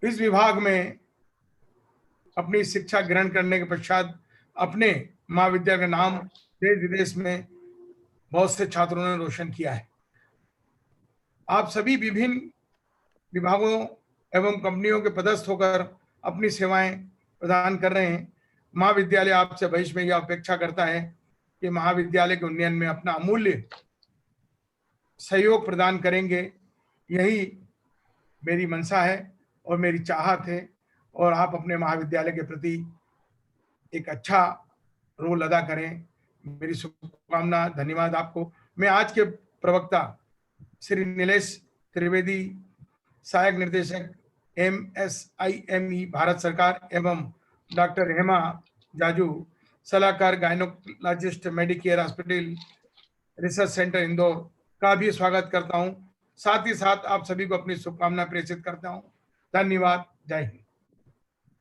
इस विभाग में अपनी शिक्षा ग्रहण करने के पश्चात अपने महाविद्यालय का नाम देश विदेश में बहुत से छात्रों ने रोशन किया है। आप सभी विभिन्न विभागों एवं कंपनियों के पदस्थ होकर अपनी सेवाएं प्रदान कर रहे हैं। महाविद्यालय आपसे भविष्य में यह अपेक्षा करता है कि महाविद्यालय के उन्नयन में अपना अमूल्य सहयोग प्रदान करेंगे। यही मेरी मंशा है और मेरी चाहत है, और आप अपने महाविद्यालय के प्रति एक अच्छा रोल अदा करें। मेरी शुभकामना। धन्यवाद आपको। मैं आज के प्रवक्ता श्री नीलेश त्रिवेदी, सहायक निर्देशक MSIME भारत सरकार, एवं डॉक्टर हेमा जाजू, सलाहकार gynaecologist, Medicare hospital research centre Indore का भी स्वागत करता हूं। साथ ही साथ आप सभी को अपनी शुभकामना प्रेषित करता हूं। धन्यवाद। जय हिंद।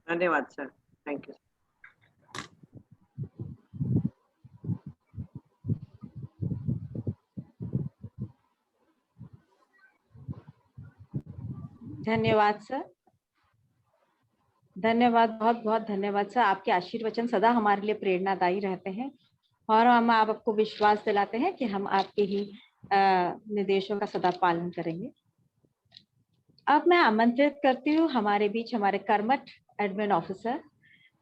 धन्यवाद सर, थैंक यू। धन्यवाद सर, धन्यवाद, बहुत बहुत धन्यवाद सर। आपके आशीर्वचन सदा हमारे लिए प्रेरणादायी रहते हैं और हम आपको विश्वास दिलाते हैं कि हम आपके ही निर्देशों का सदा पालन करेंगे। अब मैं आमंत्रित करती हूँ हमारे बीच हमारे कर्मठ admin officer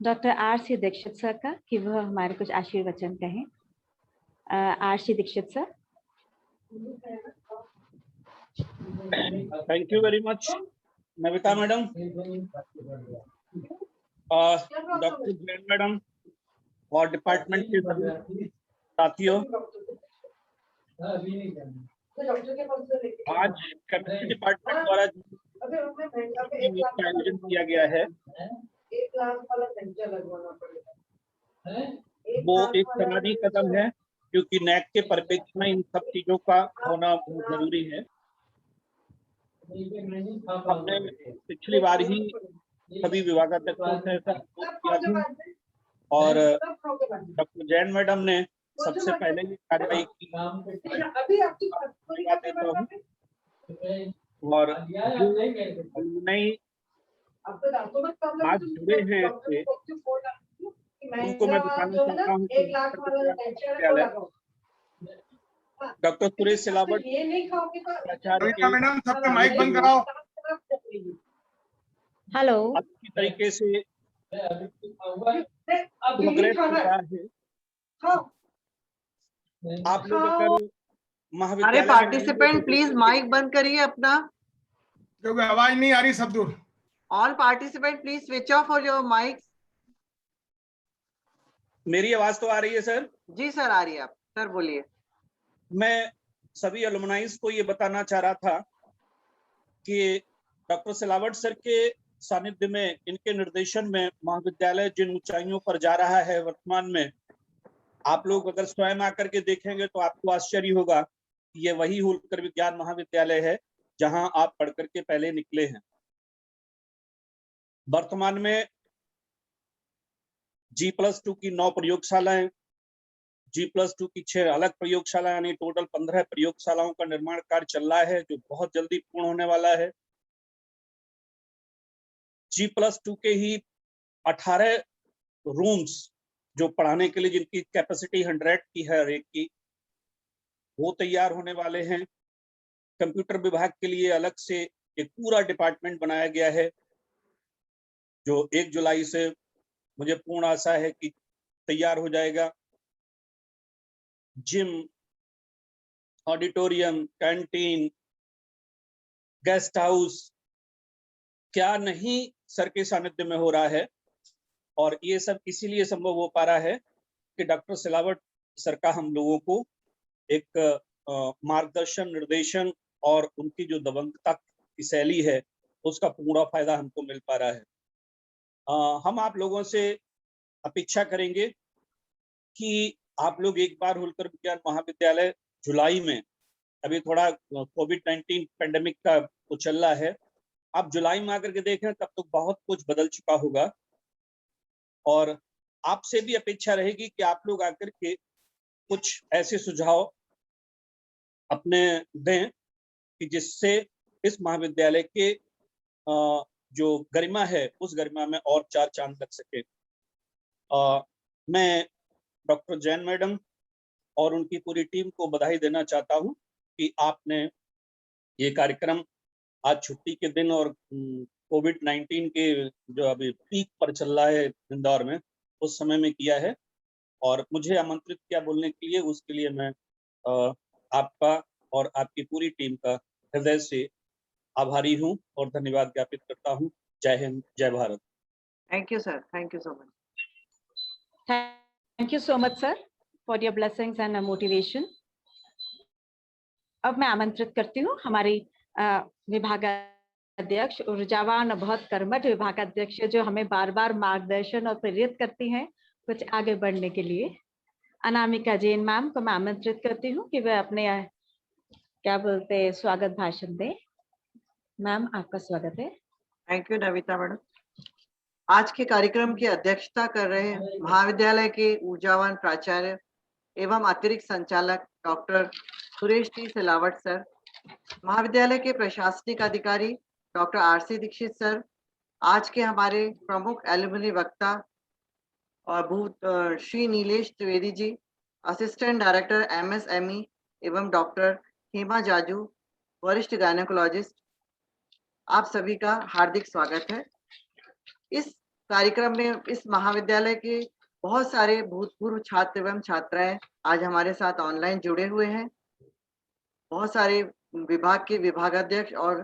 doctor RC Dikshit sir का, कि वह हमारे कुछ आशीर्वचन कहें। RC Dikshit sir. Thank you very much Navita madam, doctor Jain madam और डिपार्टमेंट के सभी साथियों। आज केमिस्ट्री डिपार्टमेंट द्वारा आयोजन किया गया है वो एक समाजी कदम है, क्योंकि NAC के परिप्रेक्ष्य में इन सब चीजों का होना बहुत जरूरी है। हमने पिछली बार ही सभी विभागाध्यक्षों से ऐसा किया था और डॉक्टर जैन मैडम ने सबसे पहले ही कार्रवाई की। और जो नई आज जुड़े हैं इससे उनको मैं बताना चाहता हूँ कि डॉक्टर सुरेश सिलावट मैडम, सबका माइक बंद कराओ। हेलो। अच्छी तरीके से आप लोग अगर महाविद्यालय, अरे पार्टिसिपेंट प्लीज माइक बंद करिए अपना, क्योंकि आवाज नहीं आ रही सब दूर। All participant please switch off for your mic. मेरी आवाज तो आ रही है सर? जी सर आ रही है। आप सर बोलिए। मैं सभी अलुमनाइज को ये बताना चाह रहा था कि डॉक्टर सिलावट सर के सानिध्य में, इनके निर्देशन में महाविद्यालय जिन ऊंचाइयों पर जा रहा है वर्तमान में, आप लोग अगर स्वयं आकर के देखेंगे तो आपको आश्चर्य होगा कि ये वही होलकर विज्ञान महाविद्यालय है जहां आप पढ़ करके पहले निकले हैं। वर्तमान में G+2 की 9 प्रयोगशालाएं, G+2 की 6 अलग प्रयोगशाला, यानी टोटल 15 प्रयोगशालाओं का निर्माण कार्य चल रहा है, जो बहुत जल्दी पूर्ण होने वाला है। G+2 के ही 18 रूम्स जो पढ़ाने के लिए, जिनकी कैपेसिटी 100 की है हर एक की, वो तैयार होने वाले हैं। कंप्यूटर विभाग के लिए अलग से एक पूरा डिपार्टमेंट बनाया गया है, जो 1 जुलाई से मुझे पूर्ण आशा है कि तैयार हो जाएगा। Gym, auditorium, canteen, guest house, क्या नहीं सर के सानिध्य में हो रहा है। और ये सब इसीलिए संभव हो पा रहा है कि डॉक्टर सिलावट सर का हम लोगों को एक मार्गदर्शन, निर्देशन और उनकी जो दबंगता की शैली है उसका पूरा फायदा हमको मिल पा रहा है। हम आप लोगों से अपेक्षा करेंगे कि आप लोग एक बार होलकर विज्ञान महाविद्यालय जुलाई में, अभी थोड़ा कोविड-19 पेंडेमिक का वो चल रहा है, आप जुलाई में आकर के देखें तब तो बहुत कुछ बदल चुका होगा। और आपसे भी अपेक्षा रहेगी कि आप लोग आकर के कुछ ऐसे सुझाव अपने दें कि जिससे इस महाविद्यालय के जो गरिमा है उस गरिमा में और 4 चांद लग सके। मैं डॉक्टर जैन मैडम और उनकी पूरी टीम को बधाई देना चाहता हूं कि आपने ये कार्यक्रम आज छुट्टी के दिन और कोविड-19 के जो अभी पीक पर चल रहा है इंदौर में, उस समय में किया है और मुझे आमंत्रित किया बोलने के लिए, उसके लिए मैं आपका और आपकी पूरी टीम का हृदय से आभारी हूं और धन्यवाद ज्ञापित करता हूं। जय हिंद, जय Bharat. Thank you, sir. Thank you so much. Thank you so much, sir, for your blessings and motivation. अब मैं आमंत्रित करती हूँ हमारी विभागाध्यक्ष, ऊर्जावान बहुत कर्मठ विभागाध्यक्ष जो हमें बार बार मार्गदर्शन और प्रेरित करती हैं कुछ आगे बढ़ने के लिए, अनामिका जैन मैम को मैं आमंत्रित करती हूँ कि वह अपने क्या बोलते हैं स्वागत भाषण दें। मैम, आपका स्वागत है। Thank you, Navita madam. आज के कार्यक्रम की अध्यक्षता कर रहे हैं महाविद्यालय के ऊर्जावान प्राचार्य एवं अतिरिक्त संचालक doctor Suresh T Silawat sir, महाविद्यालय के प्रशासनिक अधिकारी डॉक्टर आरसी दीक्षित सर, आज के हमारे प्रमुख एलुमनी वक्ता और भूत Shri Nilesh Trivedi ji, assistant director MSME एवं डॉक्टर हेमा जाजू, वरिष्ठ गायनेकोलॉजिस्ट, आप सभी का हार्दिक स्वागत है। इस कार्यक्रम में इस महाविद्यालय के बहुत सारे भूतपूर्व छात्र एवं छात्राएं आज हमारे साथ ऑनलाइन जुड़े हुए हैं। बहुत सारे विभाग के विभागाध्यक्ष और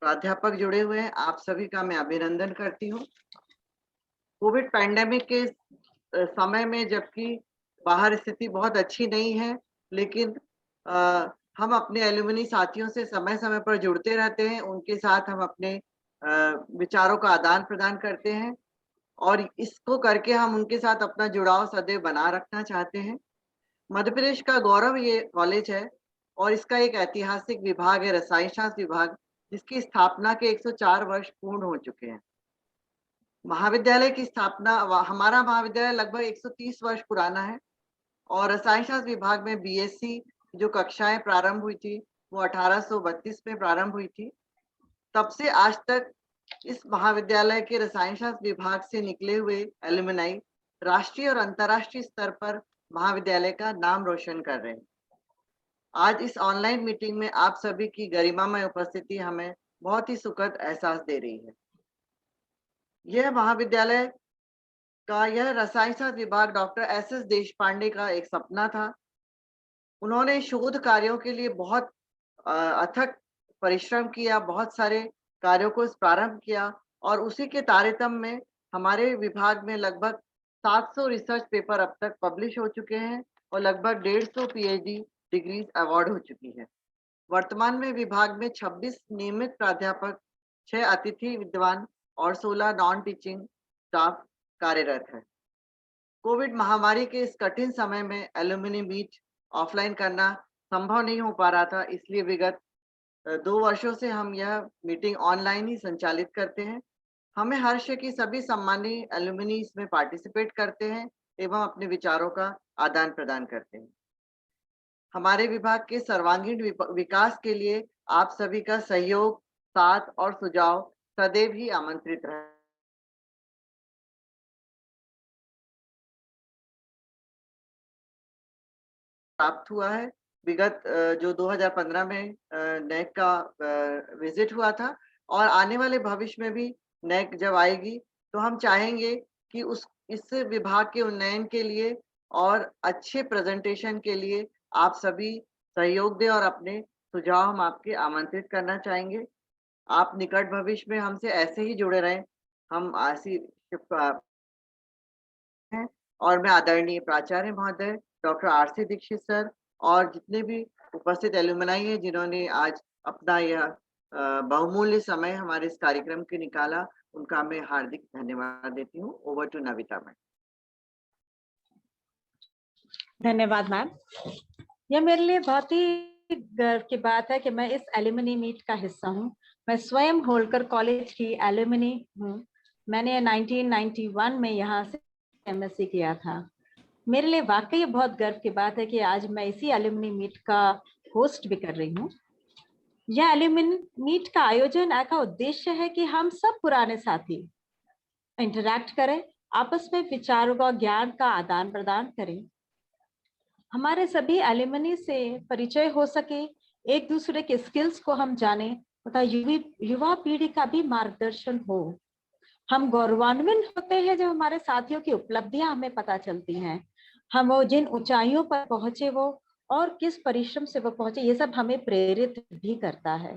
प्राध्यापक जुड़े हुए हैं। आप सभी का मैं अभिनंदन करती हूँ। कोविड पैंडेमिक के समय में जबकि बाहर स्थिति बहुत अच्छी नहीं है, लेकिन हम अपने एलुमनी साथियों से समय समय पर जुड़ते रहते हैं, उनके साथ हम अपने विचारों का आदान प्रदान करते हैं और इसको करके हम उनके साथ अपना जुड़ाव सदैव बना रखना चाहते हैं। मध्य प्रदेश का गौरव ये कॉलेज है और इसका एक ऐतिहासिक विभाग है रसायन शास्त्र विभाग, जिसकी स्थापना के 104 वर्ष पूर्ण हो चुके हैं। महाविद्यालय की स्थापना, हमारा महाविद्यालय लगभग 130 वर्ष पुराना है और रसायन शास्त्र विभाग में BSc जो कक्षाएं प्रारंभ हुई थी वो 1832 में प्रारंभ हुई थी। तब से आज तक इस महाविद्यालय के रसायन शास्त्र विभाग से निकले हुए एलुमनाई राष्ट्रीय और अंतर्राष्ट्रीय स्तर पर महाविद्यालय का नाम रोशन कर रहे हैं। आज इस ऑनलाइन मीटिंग में आप सभी की गरिमामय उपस्थिति हमें बहुत ही सुखद एहसास दे रही है। यह महाविद्यालय का यह रसायन शास्त्र विभाग डॉक्टर SS देशपांडे का एक सपना था। उन्होंने शोध कार्यों के लिए बहुत अथक परिश्रम किया, बहुत सारे कार्यों को प्रारंभ किया और उसी के तारतम्य में हमारे विभाग में लगभग 700 रिसर्च पेपर अब तक पब्लिश हो चुके हैं और लगभग 150 PhD डिग्रीज अवार्ड हो चुकी है। वर्तमान में विभाग में 26 नियमित प्राध्यापक, 6 अतिथि विद्वान और 16 नॉन टीचिंग स्टाफ कार्यरत है। कोविड महामारी के इस कठिन समय में एलुमनी मीट ऑफलाइन करना संभव नहीं हो पा रहा था, इसलिए विगत 2 वर्षों से हम यह मीटिंग ऑनलाइन ही संचालित करते हैं। हमें हर्ष है कि सभी सम्मानीय एलुमनी इसमें पार्टिसिपेट करते हैं एवं अपने विचारों का आदान प्रदान करते हैं। हमारे विभाग के सर्वांगीण विकास के लिए आप सभी का सहयोग, साथ और सुझाव सदैव ही आमंत्रित रहे। प्राप्त हुआ है। विगत जो 2015 में नेक का विजिट हुआ था और आने वाले भविष्य में भी नेक जब आएगी तो हम चाहेंगे कि इस विभाग के उन्नयन के लिए और अच्छे प्रेजेंटेशन के लिए आप सभी सहयोग दें और अपने सुझाव हम आपके आमंत्रित करना चाहेंगे। आप निकट भविष्य में हमसे ऐसे ही जुड़े रहें, हम ऐसी हैं। और मैं आदरणीय प्राचार्य महोदय डॉक्टर आरसी दीक्षित सर और जितने भी उपस्थित एलुमनाई हैं जिन्होंने आज अपना यह बहुमूल्य समय हमारे इस कार्यक्रम के निकाला, उनका मैं हार्दिक धन्यवाद देती हूँ। Over to Navita ma'am. धन्यवाद मैम। यह मेरे लिए बहुत ही गर्व की बात है कि मैं इस एलुमनी मीट का हिस्सा हूँ। मैं स्वयं होलकर कॉलेज की एलुमनी हूँ। मैंने 1991 में यहाँ से MSc किया था। मेरे लिए वाकई बहुत गर्व की बात है कि आज मैं इसी एलुमनी मीट का होस्ट भी कर रही हूँ। यह एल्यूमिनी मीट का आयोजन का उद्देश्य है कि हम सब पुराने साथी इंटरैक्ट करें, आपस में विचारों का, ज्ञान का आदान प्रदान करें, हमारे सभी एल्यूमिनी से परिचय हो सके, एक दूसरे के स्किल्स को हम जाने तथा युवा पीढ़ी का भी मार्गदर्शन हो। हम गौरवान्वित होते हैं जब हमारे साथियों की उपलब्धियां हमें पता चलती हैं, हम वो जिन ऊंचाइयों पर पहुंचे वो और किस परिश्रम से वो पहुंचे, ये सब हमें प्रेरित भी करता है।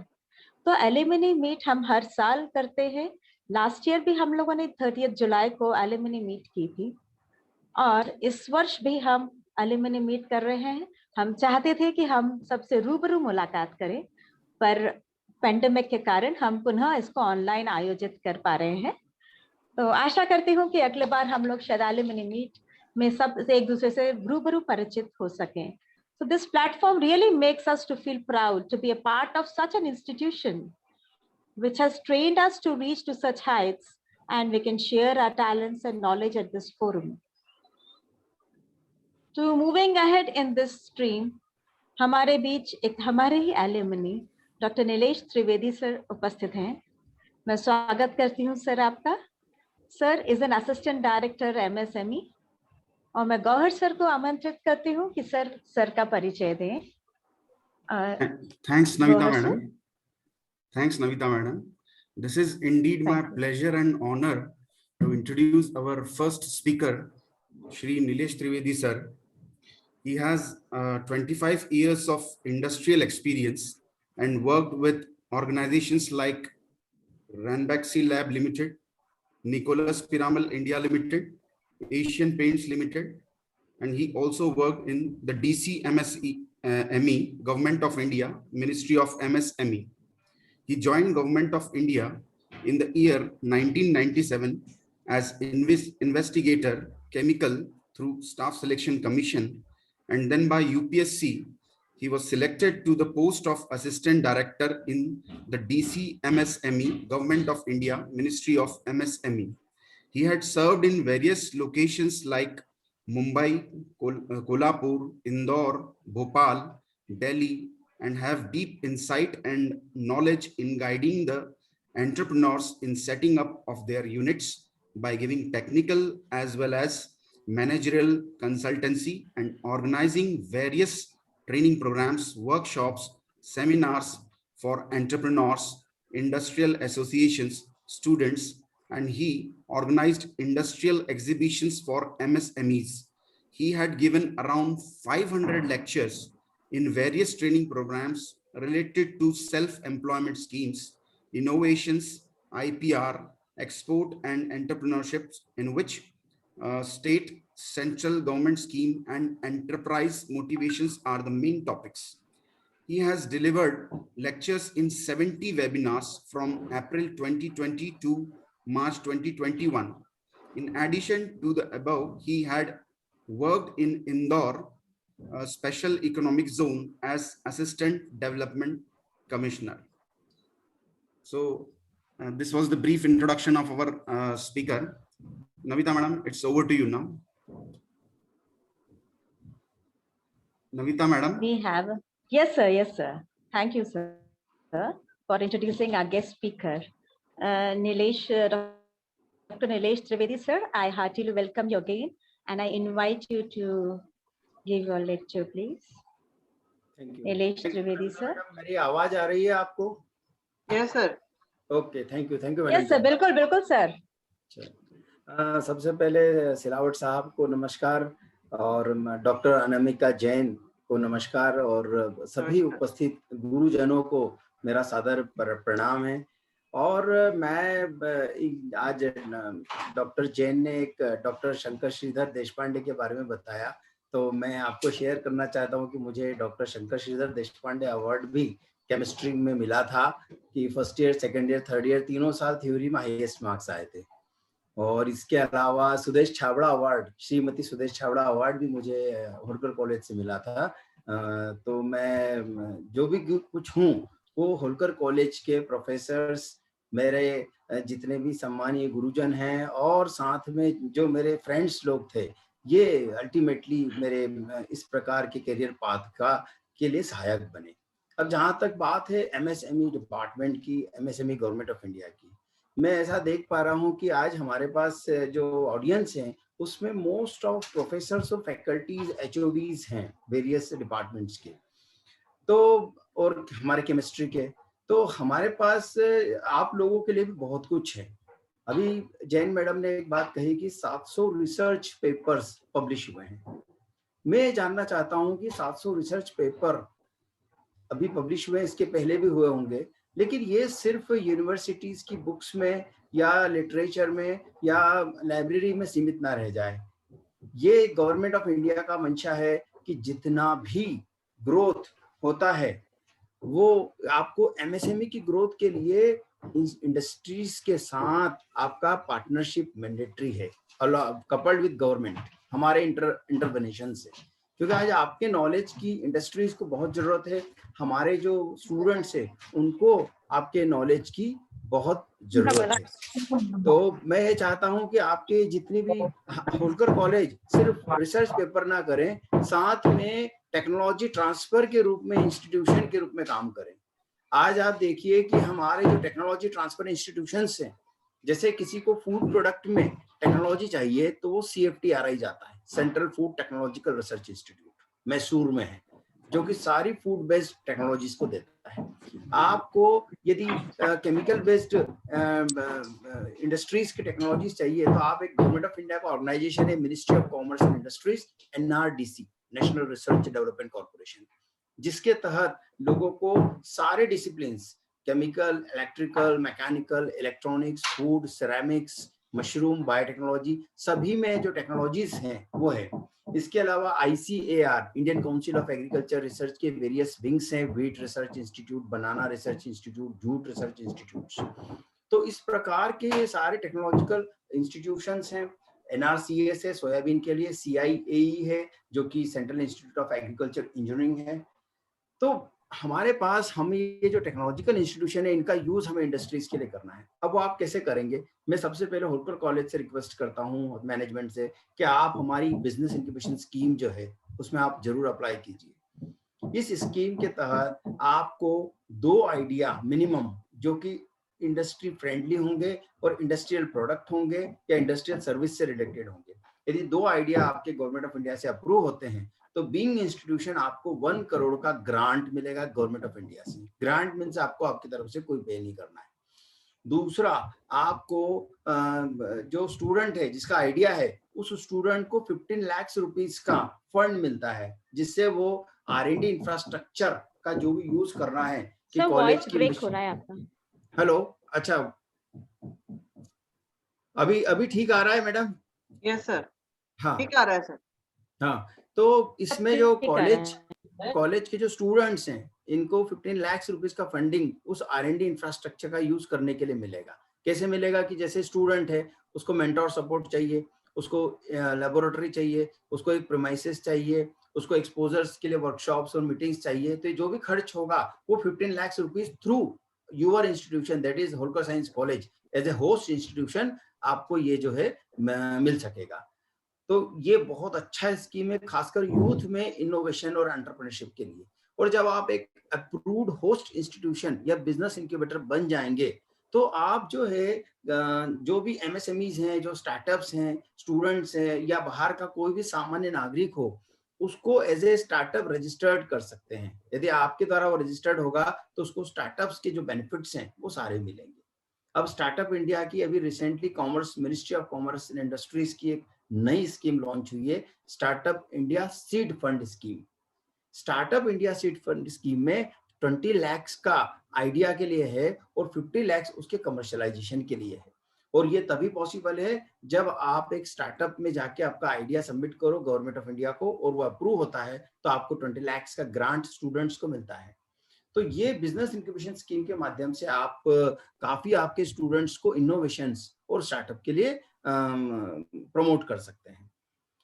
तो एल्यूमिनी मीट हम हर साल करते हैं। लास्ट ईयर भी हम लोगों ने 30 जुलाई को एल्यूमिनी मीट की थी और इस वर्ष भी हम एल्यूमिनी मीट कर रहे हैं। हम चाहते थे कि हम सबसे रूबरू मुलाकात करें, पर पेंडेमिक के कारण हम पुनः इसको ऑनलाइन आयोजित कर पा रहे हैं। तो आशा करती हूँ कि अगले बार हम लोग शायद एल्यूमिनी मीट में सब एक दूसरे से रूबरू परिचित हो सकें। So this platform really makes us to feel proud to be a part of such an institution which has trained us to reach to such heights, and we can share our talents and knowledge at this forum. To moving ahead in this stream, हमारे बीच एक हमारे ही alumni doctor Nilesh Trivedi sir उपस्थित हैं। मैं स्वागत करती हूँ सर आपका। Sir is an assistant director MSME और मैं गौहर सर को आमंत्रित करती हूँ कि सर का परिचय दें। Thanks, Navita madam. Thanks, Navita madam. This is indeed my pleasure and honor to introduce our first speaker, Shri Nilesh Trivedi sir. He has 25 years of industrial experience and worked with organizations like Ranbaxy Lab Limited, Nicholas Piramal India Limited, Asian Paints Limited, and he also worked in the DCMSME, Government of India, Ministry of MSME. He joined Government of India in the year 1997 as investigator chemical through Staff Selection Commission, and then by UPSC, he was selected to the post of Assistant Director in the DCMSME, Government of India, Ministry of MSME. He had served in various locations like Mumbai, Kolhapur, Indore, Bhopal, Delhi, and have deep insight and knowledge in guiding the entrepreneurs in setting up of their units by giving technical as well as managerial consultancy and organizing various training programs, workshops, seminars for entrepreneurs, industrial associations, students, and he organized industrial exhibitions for MSMEs. He had given around 500 lectures in various training programs related to self-employment schemes, innovations, IPR, export and entrepreneurship, in which state, central government scheme and enterprise motivations are the main topics. He has delivered lectures in 70 webinars from April 2020 to March 2021. In addition to the above, he had worked in Indore, Special Economic Zone as Assistant Development Commissioner. So this was the brief introduction of our speaker. Navita madam, it's over to you now. Navita madam. We have, yes sir. Thank you sir for introducing our guest speaker. Nilesh, Dr. Nilesh Trivedi sir, I heartily welcome you again and I invite you to give your lecture please. Thank you. Nilesh Trivedi sir. मेरी आवाज आ रही है आपको? Yes sir. Okay, thank you madam. Yes sir, बिल्कुल sir. सबसे पहले सिलावट साहब को नमस्कार और डॉक्टर अनामिका जैन को नमस्कार और सभी उपस्थित गुरुजनों को मेरा सादर प्रणाम है। और मैं आज डॉक्टर जैन ने एक डॉक्टर शंकर श्रीधर देशपांडे के बारे में बताया, तो मैं आपको शेयर करना चाहता हूं कि मुझे डॉक्टर शंकर श्रीधर देशपांडे अवार्ड भी केमिस्ट्री में मिला था कि first year, second year, third year तीनों साल थ्योरी में हाईएस्ट मार्क्स आए थे। और इसके अलावा सुदेश छाबड़ा अवार्ड, श्रीमती सुदेश छाबड़ा अवार्ड भी मुझे होलकर कॉलेज से मिला था। तो मैं जो भी कुछ हूँ वो होलकर कॉलेज के प्रोफेसर्स, मेरे जितने भी सम्मानीय गुरुजन हैं और साथ में जो मेरे फ्रेंड्स लोग थे, ये अल्टीमेटली मेरे इस प्रकार के करियर पाथ के लिए सहायक बने। अब जहाँ तक बात है MSME डिपार्टमेंट की, MSME गवर्नमेंट ऑफ इंडिया की, मैं ऐसा देख पा रहा हूँ कि आज हमारे पास जो ऑडियंस है उसमें मोस्ट ऑफ प्रोफेसर्स और फैकल्टीज HODs हैं वेरियस डिपार्टमेंट्स के, तो और हमारे केमिस्ट्री के, तो हमारे पास आप लोगों के लिए भी बहुत कुछ है। अभी जैन मैडम ने एक बात कही कि 700 रिसर्च पेपर्स पब्लिश हुए हैं। मैं जानना चाहता हूं कि 700 रिसर्च पेपर अभी पब्लिश हुए, इसके पहले भी हुए होंगे, लेकिन ये सिर्फ यूनिवर्सिटीज की बुक्स में या लिटरेचर में या लाइब्रेरी में सीमित ना रह जाए। ये गवर्नमेंट ऑफ इंडिया का मंशा है कि जितना भी ग्रोथ होता है वो आपको MSME की ग्रोथ के लिए इंडस्ट्रीज के साथ आपका पार्टनरशिप मैंडेटरी है, कपल्ड विद गवर्नमेंट, हमारे इंटरवेंशन से, क्योंकि आज आपके नॉलेज की इंडस्ट्रीज को बहुत जरूरत है, हमारे जो स्टूडेंट्स है उनको आपके नॉलेज की बहुत जरूरत है। तो मैं ये चाहता हूं कि आपके जितनी भी होलकर कॉलेज सिर्फ रिसर्च पेपर ना करें, साथ में टेक्नोलॉजी ट्रांसफर के रूप में इंस्टीट्यूशन के रूप में काम करें। आज आप देखिए कि हमारे जो टेक्नोलॉजी ट्रांसफर इंस्टीट्यूशंस हैं, जैसे किसी को फूड प्रोडक्ट में टेक्नोलॉजी चाहिए तो वो CFTRI जाता है, central food technological research institute, Mysore में है, जो कि सारी फूड बेस्ड टेक्नोलॉजीज को देता है। आपको यदि केमिकल बेस्ड इंडस्ट्रीज की टेक्नोलॉजीज चाहिए तो आप एक गवर्नमेंट ऑफ इंडिया का ऑर्गेनाइजेशन है, ministry of commerce and industries, NRDC, national research development corporation, जिसके तहत लोगों को सारे disciplines, chemical, electrical, mechanical, electronics, food, ceramics, mushroom, biotechnology, सभी में जो टेक्नोलॉजीज हैं वो है। इसके अलावा ICAR, Indian council of agriculture research के वेरियस विंग्स हैं, wheat research institute, banana research institute, jute research institutes. तो इस प्रकार के ये सारे टेक्नोलॉजिकल इंस्टीट्यूशंस हैं। NRCS है सोयाबीन के लिए, CIAE है जो कि central institute of agriculture engineering है। तो हमारे पास हम ये जो टेक्नोलॉजिकल इंस्टीट्यूशन है इनका यूज हमें इंडस्ट्रीज के लिए करना है। अब वो आप कैसे करेंगे? मैं सबसे पहले होलकर कॉलेज से रिक्वेस्ट करता हूँ मैनेजमेंट से कि आप हमारी बिजनेस इंक्यूबेशन स्कीम जो है उसमें आप जरूर अप्लाई कीजिए। इस स्कीम के तहत आपको 2 आइडिया मिनिमम जो कि इंडस्ट्री फ्रेंडली होंगे और इंडस्ट्रियल प्रोडक्ट होंगे या इंडस्ट्रियल सर्विस से रिलेटेड होंगे, यदि 2 आइडिया आपके गवर्नमेंट ऑफ इंडिया से अप्रूव होते हैं तो बीइंग इंस्टीट्यूशन आपको 1 करोड़ का ग्रांट मिलेगा गवर्नमेंट ऑफ इंडिया से। ग्रांट मीन्स आपको आपकी तरफ से कोई पे नहीं करना है। दूसरा, आपको जो स्टूडेंट है जिसका आइडिया है उस स्टूडेंट को 15 लाख रुपीस का फंड मिलता है, जिससे वो R&D इंफ्रास्ट्रक्चर का जो भी यूज करना है कि कॉलेज की ब्रेक हो रहा है आपका। हेलो, अच्छा अभी ठीक आ रहा है मैडम? यस सर, हाँ ठीक आ रहा है सर। हाँ, तो इसमें जो कॉलेज के जो स्टूडेंट्स हैं इनको 15 लाख रुपीस का फंडिंग उस R&D इंफ्रास्ट्रक्चर का यूज करने के लिए मिलेगा। कैसे मिलेगा कि जैसे स्टूडेंट है उसको मेंटोर सपोर्ट चाहिए, उसको लेबोरेटरी चाहिए, उसको एक प्रीमाइसेस चाहिए, उसको एक्सपोजर्स के लिए वर्कशॉप्स और मीटिंग्स चाहिए, तो जो भी खर्च होगा वो 15 lakh rupees through your institution that is Holkar science college as a host institution आपको ये जो है मिल सकेगा। तो ये बहुत अच्छा स्कीम है, खासकर यूथ में इनोवेशन और एंटरप्रेन्योरशिप के लिए। और जब आप एक अप्रूव्ड होस्ट इंस्टीट्यूशन या बिजनेस इंक्यूबेटर बन जाएंगे तो आप जो है जो भी MSMEs हैं, जो स्टार्टअप्स हैं, स्टूडेंट्स हैं या बाहर का कोई भी सामान्य नागरिक हो, उसको एज ए स्टार्टअप रजिस्टर्ड कर सकते हैं। यदि आपके द्वारा वो रजिस्टर्ड होगा तो उसको स्टार्टअप्स के जो बेनिफिट्स हैं वो सारे मिलेंगे। अब स्टार्टअप इंडिया की अभी recently commerce, ministry of commerce and industries की एक नई स्कीम लॉन्च हुई है, startup India seed fund scheme. Startup India seed fund scheme में 20 लाख का आइडिया के लिए है और 50 लाख उसके कमर्शियलाइजेशन के लिए है। और ये तभी पॉसिबल है जब आप एक स्टार्टअप में जाके आपका आइडिया सबमिट करो गवर्नमेंट ऑफ इंडिया को और वो अप्रूव होता है तो आपको 20 लाख का ग्रांट स्टूडेंट्स को मिलता है। तो ये बिजनेस इंक्यूबेशन स्कीम के माध्यम से आप काफी आपके स्टूडेंट्स को इनोवेशंस और स्टार्टअप के लिए प्रमोट कर सकते हैं।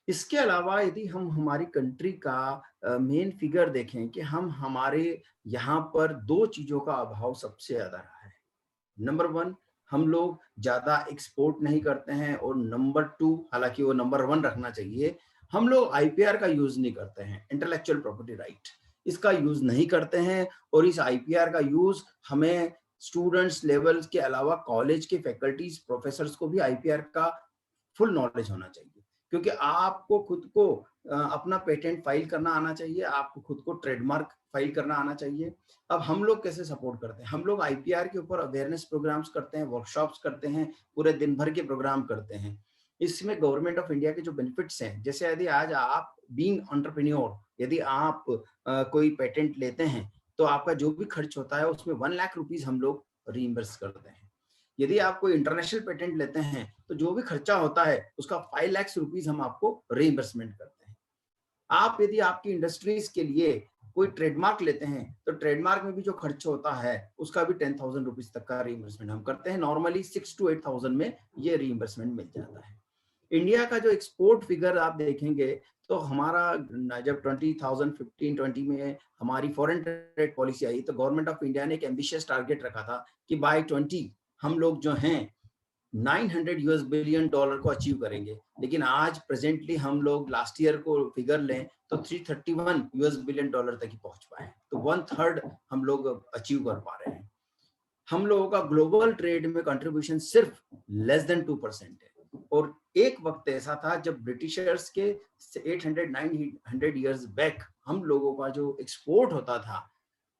इसके अलावा यदि हम हमारी कंट्री का मेन फिगर देखें कि हमारे यहाँ पर 2 चीजों का अभाव सबसे ज्यादा रहा है। नंबर 1, हम लोग ज्यादा एक्सपोर्ट नहीं करते हैं, और नंबर 2, हालांकि वो नंबर 1 रखना चाहिए, हम लोग IPR का यूज नहीं करते हैं, इंटेलेक्चुअल प्रॉपर्टी राइट। इसका यूज नहीं करते हैं। और इस आईपीआर का यूज हमें स्टूडेंट्स लेवल के अलावा कॉलेज के फैकल्टीज प्रोफेसर्स को भी आईपीआर का फुल नॉलेज होना चाहिए, क्योंकि आपको खुद को अपना पेटेंट फाइल करना आना चाहिए, आपको खुद को ट्रेडमार्क फाइल करना आना चाहिए। अब हम लोग कैसे सपोर्ट करते हैं? हम लोग आईपीआर के ऊपर अवेयरनेस प्रोग्राम्स करते हैं, वर्कशॉप्स करते हैं, पूरे दिन भर के प्रोग्राम करते हैं। इसमें गवर्नमेंट ऑफ इंडिया के जो बेनिफिट्स हैं, जैसे यदि आज आप बीइंग एंटरप्रेन्योर, यदि आप कोई पेटेंट लेते हैं तो आपका जो भी खर्च होता है उसमें 1 लाख रुपीस हम लोग रीइंबर्स करते हैं। यदि आप कोई इंटरनेशनल पेटेंट लेते हैं तो जो भी खर्चा होता है उसका 5 लाख रुपीस हम आपको रीइंबर्समेंट करते हैं। आप यदि आपकी इंडस्ट्रीज के लिए कोई ट्रेडमार्क लेते हैं तो ट्रेडमार्क में भी जो खर्च होता है उसका भी 10,000 रुपीज तक का रीइंबर्समेंट हम करते हैं। नॉर्मली 6 to 8,000 में ये रीइंबर्समेंट मिल जाता है। इंडिया का जो एक्सपोर्ट फिगर आप देखेंगे तो हमारा जब 2015-20 में हमारी फॉरेन ट्रेड पॉलिसी आई तो गवर्नमेंट ऑफ इंडिया ने एक एम्बिशियस टारगेट रखा था कि बाय 20 हम लोग जो हैं $900 बिलियन को अचीव करेंगे। लेकिन आज प्रेजेंटली हम लोग लास्ट ईयर को फिगर लें तो $331 बिलियन तक ही पहुंच पाए, तो 1/3 हम लोग अचीव कर पा रहे हैं। हम लोगों का ग्लोबल ट्रेड में कंट्रीब्यूशन सिर्फ लेस देन 2% है। और एक वक्त ऐसा था जब ब्रिटिशर्स के 800-900 ईयर्स बैक हम लोगों का जो एक्सपोर्ट होता था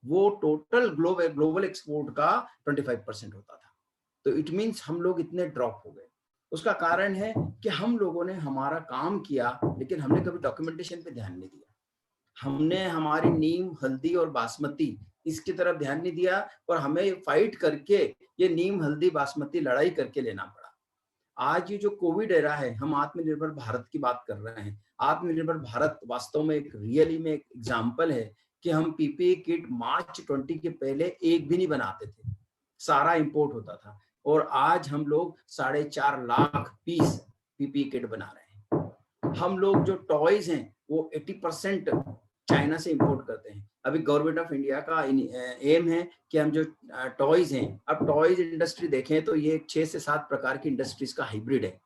वो टोटल ग्लोबल एक्सपोर्ट का 25% होता था। तो इट मीन्स हम लोग इतने ड्रॉप हो गए। उसका कारण है कि हम लोगों ने हमारा काम किया लेकिन हमने कभी डॉक्यूमेंटेशन पे ध्यान नहीं दिया। हमने हमारी नीम, हल्दी और बासमती इसकी तरफ ध्यान नहीं दिया और हमें फाइट करके ये नीम, हल्दी, बासमती लड़ाई करके लेना पड़ा। आज ये जो कोविड एरा है, हम आत्मनिर्भर भारत की बात कर रहे हैं। आत्मनिर्भर भारत वास्तव में एक रियली में एक एग्जाम्पल है कि हम पीपीई किट मार्च 20 के पहले एक भी नहीं बनाते थे, सारा इंपोर्ट होता था। और आज हम लोग 4.5 लाख पीस पीपीई किट बना रहे हैं। हम लोग जो टॉयज हैं वो 80% चाइना से इंपोर्ट करते हैं। अभी गवर्नमेंट ऑफ इंडिया का एम है कि हम जो टॉयज हैं, अब टॉयज इंडस्ट्री देखें तो ये 6 से 7 प्रकार की इंडस्ट्रीज का हाइब्रिड है।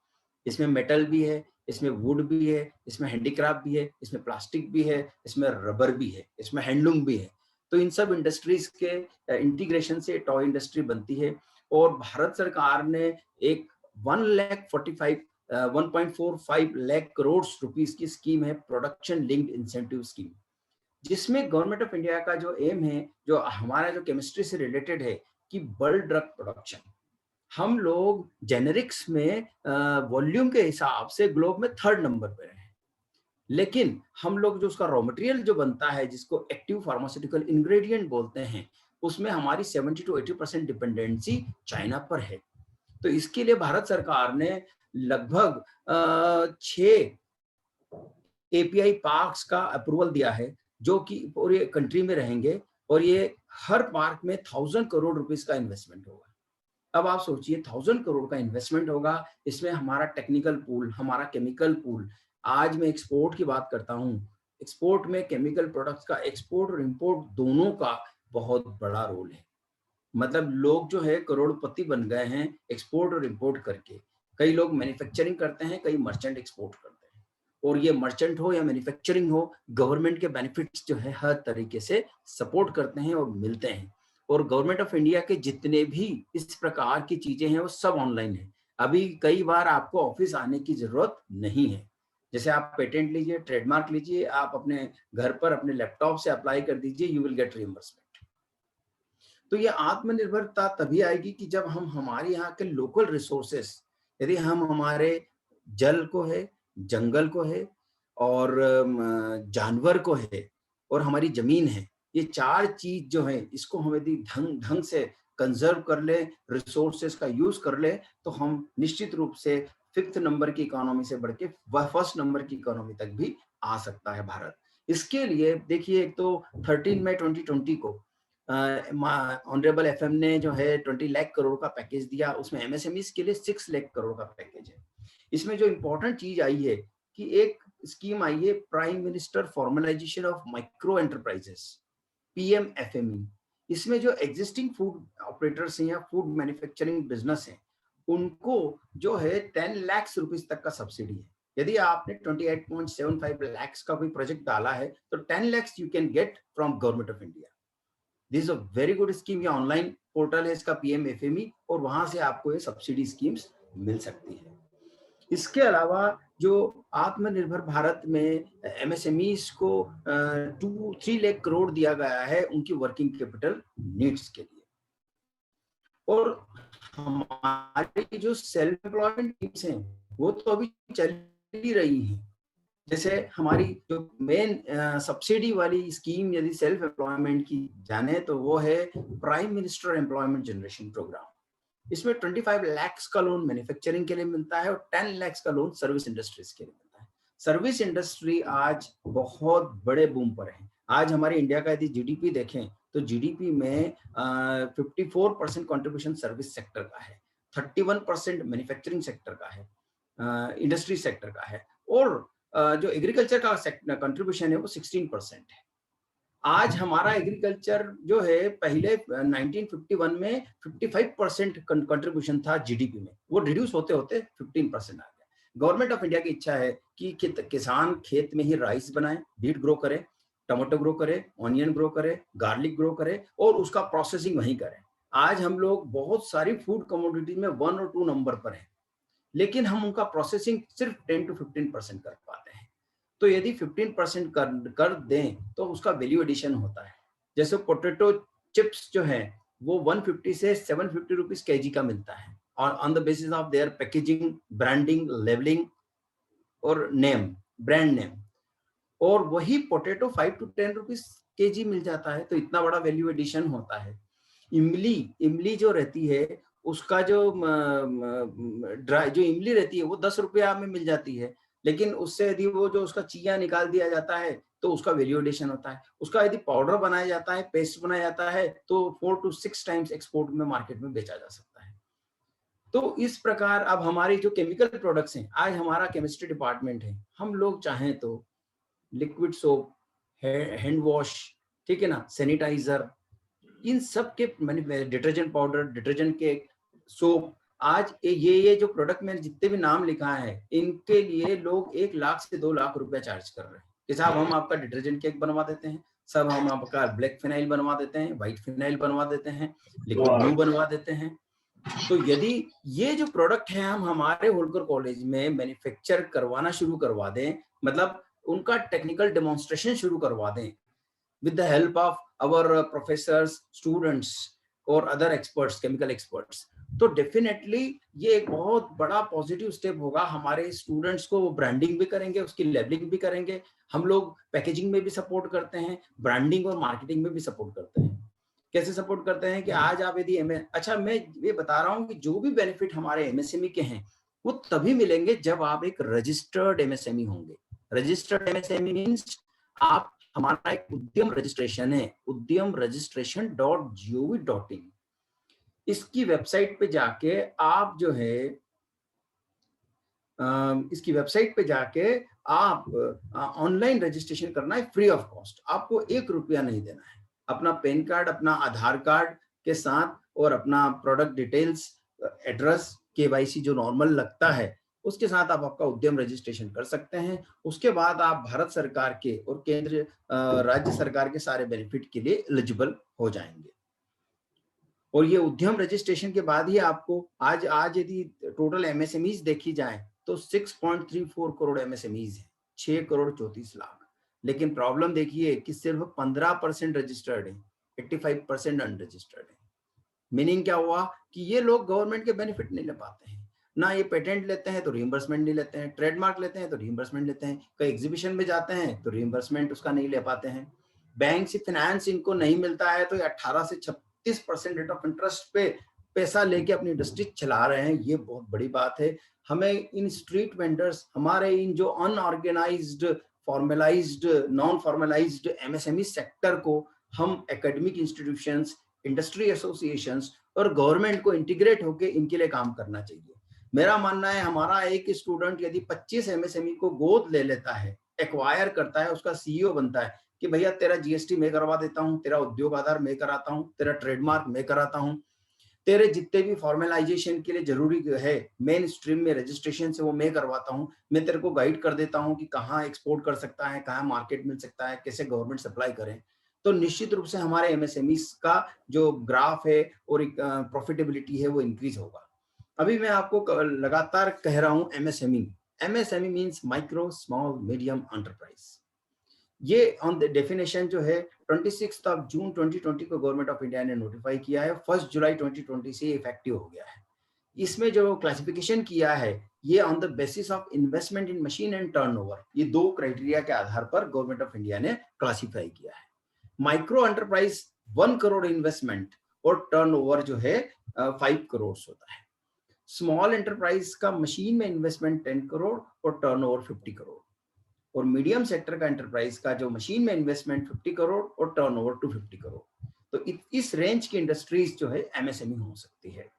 इसमें मेटल भी है, इसमें वुड भी है, इसमें हैंडीक्राफ्ट भी है, इसमें प्लास्टिक भी है, इसमें रबर भी है, इसमें हैंडलूम भी है। तो इन सब इंडस्ट्रीज के इंटीग्रेशन से टॉय इंडस्ट्री बनती है। और भारत सरकार ने एक 1.45 लाख करोड़ रुपीस की स्कीम है, प्रोडक्शन लिंक्ड इंसेंटिव स्कीम, जिसमें गवर्नमेंट ऑफ इंडिया का जो एम है, जो हमारा जो केमिस्ट्री से रिलेटेड है कि बल्क ड्रग प्रोडक्शन, हम लोग जेनेरिक्स में वॉल्यूम के हिसाब से ग्लोब में 3rd नंबर पे हैं। लेकिन हम लोग जो उसका रॉ मटेरियल जो बनता है, जिसको एक्टिव फार्मास्यूटिकल इंग्रेडिएंट बोलते हैं, उसमें हमारी 70 to 80% डिपेंडेंसी चाइना पर है। तो इसके लिए भारत सरकार ने लगभग 6 API पार्क्स का अप्रूवल दिया है जो कि पूरे कंट्री में रहेंगे और ये हर पार्क में 1000 करोड़ रुपीस का इन्वेस्टमेंट होगा। अब आप सोचिए 1000 करोड़ का इन्वेस्टमेंट होगा, इसमें हमारा टेक्निकल पूल, हमारा केमिकल पूल। आज मैं एक्सपोर्ट की बात करता हूँ, एक्सपोर्ट में केमिकल प्रोडक्ट्स का एक्सपोर्ट और इंपोर्ट दोनों का बहुत बड़ा रोल है। मतलब लोग जो है करोड़पति बन गए हैं एक्सपोर्ट और इंपोर्ट करके। कई लोग मैन्युफैक्चरिंग करते हैं, कई मर्चेंट एक्सपोर्ट करते हैं। और ये मर्चेंट हो या मैन्युफैक्चरिंग हो, गवर्नमेंट के बेनिफिट्स जो है हर तरीके से सपोर्ट करते हैं और मिलते हैं। और गवर्नमेंट ऑफ इंडिया के जितने भी इस प्रकार की चीजें हैं वो सब ऑनलाइन है। अभी कई बार आपको ऑफिस आने की जरूरत नहीं है। जैसे आप पेटेंट लीजिए, ट्रेडमार्क लीजिए, आप अपने घर पर अपने लैपटॉप से अप्लाई कर दीजिए, यू विल गेट रिइंबर्समेंट। तो ये आत्मनिर्भरता तभी आएगी कि जब हम हमारे यहाँ के लोकल रिसोर्सेस, यदि हम हमारे जल को है, जंगल को है और जानवर को है और हमारी जमीन है, ये 4 चीज जो है इसको हम यदि ढंग से कंजर्व कर ले, रिसोर्सेस का यूज कर ले, तो हम निश्चित रूप से 5th नंबर की इकोनॉमी से बढ़ के 1st नंबर की इकोनॉमी तक भी आ सकता है भारत। इसके लिए देखिए, एक तो 13 मई 2020 को ऑनरेबल FM ने जो है 20 लाख करोड़ का पैकेज दिया, उसमें MSMEs के लिए 6 लाख करोड़ का पैकेज है। इसमें जो इम्पोर्टेंट चीज आई है कि एक स्कीम आई है, prime minister formalisation of micro enterprises, PMFME। इसमें जो एग्जिस्टिंग फूड ऑपरेटर्स हैं या फूड मैन्युफैक्चरिंग बिजनेस हैं, उनको जो है 10 लाख रुपीस तक का सब्सिडी है। यदि आपने 28.75 lakhs का कोई प्रोजेक्ट डाला है तो 10 lakhs you can get from government of India. This is a very good scheme. ये ऑनलाइन पोर्टल है इसका PMFME, और वहां से आपको ये सब्सिडी स्कीम्स मिल सकती है। इसके अलावा जो आत्मनिर्भर भारत में MSMEs को 2-3 लाख करोड़ दिया गया है उनकी वर्किंग कैपिटल नीड्स के लिए। और हमारी जो सेल्फ एम्प्लॉयमेंट स्कीम्स हैं वो तो अभी चल ही रही हैं। जैसे हमारी जो मेन सब्सिडी वाली स्कीम यदि सेल्फ एम्प्लॉयमेंट की जाने तो वो है prime minister employment generation programme. इसमें 25 lakhs का लोन मैन्युफैक्चरिंग के लिए मिलता है और 10 lakhs का लोन सर्विस इंडस्ट्रीज के लिए मिलता है। सर्विस इंडस्ट्री आज बहुत बड़े बूम पर है। आज हमारे इंडिया का यदि GDP देखें तो GDP में 54% कंट्रीब्यूशन सर्विस सेक्टर का है, 31% मैन्युफैक्चरिंग सेक्टर का है, इंडस्ट्री सेक्टर का है, और जो एग्रीकल्चर का कंट्रीब्यूशन है वो 16% है। आज हमारा एग्रीकल्चर जो है पहले 1951 में 55% कंट्रीब्यूशन था GDP में, वो रिड्यूस होते होते 15% आ गया। गवर्नमेंट ऑफ इंडिया की इच्छा है कि किसान खेत में ही राइस बनाए, बीट ग्रो करे, टमाटो ग्रो करे, ऑनियन ग्रो करे, गार्लिक ग्रो करे और उसका प्रोसेसिंग वहीं करे। आज हम लोग बहुत सारी फूड कमोडिटी में 1 और 2 नंबर पर हैं, लेकिन हम उनका प्रोसेसिंग सिर्फ 10 to 15% कर पाते हैं। तो यदि 15% कर दें तो उसका वैल्यू एडिशन होता है। जैसे पोटैटो चिप्स जो है वो 150 से 750 रुपीज kg का मिलता है, और on the basis of their packaging, branding, labelling और नेम, ब्रांड नेम, और वही पोटैटो 5 to 10 रुपीज kg मिल जाता है। तो इतना बड़ा वैल्यू एडिशन होता है। इमली जो रहती है उसका जो इमली रहती है वो 10 रुपया में मिल जाती है, लेकिन उससे यदि वो जो उसका चिया निकाल दिया जाता है तो उसका वैल्यू एडिशन होता है। उसका यदि पाउडर बनाया जाता है, पेस्ट बनाया जाता है तो 4 to 6 टाइम्स एक्सपोर्ट में मार्केट में बेचा जा सकता है। तो इस प्रकार अब हमारी जो केमिकल प्रोडक्ट्स हैं, आज हमारा केमिस्ट्री डिपार्टमेंट है, हम लोग चाहें तो लिक्विड सोप, हैंड वॉश, ठीक है ना, सैनिटाइजर, इन सब के डिटर्जेंट पाउडर, डिटर्जेंट के सोप, आज ये जो प्रोडक्ट मैंने जितने भी नाम लिखा है इनके लिए लोग 1 लाख से 2 लाख रुपया चार्ज कर रहे हैं कि साहब हम आपका डिटर्जेंट केक बनवा देते हैं, सब हम आपका ब्लैक फिनाइल बनवा देते हैं, व्हाइट फिनाइल बनवा देते हैं, लिक्विड ब्लू बनवा देते हैं। तो यदि ये जो प्रोडक्ट है हम हमारे होलकर कॉलेज में मैन्युफैक्चर करवाना शुरू करवा दें, मतलब उनका टेक्निकल डेमोन्स्ट्रेशन शुरू करवा दें with the help of our professors, students और other experts, chemical experts, तो डेफिनेटली ये एक बहुत बड़ा पॉजिटिव स्टेप होगा। हमारे स्टूडेंट्स को ब्रांडिंग भी करेंगे, उसकी लेबलिंग भी करेंगे। हम लोग पैकेजिंग में भी सपोर्ट करते हैं, ब्रांडिंग और मार्केटिंग में भी सपोर्ट करते हैं। कैसे सपोर्ट करते हैं कि आज आप यदि अच्छा मैं ये बता रहा हूँ कि जो भी बेनिफिट हमारे MSME के हैं वो तभी मिलेंगे जब आप एक रजिस्टर्ड MSME होंगे। रजिस्टर्ड MSME मीन्स आप, हमारा एक उद्यम रजिस्ट्रेशन है, udyamregistration.gov.in। इसकी वेबसाइट पे जाके आप जो है इसकी वेबसाइट पे जाके आप ऑनलाइन रजिस्ट्रेशन करना है फ्री ऑफ कॉस्ट। आपको 1 रुपया नहीं देना है। अपना पैन कार्ड, अपना आधार कार्ड के साथ और अपना प्रोडक्ट डिटेल्स, एड्रेस, KYC जो नॉर्मल लगता है उसके साथ आप आपका उद्यम रजिस्ट्रेशन कर सकते हैं। उसके बाद आप भारत सरकार के और केंद्र राज्य सरकार के सारे बेनिफिट के लिए एलिजिबल हो जाएंगे। और ये उद्यम रजिस्ट्रेशन के बाद ही आपको आज यदि टोटल MSMEs देखी जाए तो 6.34 करोड़ MSMEs है, 6 करोड़ 34 लाख। लेकिन प्रॉब्लम देखिए कि सिर्फ 15% रजिस्टर्ड है, 85% अनरजिस्टर्ड है। मीनिंग क्या हुआ कि ये लोग गवर्नमेंट के बेनिफिट नहीं ले पाते हैं। ना ये पेटेंट लेते हैं तो रिइंबर्समेंट नहीं लेते हैं, ट्रेडमार्क लेते हैं तो रिइंबर्समेंट लेते हैं, कई एग्जीबिशन में जाते हैं तो रिइंबर्समेंट उसका नहीं ले पाते हैं, बैंक से फाइनेंस इनको नहीं मिलता है तो 18 से 36% रेट ऑफ इंटरेस्ट पे पैसा लेके अपनी इंडस्ट्री चला रहे हैं। ये बहुत बड़ी बात है। हमें इन स्ट्रीट वेंडर्स, हमारे इन जो unorganised, formalised, non formalised MSME sector को हम एकेडमिक इंस्टीट्यूशंस, इंडस्ट्री एसोसिएशंस और गवर्नमेंट को इंटीग्रेट होकर इनके लिए काम करना चाहिए। मेरा मानना है हमारा एक स्टूडेंट यदि 25 MSME को गोद ले लेता है, एक्वायर करता है, उसका CEO बनता है कि भैया तेरा GST मैं करवा देता हूँ, तेरा उद्योग आधार मैं कराता हूँ, तेरा ट्रेडमार्क मैं कराता हूँ, तेरे जितने भी फॉर्मलाइजेशन के लिए जरूरी है मेन स्ट्रीम में रजिस्ट्रेशन से वो मैं करवाता हूँ। मैं तेरे को गाइड कर देता हूँ कि कहाँ एक्सपोर्ट कर सकता है, कहाँ मार्केट मिल सकता है, कैसे गवर्नमेंट सप्लाई करें। तो निश्चित रूप से हमारे एमएसएमई का जो ग्राफ है और प्रॉफिटेबिलिटी है वो इंक्रीज होगा। अभी मैं आपको लगातार कह रहा हूँ MSME. MSME means micro small medium enterprise. ये ऑन द डेफिनेशन जो है 26 जून 2020 को गवर्नमेंट ऑफ इंडिया ने नोटिफाई किया है, 1 जुलाई 2020 से इफेक्टिव हो गया है। इसमें जो क्लासिफिकेशन किया है ये on the basis of investment in machine and turnover, ये 2 क्राइटेरिया के आधार पर गवर्नमेंट ऑफ इंडिया ने क्लासिफाई किया है। माइक्रो एंटरप्राइज 1 करोड़ इन्वेस्टमेंट और टर्नओवर जो है 5 करोड़ होता है। स्मॉल एंटरप्राइज का मशीन में इन्वेस्टमेंट 10 करोड़ और टर्नओवर 50 करोड़, और मीडियम सेक्टर का एंटरप्राइज का जो मशीन में इन्वेस्टमेंट 50 करोड़ और टर्नओवर 250 करोड़। तो इस रेंज की इंडस्ट्रीज जो है एमएसएमई हो सकती है।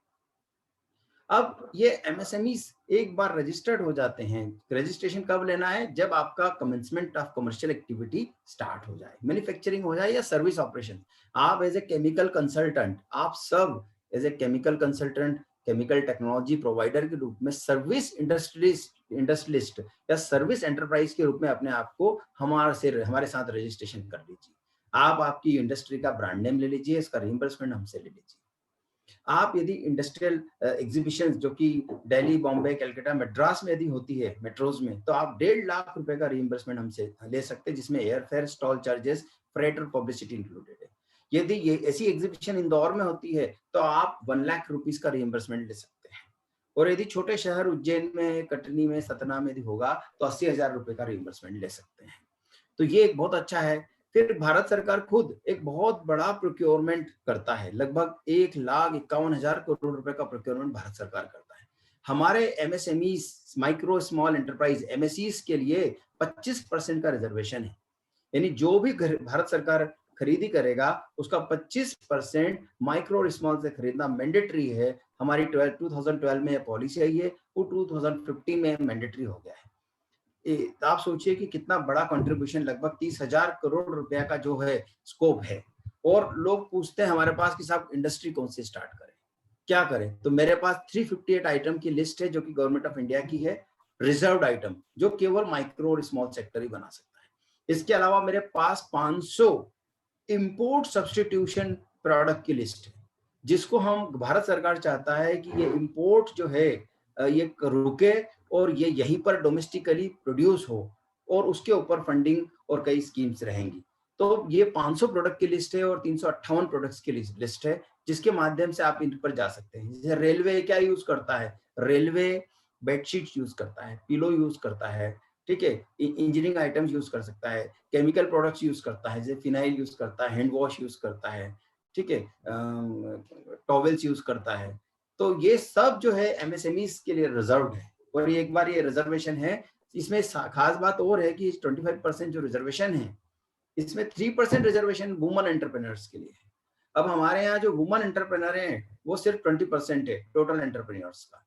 अब ये एमएसएमई एक बार रजिस्टर्ड हो जाते हैं, रजिस्ट्रेशन कब लेना है? जब आपका commencement of commercial activity start हो जाए, मैन्युफैक्चरिंग हो जाए या सर्विस ऑपरेशन। आप एज ए केमिकल कंसल्टेंट, आप सब as a chemical consultant, chemical technology provider के रूप में सर्विस इंडस्ट्रियलिस्ट या सर्विस एंटरप्राइज के रूप में अपने आप को हमारे साथ रजिस्ट्रेशन कर लीजिए। आप आपकी इंडस्ट्री का ब्रांड नेम ले लीजिए, इसका रिइंबर्समेंट हमसे ले लीजिए। आप यदि इंडस्ट्रियल एग्जीबिशन जो कि दिल्ली, बॉम्बे, कलकत्ता, मद्रास में यदि होती है मेट्रोज में, तो आप 1.5 लाख रुपए का रिइंबर्समेंट हमसे ले सकते हैं, जिसमें air fare, stall charges, freight और पब्लिसिटी इंक्लूडेड है। यदि ये ऐसी एग्जीबिशन इंदौर में होती है तो आप 1 लाख रुपीस का रिइंबर्समेंट ले सकते हैं, और यदि छोटे शहर उज्जैन में, कटनी में, सतना में यदि होगा तो 80,000 रुपए का रिइंबर्समेंट ले सकते हैं। तो ये एक बहुत अच्छा है। फिर भारत सरकार खुद एक बहुत बड़ा प्रोक्योरमेंट करता है, लगभग 1,51,000 करोड़ रुपए का प्रोक्योरमेंट भारत सरकार करता है। हमारे एमएसएमई, माइक्रो स्मॉल एंटरप्राइज एमएसईज के लिए 25% का रिजर्वेशन है, यानी जो भी भारत सरकार खरीदी करेगा उसका 25% माइक्रो और स्मॉल से खरीदना मैंडेटरी है। हमारी 2012 में पॉलिसी आई है, वो 2015 में मैंडेटरी हो गया है। तो आप सोचिए कि कितना बड़ा कंट्रीब्यूशन, लगभग 30,000 करोड़ रुपया का जो है स्कोप है। और लोग पूछते हैं हमारे पास कि साहब इंडस्ट्री कौन सी स्टार्ट करें, क्या करें? तो मेरे पास 358 आइटम की लिस्ट है जो कि गवर्नमेंट ऑफ इंडिया की है, रिजर्व्ड आइटम, जो केवल माइक्रो और स्मॉल सेक्टर ही बना सकता है। इसके अलावा मेरे पास 500 इंपोर्ट सब्स्टिट्यूशन प्रोडक्ट की लिस्ट है, जिसको हम, भारत सरकार चाहता है कि ये इंपोर्ट जो है ये रुके और ये यहीं पर डोमेस्टिकली प्रोड्यूस हो, और उसके ऊपर फंडिंग और कई स्कीम्स रहेंगी। तो ये 500 प्रोडक्ट की लिस्ट है और 358 प्रोडक्ट्स की लिस्ट है, जिसके माध्यम से आप इन पर जा सकते हैं। जैसे रेलवे क्या यूज करता है? रेलवे बेडशीट यूज करता है, पिलो यूज करता है, ठीक है, इंजीनियरिंग आइटम्स यूज कर सकता है, केमिकल प्रोडक्ट्स यूज करता है, जैसे फिनाइल यूज करता है, हैंड वॉश यूज करता है, ठीक है, टॉवेल्स यूज करता है। तो ये सब जो है एमएसएमई के लिए रिजर्व्ड है, और एक बार ये रिजर्वेशन है, इसमें खास बात और है कि 25% जो रिजर्वेशन है, इसमें 3% रिजर्वेशन वुमन एंटरप्रेन्योर्स के लिए है। अब हमारे यहाँ जो वुमन एंटरप्रेन्योर हैं वो सिर्फ 20% है टोटल एंटरप्रेन्योर्स का,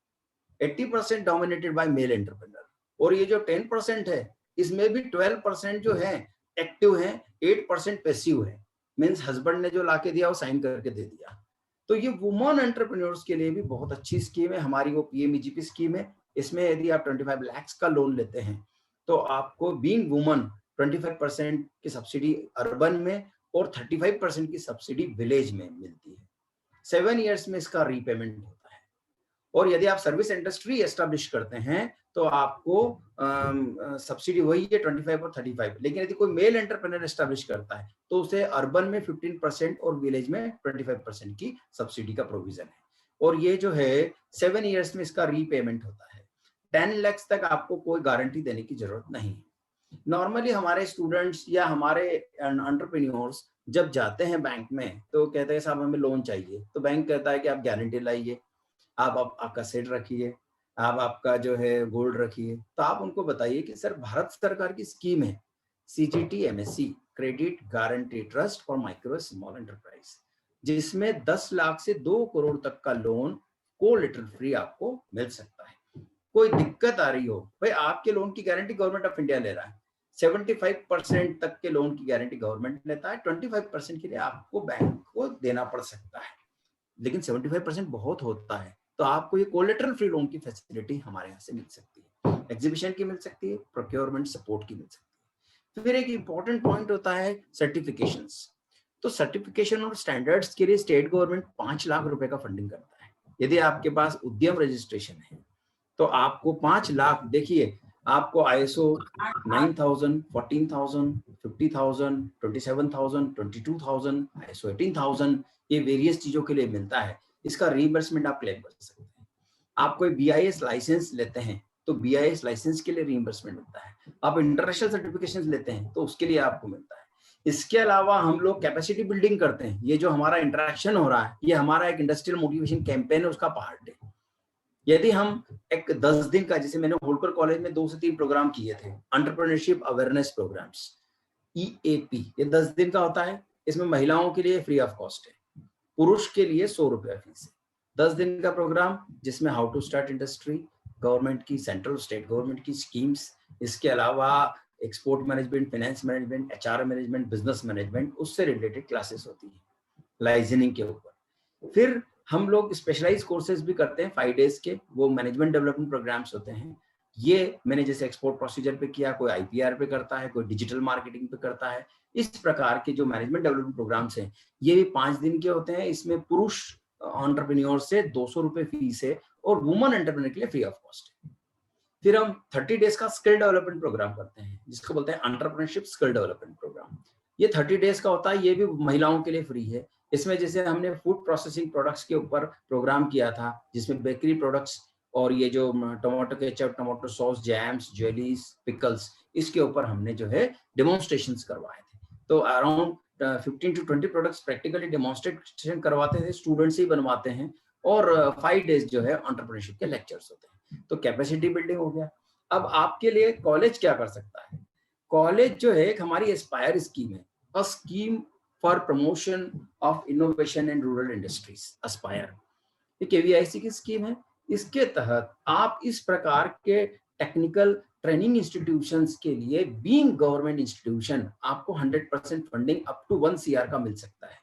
80% डोमिनेटेड बाय मेल एंटरप्रेन्योर, और ये जो 10% है इसमें भी 12% जो है एक्टिव है, 8% पैसिव है, मीन्स हस्बैंड ने जो लाके दिया वो साइन करके दे दिया। तो ये वुमन एंटरप्रेन्योर्स के लिए भी बहुत अच्छी स्कीम है हमारी, वो पीएमईजीपी स्कीम है। इसमें यदि आप 25 लाख का लोन लेते हैं तो आपको बीइंग वुमन 25% की सब्सिडी अर्बन में और 35% की सब्सिडी विलेज में मिलती है। 7 इयर्स में इसका रीपेमेंट होता है। और यदि आप सर्विस इंडस्ट्री एस्टेब्लिश करते हैं तो आपको सब्सिडी वही है 25 और 35, लेकिन यदि कोई मेल एंटरप्रेन्योर एस्टेब्लिश करता है तो उसे अर्बन में 15% और विलेज में 25% की सब्सिडी का प्रोविजन है। और ये जो है 7 इयर्स में इसका रीपेमेंट होता है। 10 लाख तक आपको कोई गारंटी देने की जरूरत नहीं है। नॉर्मली हमारे स्टूडेंट्स या हमारे एंटरप्रेन्योर्स जब जाते हैं बैंक में तो कहते हैं साहब हमें लोन चाहिए, तो बैंक कहता है कि आप गारंटी लाइए, आप आपका सेट रखिए, आप आपका जो है गोल्ड रखिए। तो आप उनको बताइए कि सर भारत सरकार की स्कीम है CGT MSC, credit guarantee trust for micro small enterprise, जिसमें 10 लाख से 2 करोड़ तक का लोन कोलेटरल फ्री आपको मिल सकता है। कोई दिक्कत आ रही हो, भाई आपके लोन की गारंटी गवर्नमेंट ऑफ इंडिया ले रहा है, 75% तक के लोन की गारंटी गवर्नमेंट लेता है, 25% के लिए आपको बैंक को देना पड़ सकता है। लेकिन 75% बहुत होता है, तो आपको ये कोलेटरल फ्री लोन की फैसिलिटी हमारे यहाँ से मिल सकती है, एग्जीबिशन की मिल सकती है, प्रोक्योरमेंट सपोर्ट की मिल सकती है। फिर एक इंपॉर्टेंट पॉइंट होता है सर्टिफिकेशंस। तो सर्टिफिकेशन और स्टैंडर्ड्स के लिए स्टेट गवर्नमेंट 5 लाख रुपए का फंडिंग करता है। यदि आपके पास उद्यम रजिस्ट्रेशन है तो आपको 5 लाख, देखिए आपको ISO 9000, 14000, 50000, 27000, 22000, ISO 18000 ये वेरियस चीजों के लिए मिलता है। इसका रीइंबर्समेंट आप क्लेम कर सकते हैं। आप कोई BIS लाइसेंस लेते हैं तो BIS लाइसेंस के लिए रीइंबर्समेंट मिलता है। आप इंटरनेशनल सर्टिफिकेशन लेते हैं तो उसके लिए आपको मिलता है। इसके अलावा हम लोग कैपेसिटी बिल्डिंग करते हैं। ये जो हमारा इंटरेक्शन हो रहा है, ये हमारा एक इंडस्ट्रियल मोटिवेशन कैंपेन है, उसका पार्ट है। यदि हम एक 10 दिन का, जैसे मैंने होलकर कॉलेज में 2 से 3 प्रोग्राम किए थे, एंटरप्रेन्योरशिप अवेयरनेस प्रोग्राम्स, EAP, ये 10 दिन का होता है। इसमें महिलाओं के लिए फ्री ऑफ कॉस्ट है, पुरुष के लिए 100 रुपया फीस है। 10 दिन का प्रोग्राम जिसमें how to start industry, government की, सेंट्रल स्टेट गवर्नमेंट की स्कीम्स, इसके अलावा export management, finance management, HR management, business management, उससे रिलेटेड क्लासेस होती है लाइसेंसिंग के ऊपर। फिर हम लोग स्पेशलाइज कोर्सेज भी करते हैं 5 डेज के, वो मैनेजमेंट डेवलपमेंट प्रोग्राम्स होते हैं। ये मैंने जैसे एक्सपोर्ट प्रोसीजर पे किया, कोई IPR पे करता है, कोई डिजिटल मार्केटिंग पे करता है। इस प्रकार के जो मैनेजमेंट डेवलपमेंट प्रोग्राम्स हैं ये भी 5 दिन के होते हैं। इसमें पुरुष एंटरप्रेन्योर से 200 रुपए फीस है और वुमन एंटरप्रेन्योर के लिए फ्री ऑफ कॉस्ट है। फिर हम 30 डेज का स्किल डेवलपमेंट प्रोग्राम करते हैं जिसको बोलते हैं एंटरप्रेन्योरशिप स्किल डेवलपमेंट प्रोग्राम। ये 30 डेज का होता है, ये भी महिलाओं के लिए फ्री है। इसमें जैसे हमने फूड प्रोसेसिंग प्रोडक्ट्स के ऊपर प्रोग्राम किया था, जिसमें बेकरी प्रोडक्ट्स और ये जो tomato ketchup, tomato sauce, jams, jellies, pickles, इसके ऊपर हमने जो है डेमोन्स्ट्रेशंस करवाए थे। तो around 15 to 20 products practically demonstration करवाते थे, स्टूडेंट्स ही बनवाते हैं। और 5 डेज जो है एंटरप्रेन्योरशिप के लेक्चर्स होते हैं। तो कैपेसिटी बिल्डिंग हो गया। अब आपके लिए कॉलेज क्या कर सकता है? कॉलेज जो है एक हमारी एस्पायर स्कीम है, a scheme for promotion of innovation and rural industries, Aspire. ये KVIC की स्कीम है। इसके तहत आप इस प्रकार के टेक्निकल ट्रेनिंग इंस्टीट्यूशंस के लिए बीइंग गवर्नमेंट इंस्टीट्यूशन आपको 100% फंडिंग अप टू 1 CR का मिल सकता है,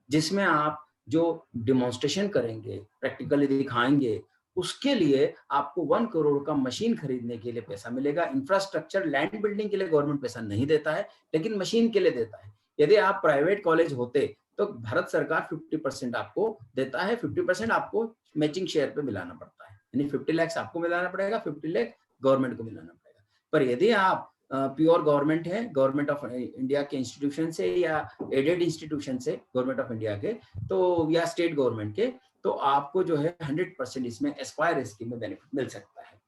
जिसमें आप जो डिमॉन्स्ट्रेशन करेंगे, प्रैक्टिकली दिखाएंगे, उसके लिए आपको 1 करोड़ का मशीन खरीदने के लिए पैसा मिलेगा। इंफ्रास्ट्रक्चर, लैंड बिल्डिंग के लिए गवर्नमेंट पैसा नहीं देता है, लेकिन मशीन के लिए देता है। यदि आप प्राइवेट कॉलेज होते तो भारत सरकार 50% आपको देता है, 50% आपको मैचिंग शेयर पे मिलाना पड़ता है, यानी 50 लाख आपको मिलाना पड़ेगा, 50 लाख गवर्नमेंट को मिलाना पड़ेगा। पर यदि आप प्योर गवर्नमेंट है, गवर्नमेंट ऑफ इंडिया के इंस्टीट्यूशन से या एडेड इंस्टीट्यूशन से, गवर्नमेंट ऑफ इंडिया के, तो या स्टेट गवर्नमेंट के, तो आपको जो है 100% इसमें एस्पायर स्कीम में बेनिफिट मिल सकता है।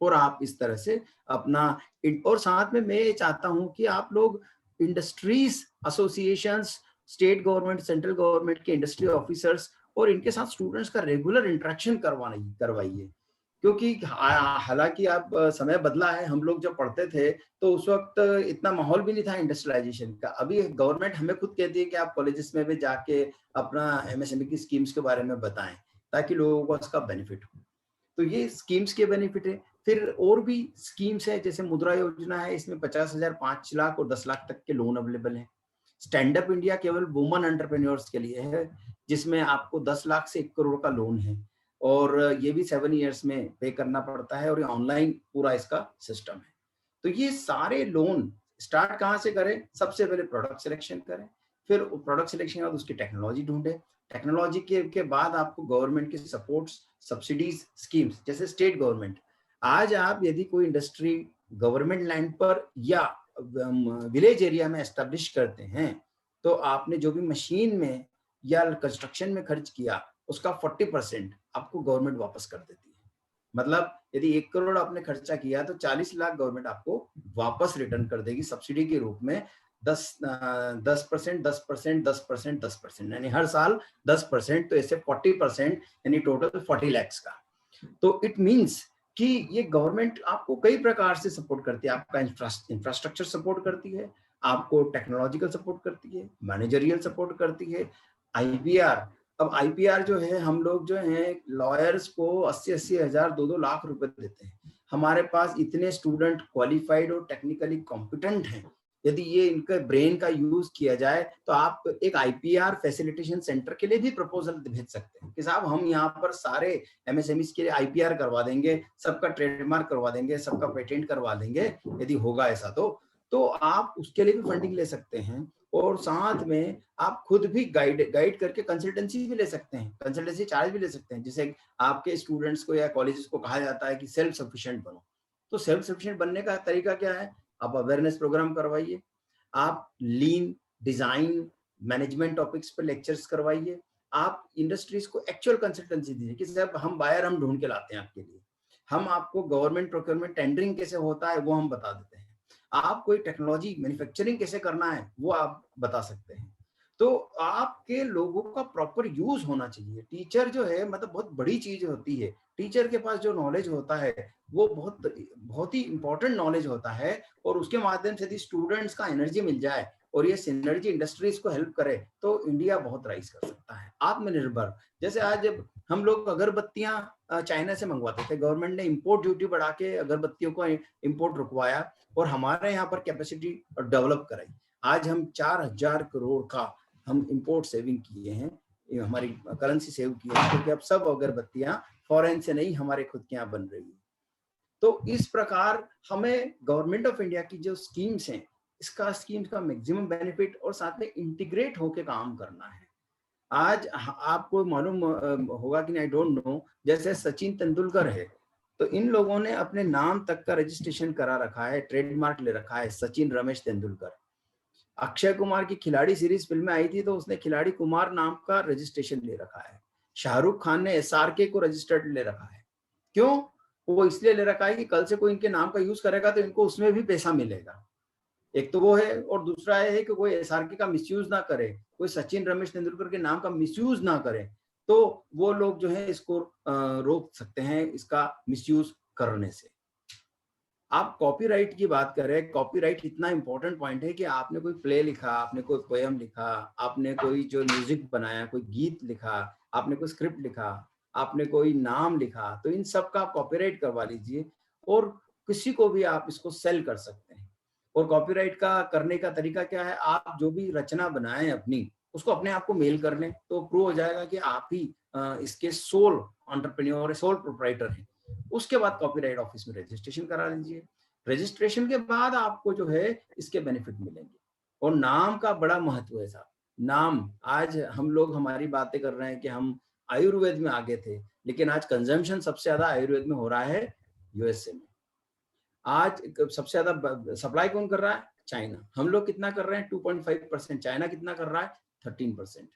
और आप इस तरह से अपना, और साथ में मैं ये चाहता हूं कि आप लोग industries associations, state government, central government के इंडस्ट्री ऑफिसर्स और इनके साथ स्टूडेंट्स का रेगुलर इंटरेक्शन करवाइए। क्योंकि हालांकि आप समय बदला है, हम लोग जब पढ़ते थे तो उस वक्त इतना माहौल भी नहीं था इंडस्ट्रियलाइजेशन का। अभी गवर्नमेंट हमें खुद कहती है कि आप कॉलेजेस में भी जाके अपना MSME की स्कीम्स के बारे में बताएं ताकि लोगों को उसका बेनिफिट हो। तो ये स्कीम्स के बेनिफिट है। फिर और भी स्कीम्स है, जैसे मुद्रा योजना है, इसमें 50,000, 5 लाख और 10 लाख तक के लोन अवेलेबल है। स्टैंड अप इंडिया केवल वुमन एंटरप्रेन्योर्स के लिए है, जिसमें आपको 10 लाख से 1 करोड़ का लोन है और ये भी 7 इयर्स में पे करना पड़ता है और ये ऑनलाइन पूरा इसका सिस्टम है। तो ये सारे लोन स्टार्ट कहाँ से करें? सबसे पहले प्रोडक्ट सिलेक्शन करें, फिर प्रोडक्ट सिलेक्शन के बाद उसकी टेक्नोलॉजी ढूंढे, टेक्नोलॉजी के बाद आपको गवर्नमेंट की सपोर्ट्स, सब्सिडीज, स्कीम्स, जैसे स्टेट गवर्नमेंट। आज आप यदि कोई इंडस्ट्री गवर्नमेंट लैंड पर या विलेज एरिया में एस्टेब्लिश करते हैं तो आपने जो भी मशीन में या कंस्ट्रक्शन में खर्च किया उसका 40% आपको गवर्नमेंट वापस कर देती है। मतलब यदि 1 करोड़ आपने खर्चा किया तो 40 लाख गवर्नमेंट आपको वापस रिटर्न कर देगी सब्सिडी के रूप में। 10%, 10%, 10%, 10%, यानी हर साल 10%, तो ऐसे 40%, यानी टोटल 40 लाख का। तो इट मीन्स कि ये गवर्नमेंट आपको कई प्रकार से सपोर्ट करती है। आपका इंफ्रास्ट्रक्चर सपोर्ट करती है, आपको टेक्नोलॉजिकल सपोर्ट करती है, मैनेजरियल सपोर्ट करती है, IPR। अब IPR जो है, हम लोग जो है लॉयर्स को 80-80 हजार, 2-2 लाख रुपए देते हैं। हमारे पास इतने स्टूडेंट क्वालिफाइड और टेक्निकली कॉम्पिटेंट हैं यदि ये इनके ब्रेन का यूज किया जाए तो आप एक आईपीआर फैसिलिटेशन सेंटर के लिए भी प्रपोजल भेज सकते हैं कि साहब हम यहाँ पर सारे एमएसएमई के लिए आईपीआर करवा देंगे, सबका ट्रेडमार्क करवा देंगे, सबका पेटेंट करवा देंगे, यदि होगा ऐसा तो आप उसके लिए भी फंडिंग ले सकते हैं। और साथ में आप खुद भी गाइड करके कंसल्टेंसी भी ले सकते हैं, कंसल्टेंसी चार्ज भी ले सकते हैं। जैसे आपके स्टूडेंट्स को या कॉलेजेस को कहा जाता है कि सेल्फ सफिशिएंट बनो, तो सेल्फ सफिशिएंट बनने का तरीका क्या है? आप अवेयरनेस प्रोग्राम करवाइए, आप लीन डिजाइन मैनेजमेंट टॉपिक्स पर लेक्चर्स करवाइए, आप इंडस्ट्रीज को एक्चुअल कंसल्टेंसी दीजिए कि साहब हम बायर हम ढूंढ के लाते हैं आपके लिए, हम आपको गवर्नमेंट प्रोक्योरमेंट टेंडरिंग कैसे होता है वो हम बता देते हैं, आप कोई टेक्नोलॉजी मैन्युफैक्चरिंग कैसे करना है वो आप बता सकते हैं। तो आपके लोगों का प्रॉपर यूज होना चाहिए। टीचर जो है मतलब बहुत बड़ी चीज होती है, टीचर के पास जो नॉलेज होता है वो बहुत ही इंपॉर्टेंट नॉलेज होता है, और उसके माध्यम से यदि स्टूडेंट्स का एनर्जी मिल जाए और ये सिनर्जी इंडस्ट्रीज को हेल्प करे तो इंडिया बहुत राइज कर सकता है, आत्मनिर्भर। जैसे आज हम लोग अगरबत्तियां चाइना से मंगवाते थे, गवर्नमेंट ने इंपोर्ट ड्यूटी बढ़ा के अगरबत्तियों को इंपोर्ट रुकवाया और हमारे यहाँ पर कैपेसिटी डेवलप कराई। आज हम 4000 करोड़ का हम इंपोर्ट सेविंग किए हैं, हमारी करेंसी सेव की है, क्योंकि अब सब अगरबत्तियां फॉरेन से नहीं हमारे खुद के यहाँ बन रही है। तो इस प्रकार हमें गवर्नमेंट ऑफ इंडिया की जो स्कीम्स हैं, स्कीम्स का मैक्सिमम बेनिफिट और साथ में इंटीग्रेट होकर काम करना है। आज आपको मालूम होगा कि नहीं, आई डोंट नो, जैसे सचिन तेंदुलकर है तो इन लोगों ने अपने नाम तक का रजिस्ट्रेशन करा रखा है, ट्रेडमार्क ले रखा है, सचिन रमेश तेंदुलकर। अक्षय कुमार की खिलाड़ी सीरीज फिल्में आई थी तो उसने खिलाड़ी कुमार नाम का रजिस्ट्रेशन ले रखा है। शाहरुख खान ने एसआरके को रजिस्टर्ड ले रखा है। क्यों? वो इसलिए ले रखा है कि कल से कोई इनके नाम का यूज करेगा तो इनको उसमें भी पैसा मिलेगा। एक तो वो है, और दूसरा है कि कोई एसआरके का मिसयूज ना करे, कोई सचिन रमेश तेंदुलकर के नाम का मिसयूज ना करे, तो वो लोग जो है इसको रोक सकते हैं इसका मिसयूज करने से। आप कॉपीराइट की बात कर रहे हैं, कॉपीराइट इतना इंपॉर्टेंट पॉइंट है कि आपने कोई प्ले लिखा, आपने कोई पोएम लिखा, आपने कोई जो म्यूजिक बनाया, कोई गीत लिखा, आपने कोई स्क्रिप्ट लिखा, आपने कोई नाम लिखा, तो इन सब का आप कॉपीराइट करवा लीजिए और किसी को भी आप इसको सेल कर सकते हैं। और कॉपीराइट का करने का तरीका क्या है? आप जो भी रचना बनाए अपनी, उसको अपने आप को मेल कर लें तो प्रूव हो जाएगा कि आप ही इसके सोल एंटरप्रेन्योर, सोल प्रोप्राइटर हैं। उसके बाद कॉपीराइट ऑफिस में रजिस्ट्रेशन करा लीजिए। रजिस्ट्रेशन के बाद आपको जो है इसके बेनिफिट मिलेंगे। और नाम का बड़ा महत्व है साहब। नाम, आज हम लोग हमारी बातें कर रहे हैं कि हम आयुर्वेद में आगे थे, लेकिन आज कंजम्पशन सबसे ज्यादा आयुर्वेद में हो रहा है यूएसए में। आज सबसे ज्यादा सप्लाई कौन कर रहा है? चाइना। हम लोग कितना कर रहे हैं? 2.5%। चाइना कितना कर रहा है? 13%।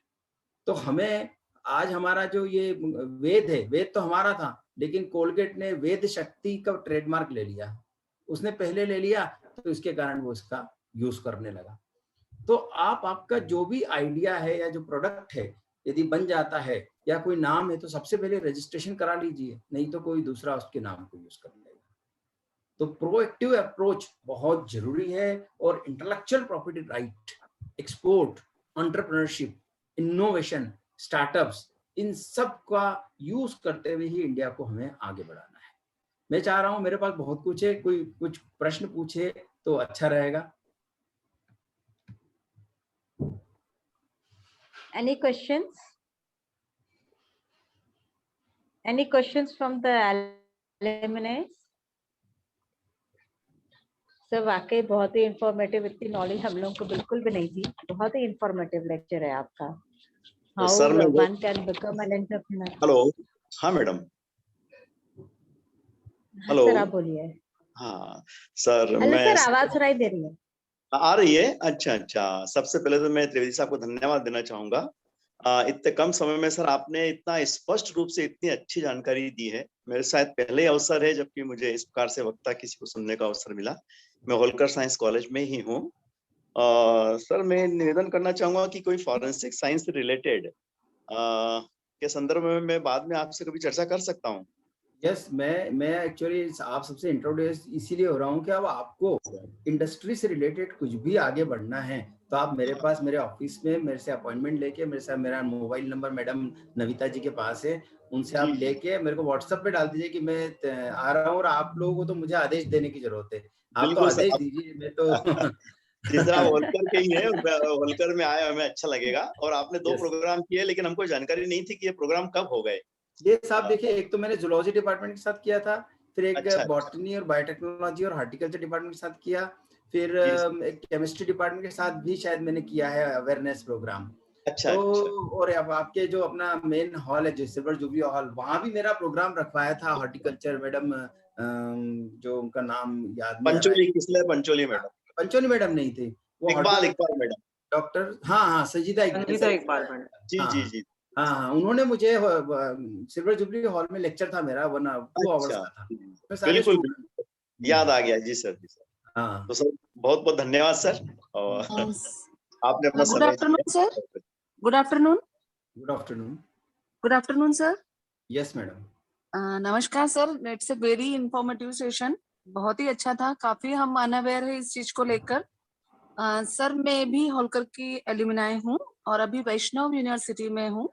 तो हमें आज हमारा जो ये वेद है, वेद तो हमारा था, लेकिन कोलगेट ने वेद शक्ति का ट्रेडमार्क ले लिया। उसने पहले ले लिया तो इसके कारण वो इसका यूज करने लगा। तो आपका जो भी आइडिया है या जो प्रोडक्ट है यदि बन जाता है या कोई नाम है तो सबसे पहले रजिस्ट्रेशन करा लीजिए, नहीं तो कोई दूसरा उसके नाम को यूज कर लेगा। तो प्रोएक्टिव अप्रोच बहुत जरूरी है। और intellectual property right, export, entrepreneurship, innovation, startups, इन सब का यूज करते हुए ही इंडिया को हमें आगे बढ़ाना है। मैं चाह रहा हूं, मेरे पास बहुत कुछ है, कोई कुछ प्रश्न पूछे तो अच्छा रहेगा। Any questions? Any questions from the alumni? Sir वाकई बहुत ही इंफॉर्मेटिव, इतनी नॉलेज हम लोगों को बिल्कुल भी नहीं थी। बहुत ही इंफॉर्मेटिव लेक्चर है आपका। तो सर मैं one can become an entrepreneur. Hello, हाँ मैडम, हेलो सर आप बोलिए। हाँ सर, हेलो मैं सर, आवाज सुनाई दे रही है? आ रही है? अच्छा अच्छा। सबसे पहले तो मैं त्रिवेदी साहब को धन्यवाद देना चाहूंगा। इतने कम समय में सर आपने इतना स्पष्ट रूप से इतनी अच्छी जानकारी दी है। मेरे शायद पहले अवसर है जबकि मुझे इस प्रकार से वक्ता किसी को सुनने का अवसर मिला। मैं होलकर साइंस कॉलेज में ही हूँ। सर मैं निवेदन करना चाहूंगा कि कोई फॉरेंसिक साइंस से रिलेटेड के संदर्भ में मैं बाद में आपसे कभी चर्चा कर सकता हूँ। यस, मैं एक्चुअली आप सबसे इंट्रोड्यूस इसीलिए हो रहा हूँ कि अब आपको इंडस्ट्री से रिलेटेड कुछ भी आगे बढ़ना है तो आप मेरे पास, मेरे ऑफिस में मेरे से अपॉइंटमेंट लेके, मेरे साथ मेरा मोबाइल नंबर मैडम नविता जी के पास है, उनसे आप लेके मेरे को व्हाट्सएप पे डाल दीजिए कि मैं आ रहा हूँ। और आप लोगों को तो मुझे आदेश देने की जरूरत है, आप तो आदेश दीजिए, मैं तो जिस तरह आप होलकर के ही हैं, होलकर में आए हमें अच्छा लगेगा। और आपने 2 Yes. प्रोग्राम किए, लेकिन हमको जानकारी नहीं थी कि ये प्रोग्राम कब हो गए। ये साहब देखिए, एक तो मैंने जूलॉजी डिपार्टमेंट के साथ किया था, फिर एक अच्छा, बॉटनी और बायोटेक्नोलॉजी और हार्टिकल्चर डिपार्टमेंट के साथ किया, फिर जी। एक केमिस्ट्री डिपार्टमेंट के साथ भी शायद मैंने किया है अवेयरनेस प्रोग्राम। अच्छा, तो अच्छा। और अब आपके जो अपना मेन हॉल है जो सिल्वर जुबली हॉल, वहां भी मेरा प्रोग्राम रखवाया था हॉर्टिकल्चर मैडम, जो उनका नाम याद नहीं आ रहा है। पंचोली, किसले पंचोली मैडम? पंचोली मैडम नहीं थी वो, इकबाल हॉर्टिकल्चर मैडम। डॉक्टर, हाँ सजीदा संगीता इकबाल मैडम। जी, हाँ जी, जी। हाँ, उन्होंने मुझे सिल्वर जुबली हॉल में लेक्चर था मेरा, 2 आवर्स अच्छा, का था, जी। उसमें सारे बिल्कुल, स्टूडेंट। बिल्कुल। याद आ गया। जी सर, जी सर। हाँ, तो सर बहुत-बहुत धन्यवाद सर, और आपने अपना गुड समय आफ्टरनून सर। दिया। Good afternoon. Good afternoon. Good afternoon sir. Yes madam. नमस्कार sir, it's a very informative session, बहुत ही अच्छा था। काफी हम अनअवेयर है इस चीज को लेकर। सर मैं भी होलकर की एल्यूमिनाई हूँ और अभी वैष्णव यूनिवर्सिटी में हूँ।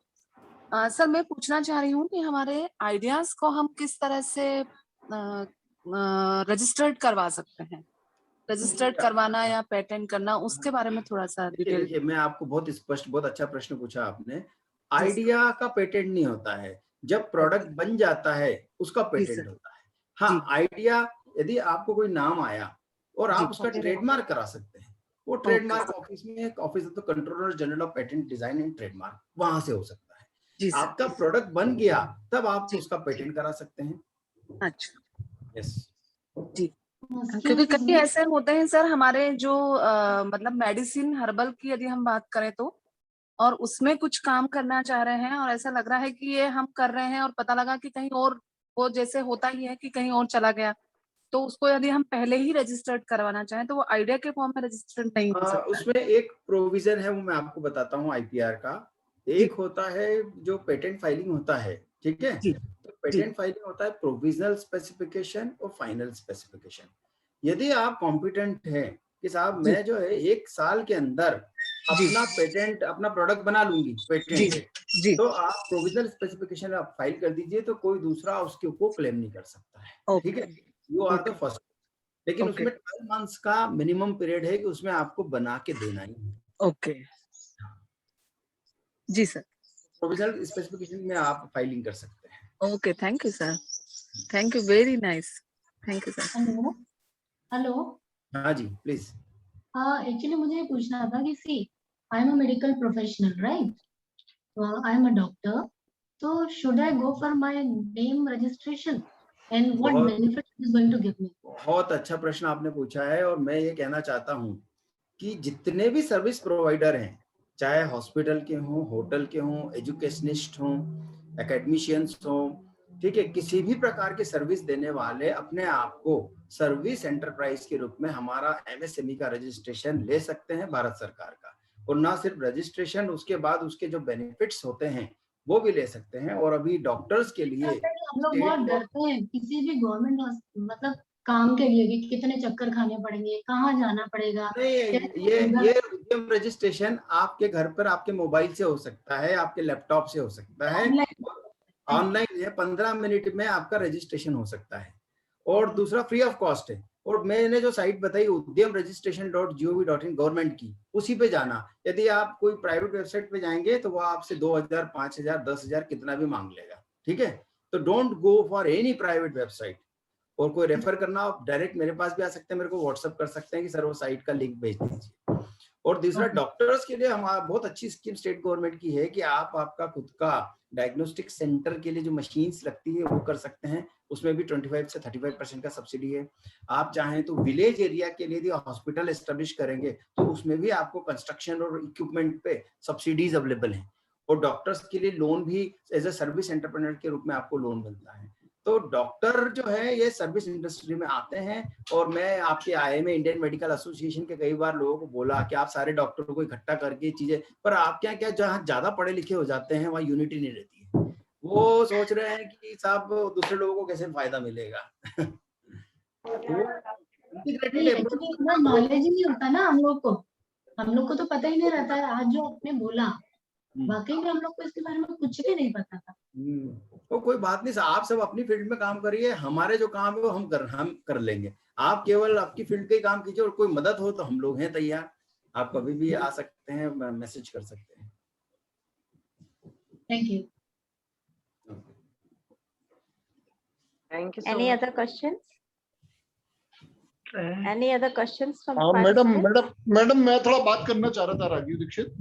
सर मैं पूछना चाह रही हूँ कि हमारे आइडियाज को हम किस तरह से रजिस्टर्ड करवा सकते हैं, रजिस्टर्ड करवाना या पेटेंट करना, उसके बारे में थोड़ा सा डिटेल। देखिए मैं आपको बहुत स्पष्ट, बहुत अच्छा प्रश्न पूछा आपने। जी आइडिया का पेटेंट नहीं होता है, जब प्रोडक्ट बन जाता है उसका जी पेटेंट सर। होता है। हाँ, आइडिया, यदि आपको कोई नाम आया और जी आप उसका ट्रेडमार्क करा सकते हैं, वो ओके ट्रेडमार्क ऑफिस में एक ऑफिस है तो controller general of patent design and trademark, वहां से हो सकता है। जी सर। आपका प्रोडक्ट बन गया तब आप जी उसका पेटेंट करा सकते हैं। अच्छा यस। जी, क्योंकि कई ऐसे होते हैं सर हमारे जो मतलब मेडिसिन हर्बल की यदि हम बात करें तो, और उसमें कुछ काम करना चाह रहे हैं और ऐसा लग रहा है कि ये हम कर रहे हैं और पता लगा कि कहीं और, वो जैसे होता ही है कि कहीं और चला गया, तो उसको यदि हम पहले ही रजिस्टर्ड करवाना चाहें तो वो आइडिया के फॉर्म में रजिस्टर्ड नहीं हो सकता है। उसमें एक प्रोविजन है, वो मैं आपको बताता हूँ आईपीआर का। जी एक होता है जो पेटेंट फाइलिंग होता है, ठीक है। जी तो जी पेटेंट फाइलिंग होता है प्रोविजनल स्पेसिफिकेशन और फाइनल स्पेसिफिकेशन। यदि आप कॉम्पिटेंट हैं कि साहब जी मैं जो है 1 साल के अंदर जी अपना पेटेंट, अपना प्रोडक्ट बना लूंगी जी पेटेंट से, जी तो आप प्रोविजनल स्पेसिफिकेशन आप फाइल कर दीजिए, तो कोई दूसरा उसके ऊपर क्लेम नहीं कर सकता है, ठीक है। Okay you are the okay first. लेकिन ओके उसमें 12 मंथ्स का मिनिमम पीरियड है कि उसमें आपको बना के देना ही है। ओके जी सर। प्रोविजनल स्पेसिफिकेशन में आप फाइलिंग कर सकते हैं। Okay, thank you sir, thank you, very nice, thank you sir. Hello hello. हाँ जी, प्लीज। एक्चुअली मुझे ये पूछना था कि see I am a medical professional right, I am a doctor, तो should I go for my name registration and what बहुत benefit is going to give me? बहुत अच्छा प्रश्न आपने पूछा है, और मैं ये कहना चाहता हूँ कि जितने भी सर्विस प्रोवाइडर हैं, चाहे हॉस्पिटल के हों, होटल के हों, एजुकेशनिस्ट हों, एकेडमिशियंस हों, ठीक है, किसी भी प्रकार के सर्विस देने वाले अपने आप को सर्विस एंटरप्राइज के रूप में हमारा एमएसएमई का रजिस्ट्रेशन ले सकते हैं भारत सरकार का। और ना सिर्फ रजिस्ट्रेशन, उसके बाद उसके जो बेनिफिट्स होते हैं वो भी ले सकते हैं। और अभी डॉक्टर्स के लिए हम लोग बहुत डरते हैं किसी भी गवर्नमेंट मतलब काम के लिए कि कितने चक्कर खाने पड़ेंगे, कहाँ जाना पड़ेगा। नहीं, ये उद्यम रजिस्ट्रेशन आपके घर पर आपके मोबाइल से हो सकता है, आपके लैपटॉप से हो सकता है, ऑनलाइन है, 15 मिनट में आपका रजिस्ट्रेशन हो सकता है। और दूसरा फ्री ऑफ कॉस्ट है। और मैंने जो साइट बताई उद्यम registration.gov.in गवर्नमेंट की, उसी पे जाना। यदि आप कोई प्राइवेट वेबसाइट पे जाएंगे तो वो आपसे 2000, 5000, 10,000 कितना भी मांग लेगा, ठीक है। तो don't go for any private website. और कोई रेफर करना, आप डायरेक्ट मेरे पास भी आ सकते हैं, मेरे को व्हाट्सएप कर सकते हैं कि सर वो साइट का लिंक भेज दीजिए। और दूसरा डॉक्टर्स के लिए हमारा बहुत अच्छी स्कीम स्टेट गवर्नमेंट की है कि आप आपका खुद का डायग्नोस्टिक सेंटर के लिए जो मशीन्स लगती है वो कर सकते हैं, उसमें भी 25 से 35% का सब्सिडी है। आप चाहें तो विलेज एरिया के लिए हॉस्पिटल एस्टेब्लिश करेंगे तो उसमें भी आपको कंस्ट्रक्शन और इक्विपमेंट पे सब्सिडीज अवेलेबल हैं। और डॉक्टर्स के लिए लोन भी एज ए सर्विस एंटरप्रेन्योर के रूप में आपको लोन मिलता है। तो डॉक्टर जो है ये सर्विस इंडस्ट्री में आते हैं। और मैं आपके आईएमए इंडियन मेडिकल एसोसिएशन के कई बार लोगों को बोला कि आप सारे डॉक्टरों को इकट्ठा करके चीजें, पर आप क्या क्या जहाँ ज्यादा पढ़े लिखे हो जाते हैं वहाँ यूनिटी नहीं रहती है। वो सोच रहे हैं कि साहब दूसरे लोगों को कैसे फायदा मिलेगा। नॉलेज ही नहीं होता ना हम लोग को तो पता ही नहीं रहता है। आज जो आपने बोला वाकई में हम लोग को इसके बारे में कुछ भी नहीं पता था। तो कोई बात नहीं, आप सब अपनी फील्ड में काम करिए, हमारे जो काम है वो हम कर लेंगे। आप केवल आपकी फील्ड के काम कीजिए, और कोई मदद हो तो हम लोग हैं तैयार। आप कभी भी आ सकते हैं, मैसेज कर सकते हैं। Thank you. Thank you so Any much. other questions? Any other questions from the madam participants? Madam मैं थोड़ा बात करना चाह रहा था राजीव दीक्षित।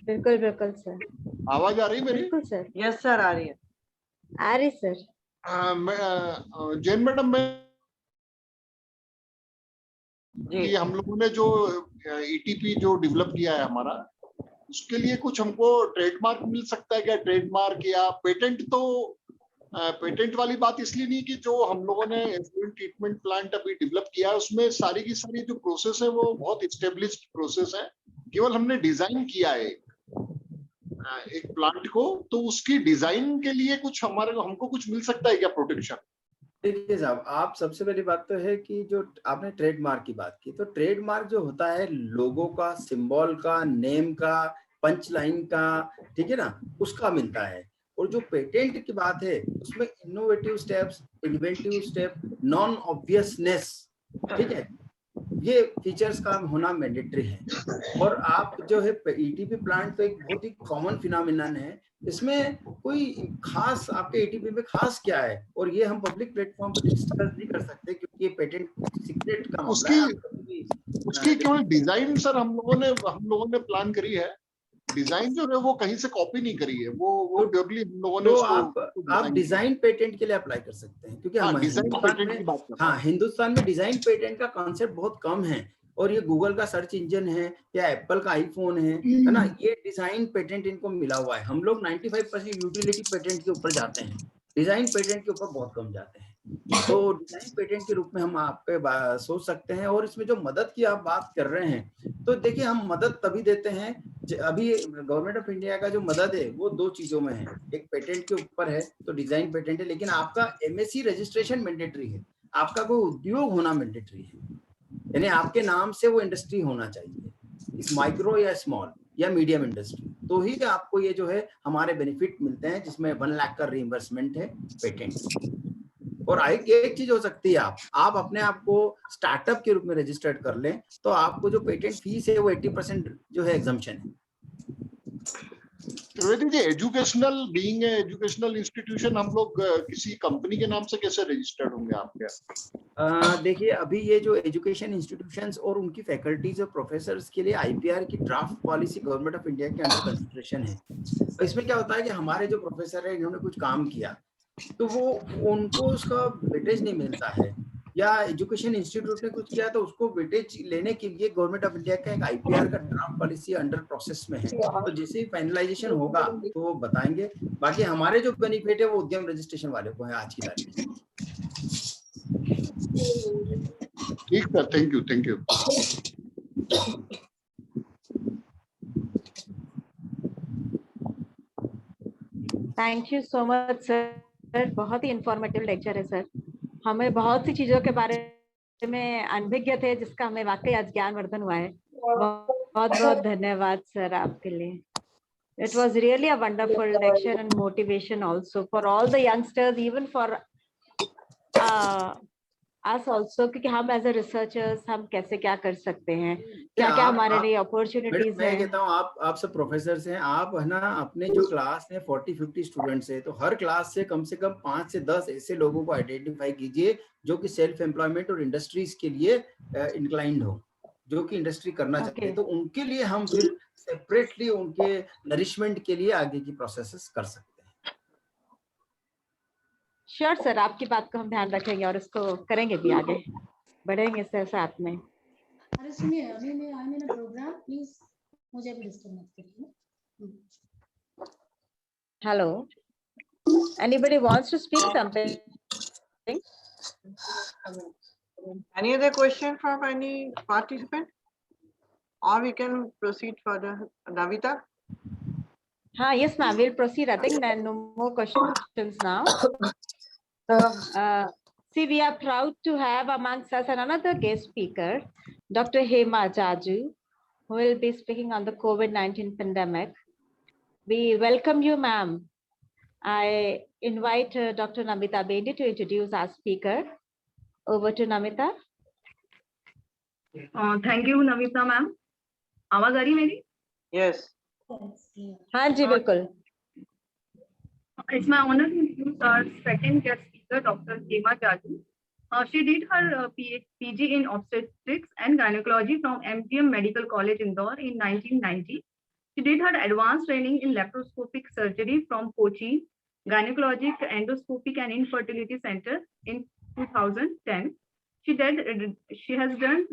बिल्कुल बिल्कुल सर। आवाज आ रही मेरी? बिल्कुल सर। Yes sir, आ रही है। आ रही सर। जैन मैडम, मैं जी हम लोगों ने जो ETP जो डेवलप किया है हमारा, उसके लिए कुछ हमको ट्रेडमार्क मिल सकता है क्या? ट्रेडमार्क या पेटेंट? तो पेटेंट वाली बात इसलिए नहीं कि जो हम लोगों ने एफ्लुएंट ट्रीटमेंट प्लांट अभी डेवलप किया है उसमें सारी की सारी जो प्रोसेस है वो बहुत एस्टेब्लिश्ड प्रोसेस है। केवल हमने डिजाइन किया है एक प्लांट को, तो उसकी डिजाइन के लिए कुछ हमको कुछ मिल सकता है क्या प्रोटेक्शन? देखिए साहब, आप सबसे पहली बात तो है कि जो आपने ट्रेडमार्क की बात की, तो ट्रेडमार्क जो होता है लोगो का, सिंबल का, नेम का, पंच लाइन का, ठीक है ना, उसका मिलता है। और जो पेटेंट की बात है उसमें innovative steps, inventive step, non obviousness, ठीक है, ये फीचर्स का होना मैंडेटरी है। और आप जो है ETP प्लांट तो एक बहुत ही कॉमन फिनोमिनन है, इसमें कोई खास आपके ETP में खास क्या है और ये हम पब्लिक प्लेटफॉर्म पर डिस्कस नहीं कर सकते क्योंकि ये पेटेंट सीक्रेट का मामला है। उसकी केवल डिजाइन सर हम लोगों ने प्लान करी है। डिजाइन जो है वो कहीं से कॉपी नहीं करी है, वो प्योरली हम लोगों ने तो उसको आप डिजाइन पेटेंट के लिए अप्लाई कर सकते हैं क्योंकि हम हिंदुस्तान में डिजाइन पेटेंट का कॉन्सेप्ट बहुत कम है। और ये गूगल का सर्च इंजन है या एप्पल का आईफोन है ना, ये डिजाइन पेटेंट इनको मिला हुआ है। हम लोग 95% यूटिलिटी पेटेंट के ऊपर जाते हैं, डिजाइन पेटेंट के ऊपर बहुत कम जाते हैं। तो डिजाइन पेटेंट के रूप में हम आप पे सोच सकते हैं। और इसमें जो मदद की आप बात कर रहे हैं, तो देखिए हम मदद तभी देते हैं, अभी गवर्नमेंट ऑफ इंडिया का जो मदद है वो दो चीजों में है, एक पेटेंट के ऊपर है तो डिजाइन पेटेंट है, लेकिन आपका MSc रजिस्ट्रेशन मैंडेटरी है, आपका कोई उद्योग होना मैंडेटरी है, यानी आपके नाम से वो इंडस्ट्री होना चाहिए, इस माइक्रो या स्मॉल या मीडियम इंडस्ट्री, तो ही आपको ये जो है हमारे बेनिफिट मिलते हैं, जिसमें 1 लाख का रीइंबर्समेंट है पेटेंट। और एक चीज हो सकती है, आप अपने आप को स्टार्टअप के रूप में रजिस्टर्ड कर लें तो आपको जो पेटेंट फीस है वो 80% जो है एग्जम्पशन है। एजुकेशनल बीइंग एजुकेशनल इंस्टीट्यूशन, हम लोग किसी कंपनी के नाम से कैसे रजिस्टर्ड होंगे आपके? देखिए अभी ये जो एजुकेशन इंस्टीट्यूशंस और उनकी फैकल्टीज और प्रोफेसर्स के लिए IPR की draft policy government of India के अंडर कंसिडरेशन है। तो इसमें क्या होता है कि हमारे जो प्रोफेसर है इन्होंने कुछ काम किया तो वो उनको उसका वेटेज नहीं मिलता है, या एजुकेशन इंस्टीट्यूट ने कुछ किया तो उसको वेटेज लेने के लिए गवर्नमेंट ऑफ इंडिया का एक IPR का ड्राफ्ट पॉलिसी अंडर प्रोसेस में है। तो जैसे ही फाइनलाइजेशन होगा तो वो बताएंगे। बाकी हमारे जो बेनिफिट है वो उद्यम रजिस्ट्रेशन वाले को है आज की तारीख में। ठीक sir, thank you. Thank you so much sir, बहुत ही इंफॉर्मेटिव लेक्चर है सर। हमें बहुत सी चीजों के बारे में अनभिज्ञ थे जिसका हमें वाकई आज ज्ञानवर्धन हुआ है। बहुत बहुत धन्यवाद सर आपके लिए। It was really a wonderful lecture and motivation also for all the youngsters, even for us also, क्योंकि हम एज ए रिसर्चर्स हम कैसे क्या कर सकते हैं, क्या क्या हमारे लिए अपॉर्चुनिटीज मैं हैं। कहता हूँ आप सब प्रोफेसर हैं, आप है ना अपने जो क्लास है 40-50 स्टूडेंट्स है, तो हर क्लास से कम 5 से 10 ऐसे लोगों को आइडेंटिफाई कीजिए जो कि सेल्फ एम्प्लॉयमेंट और इंडस्ट्रीज के लिए इंक्लाइंड हो, जो कि इंडस्ट्री करना चाहते हैं। तो उनके लिए हम फिर सेपरेटली उनके नरिशमेंट के लिए आगे की प्रोसेसेस कर सकते हैं। श्योर सर, आपकी बात को हम ध्यान रखेंगे और इसको करेंगे भी, आगे बढ़ेंगे सर साथ में। अरे सुनिए, अभी मैं आई मेरा प्रोग्राम, प्लीज मुझे भी डिस्टर्ब मत करिए। Hello, anybody wants to speak something? Any other question from any participant? Or we can proceed further. Navita? Yes ma'am, we'll proceed. I think there are no more questions now. See, we are proud to have amongst us another guest speaker, Dr. Hema Jaju, who will be speaking on the COVID-19 pandemic. We welcome you, ma'am. I invite Dr. Namita Bedi to introduce our speaker. Over to Namita. Thank you Namita ma'am. आवाज आ रही मेरी? Yes. हाँ जी बिल्कुल। It's my honor to introduce our second guest speaker, Dr. Hema Jaju. She did her PG in obstetrics and gynecology from MGM Medical College, Indore in 1990. She did her advanced training in laparoscopic surgery from Kochi Gynecologic Endoscopic and Infertility Center in 2010. She has done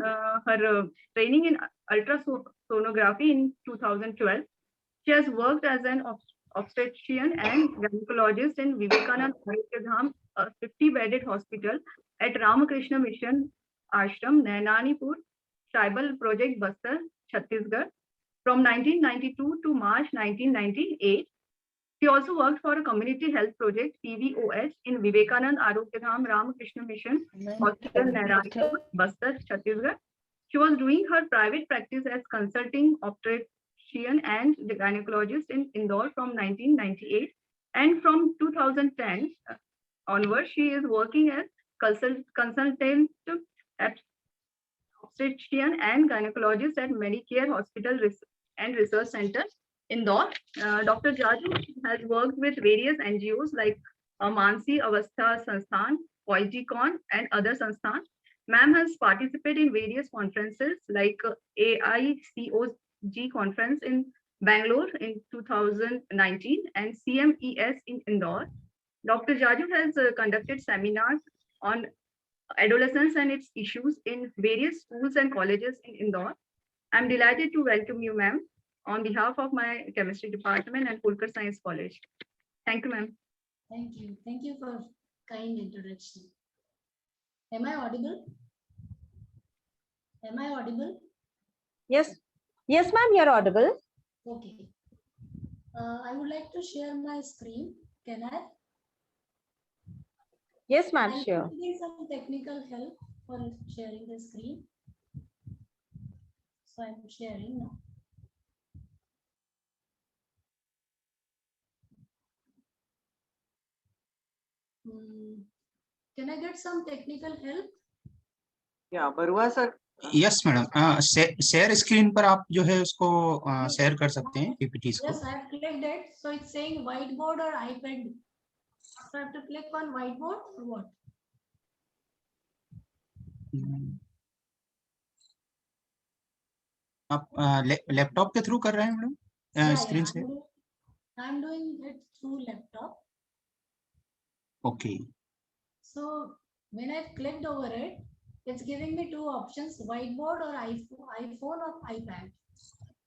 her training in ultrasonography in 2012. She has worked as an obstetrician and gynecologist in Vivekanand Arogya-dham, a 50-bedded hospital at Ramakrishna Mission Ashram, Nainanipur, Tribal Project, Bastar, Chhattisgarh, from 1992 to March 1998. She also worked for a community health project, PVOH, in Vivekanand Arogya-dham, Ramakrishna Mission Hospital, Nainanipur, Bastar, Chhattisgarh. She was doing her private practice as consulting obstetrician and gynecologist in Indore from 1998, and from 2010 onwards, she is working as consultant obstetrician and gynecologist at Medicare Hospital and Research Center, Indore. Dr. Jaju has worked with various NGOs like Mansi Avastha Sansthan, Poiticon, and other Sansthan. Ma'am has participated in various conferences like AICOG conference in Bangalore in 2019 and CMES in Indore. Dr. Jaju has conducted seminars on adolescence and its issues in various schools and colleges in Indore. I'm delighted to welcome you, ma'am, on behalf of my chemistry department and Pulkar Science College. Thank you, ma'am. Thank you. Thank you for kind introduction. Am I audible? Am I audible? Yes. Yes, ma'am, you're audible. Okay. I would like to share my screen. Can I? Yes, ma'am, sure. I need some technical help for sharing the screen. So I'm sharing now. Can I get some technical help? Yeah, Barua sir. Yes madam, share screen पर आप जो है उसको share कर सकते हैं PPTs को। Yes, I have clicked it. So it's saying whiteboard or iPad. So I have to click on whiteboard or what? आप लैपटॉप के थ्रू कर रहे हैं मैडम स्क्रीन से? I'm doing it through laptop. Okay. So when I clicked over it, it's giving me two options: whiteboard or iPhone or iPad.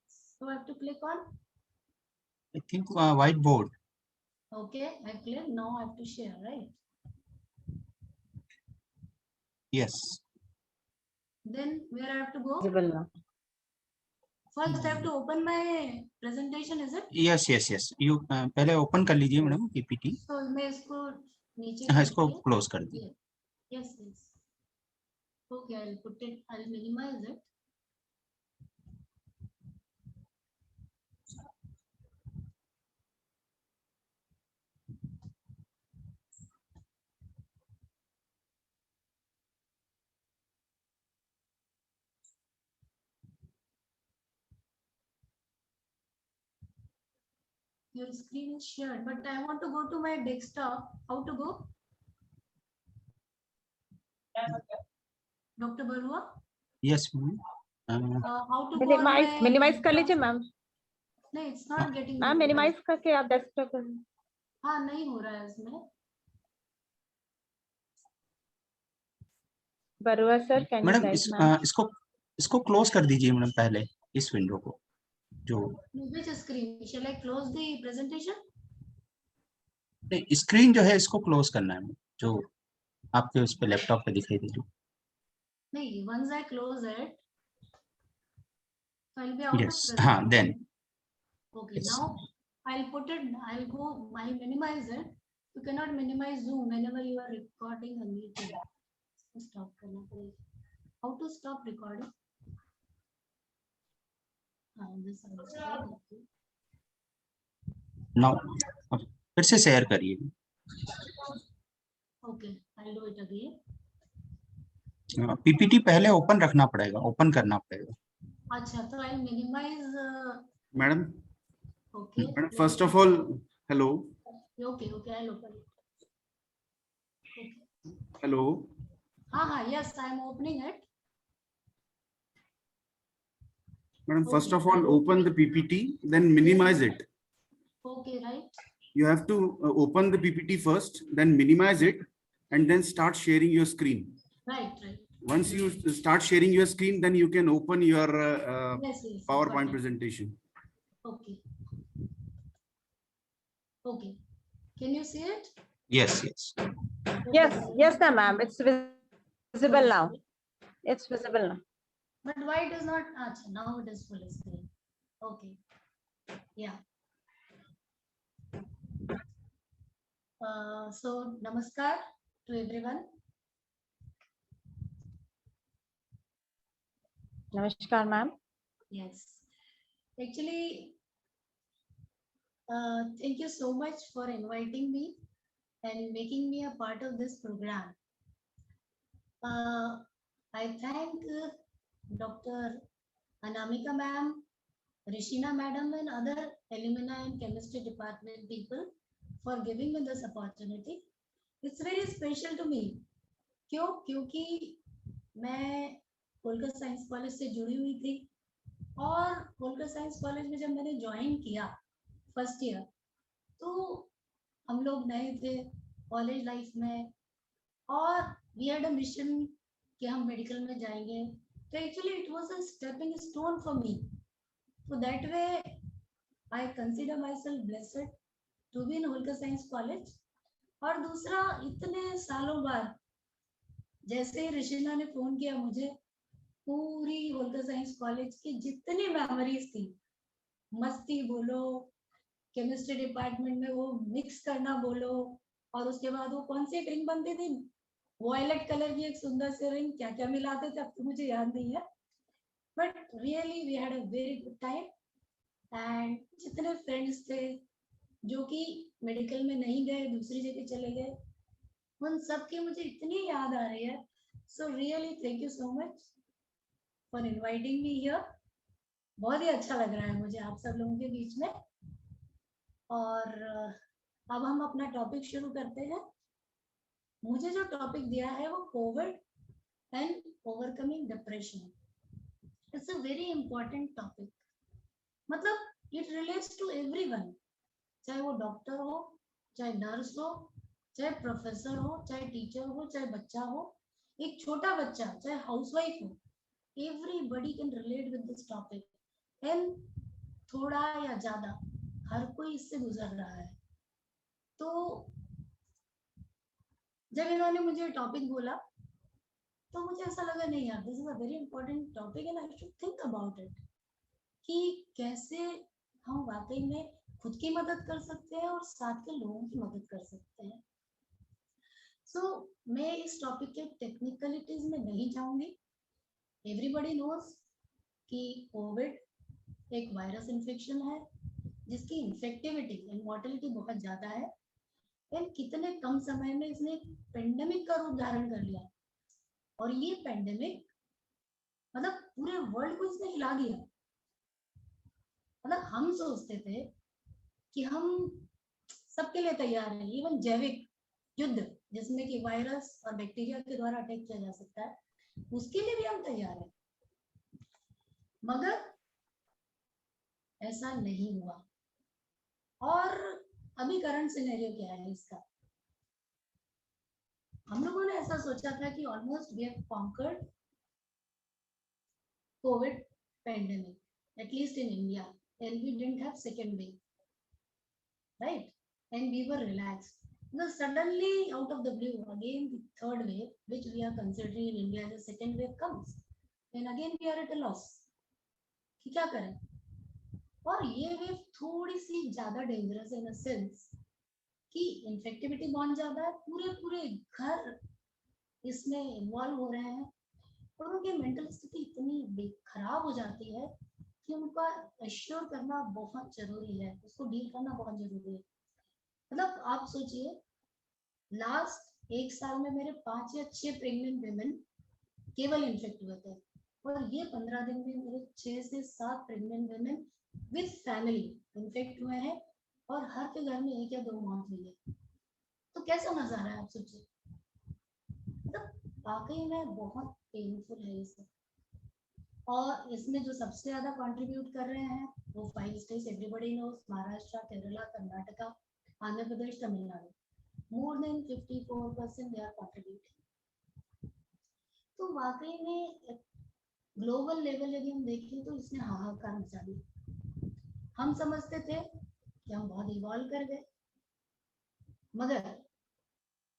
So I have to click on. I think whiteboard. Okay, I click. Now I have to share, right? Yes. Then where I have to go? First, I have to open my presentation, is it? Yes, yes, yes. You पहले open कर लीजिए madam PPT. So मैं इसको नीचे हाँ, इसको close कर दीजिए. Yes, yes. Okay, I'll put it. I'll minimize it. Your screen is shared, but I want to go to my desktop. How to go? Dr. Barua? Yes, ma'am. How to go? Minimize कर लीजिए ma'am. नहीं, it's not getting. Ma'am minimize करके आप desktop पर। हाँ, नहीं हो रहा है इसमें। Barua sir, can you guide ma'am? इसको क्लोज कर दीजिए मैडम पहले इस विंडो को जो। Which screen? Shall I close the presentation? नहीं, स्क्रीन जो है इसको क्लोज करना है जो आपके उस पे लैपटॉप पे दिखाई दे रही। नहीं, once I close it, I'll be out yes. of presentation. Then. Okay, yes. now I'll put it. I'll minimize it. You cannot minimize Zoom whenever you are recording a meeting. Stop करना पड़ेगा. How to stop recording? This I will stop. Now फिर से share करिए। Okay, I'll do it again. PPT पहले open रखना पड़ेगा, open करना पड़ेगा। अच्छा, तो I'll minimize. Madam, Okay. madam, first of all, hello. Okay, I'll open it. Okay. Hello. Yes, I'm opening it. Madam, first Okay. of all, open the PPT, then minimize it. Okay, right. You have to open the PPT first, then minimize it, and then start sharing your screen. Right. Once you start sharing your screen, then you can open your Yes, PowerPoint got it. presentation. Okay. Can you see it? Yes. Yes, ma'am. It's visible now. It's visible now. But why it is not? Achha, now it is full screen. Okay. Yeah. So namaskar to everyone. Namaskar, ma'am. Yes. Actually, thank you so much for inviting me and making me a part of this program. I thank Dr. Anamika ma'am, Rishina madam and other alumni and chemistry department people for giving me this opportunity. It's very special to me. क्यों? क्योंकि मैं Kolkata science college से जुड़ी हुई थी और Kolkata science college में जब मैंने ज्वाइन किया फर्स्ट ईयर, तो हम लोग नए थे कॉलेज लाइफ में और वी हैड अ मिशन कि हम मेडिकल में जाएंगे. तो actually it was a stepping stone for me. So that way I consider myself blessed to be in Holkar science college. और दूसरा, इतने सालों बाद जैसे ऋषिना ने फोन किया मुझे, पूरी होलकर साइंस कॉलेज की जितनी मेमोरीज थी, मस्ती बोलो, केमिस्ट्री डिपार्टमेंट में वो मिक्स करना बोलो, और उसके बाद वो कौन सी ड्रिंक बनती थी, वॉयलेट कलर की एक सुंदर सी रिंग, क्या क्या मिलाते थे अब तो मुझे याद नहीं है. But really we had a very good time. And जितने फ्रेंड्स थे जो कि मेडिकल में नहीं गए, दूसरी जगह चले गए, उन सब की मुझे इतनी याद आ रही है. So really thank you so much for inviting me here. बहुत ही अच्छा लग रहा है मुझे आप सब लोगों के बीच में. और अब हम अपना टॉपिक शुरू करते हैं. मुझे जो टॉपिक दिया है वो Covid and overcoming depression. It's a very important topic. मतलब इट रिलेट्स टू एवरीवन, चाहे वो डॉक्टर हो, चाहे नर्स हो, चाहे प्रोफेसर हो, चाहे टीचर हो, चाहे बच्चा हो, एक छोटा बच्चा, चाहे हाउसवाइफ हो, everybody can relate with this topic. And थोड़ा या ज्यादा हर कोई इससे गुजर रहा है. तो जब इन्होंने मुझे टॉपिक बोला तो मुझे ऐसा लगा, नहीं यार, this is a very important topic and I should think about it, कि कैसे हम वाकई में खुद की मदद कर सकते हैं और साथ के लोगों की मदद कर सकते हैं. सो मैं इस टॉपिक के टेक्निकलिटीज में नहीं जाऊंगी. एवरीबॉडी नोज कि कोविड एक वायरस इन्फेक्शन है जिसकी इन्फेक्टिविटी एंड मॉर्टेलिटी बहुत ज्यादा है. एंड कितने कम समय में इसने पेंडेमिक का रूप धारण कर लिया. और ये पेंडेमिक मतलब पूरे वर्ल्ड को इसने हिला दिया. मतलब हम सोचते थे कि हम सबके लिए तैयार हैं, इवन जैविक युद्ध जिसमें कि वायरस और बैक्टीरिया के द्वारा अटैक किया जा सकता है, उसके लिए भी हम तैयार हैं. मगर ऐसा नहीं हुआ. और अभी करंट सिनेरियो क्या है इसका? हम लोगों ने ऐसा सोचा था कि almost we have conquered COVID pandemic, at least in India, and we didn't have second wave, right? And we were relaxed. Now suddenly out of the blue, again the third wave, which we are considering in India as a second wave, comes, and again we are at a loss कि क्या करें. और ये wave थोड़ी सी ज्यादा dangerous है इन a sense कि infectivity बहुत ज्यादा है, पूरे घर इसमें इन्वॉल्व हो रहे हैं और उनकी मेंटल स्थिति इतनी खराब हो जाती है कि उनका एश्योर करना बहुत जरूरी है, उसको डील करना बहुत जरूरी है। मतलब आप सोचिए, लास्ट 1 साल में मेरे 5 या 6 प्रेग्नेंट विमेन केवल इन्फेक्ट हुए थे, और ये 15 दिन में मेरे 6 से 7 pregnant women with family infect हुए हैं, और हर के घर में 1 या 2 मौत हुई है। तो कैसा नजारा है आप सोचिए, मतलब वाकई में बहुत पेनफुल है ये सब। और इसमें जो सबसे ज्यादा कंट्रीब्यूट कर रहे हैं वो 5 states everybody knows, Maharashtra, Kerala, Karnataka, Andhra Pradesh, Tamil Nadu. More than 54% they are contributing. तो वाकई में ग्लोबल लेवल यदि हम देखें तो इसने हाहाकार मचा दिया। हम समझते थे कि हम बहुत इवॉल्व कर गए, मगर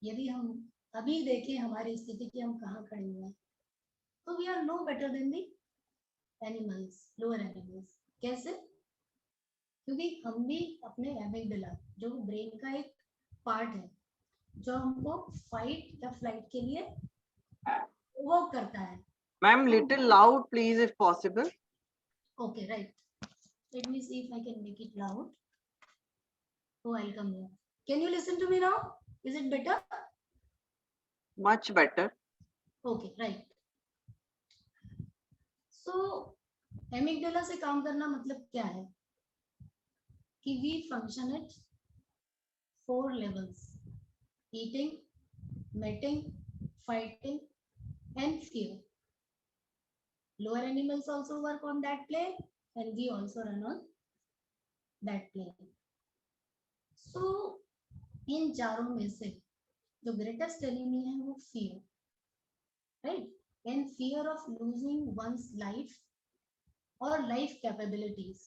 यदि हम अभी देखें हमारी स्थिति की हम कहाँ खड़े हुए हैं, तो we are no better than the animals, lower animals. कैसे? क्योंकि हम भी अपने एमिगडाला, जो ब्रेन का एक पार्ट है, जो हमको फाइट या फ्लाइट के लिए वर्क करता है। Ma'am, little loud, please, if possible. Okay, right. Let me see if I can make it loud. Oh, I'll come here. Can you listen to me now? Is it better? Much better. Okay, right. So, amygdala से काम करना मतलब क्या है कि we function at 4 levels: eating, mating, fighting, and fear. Lower animals also work on that plane, and we also run on that plane. So, इन चारों में से जो greatest enemy है वो fear, right? And fear of losing one's life or life capabilities.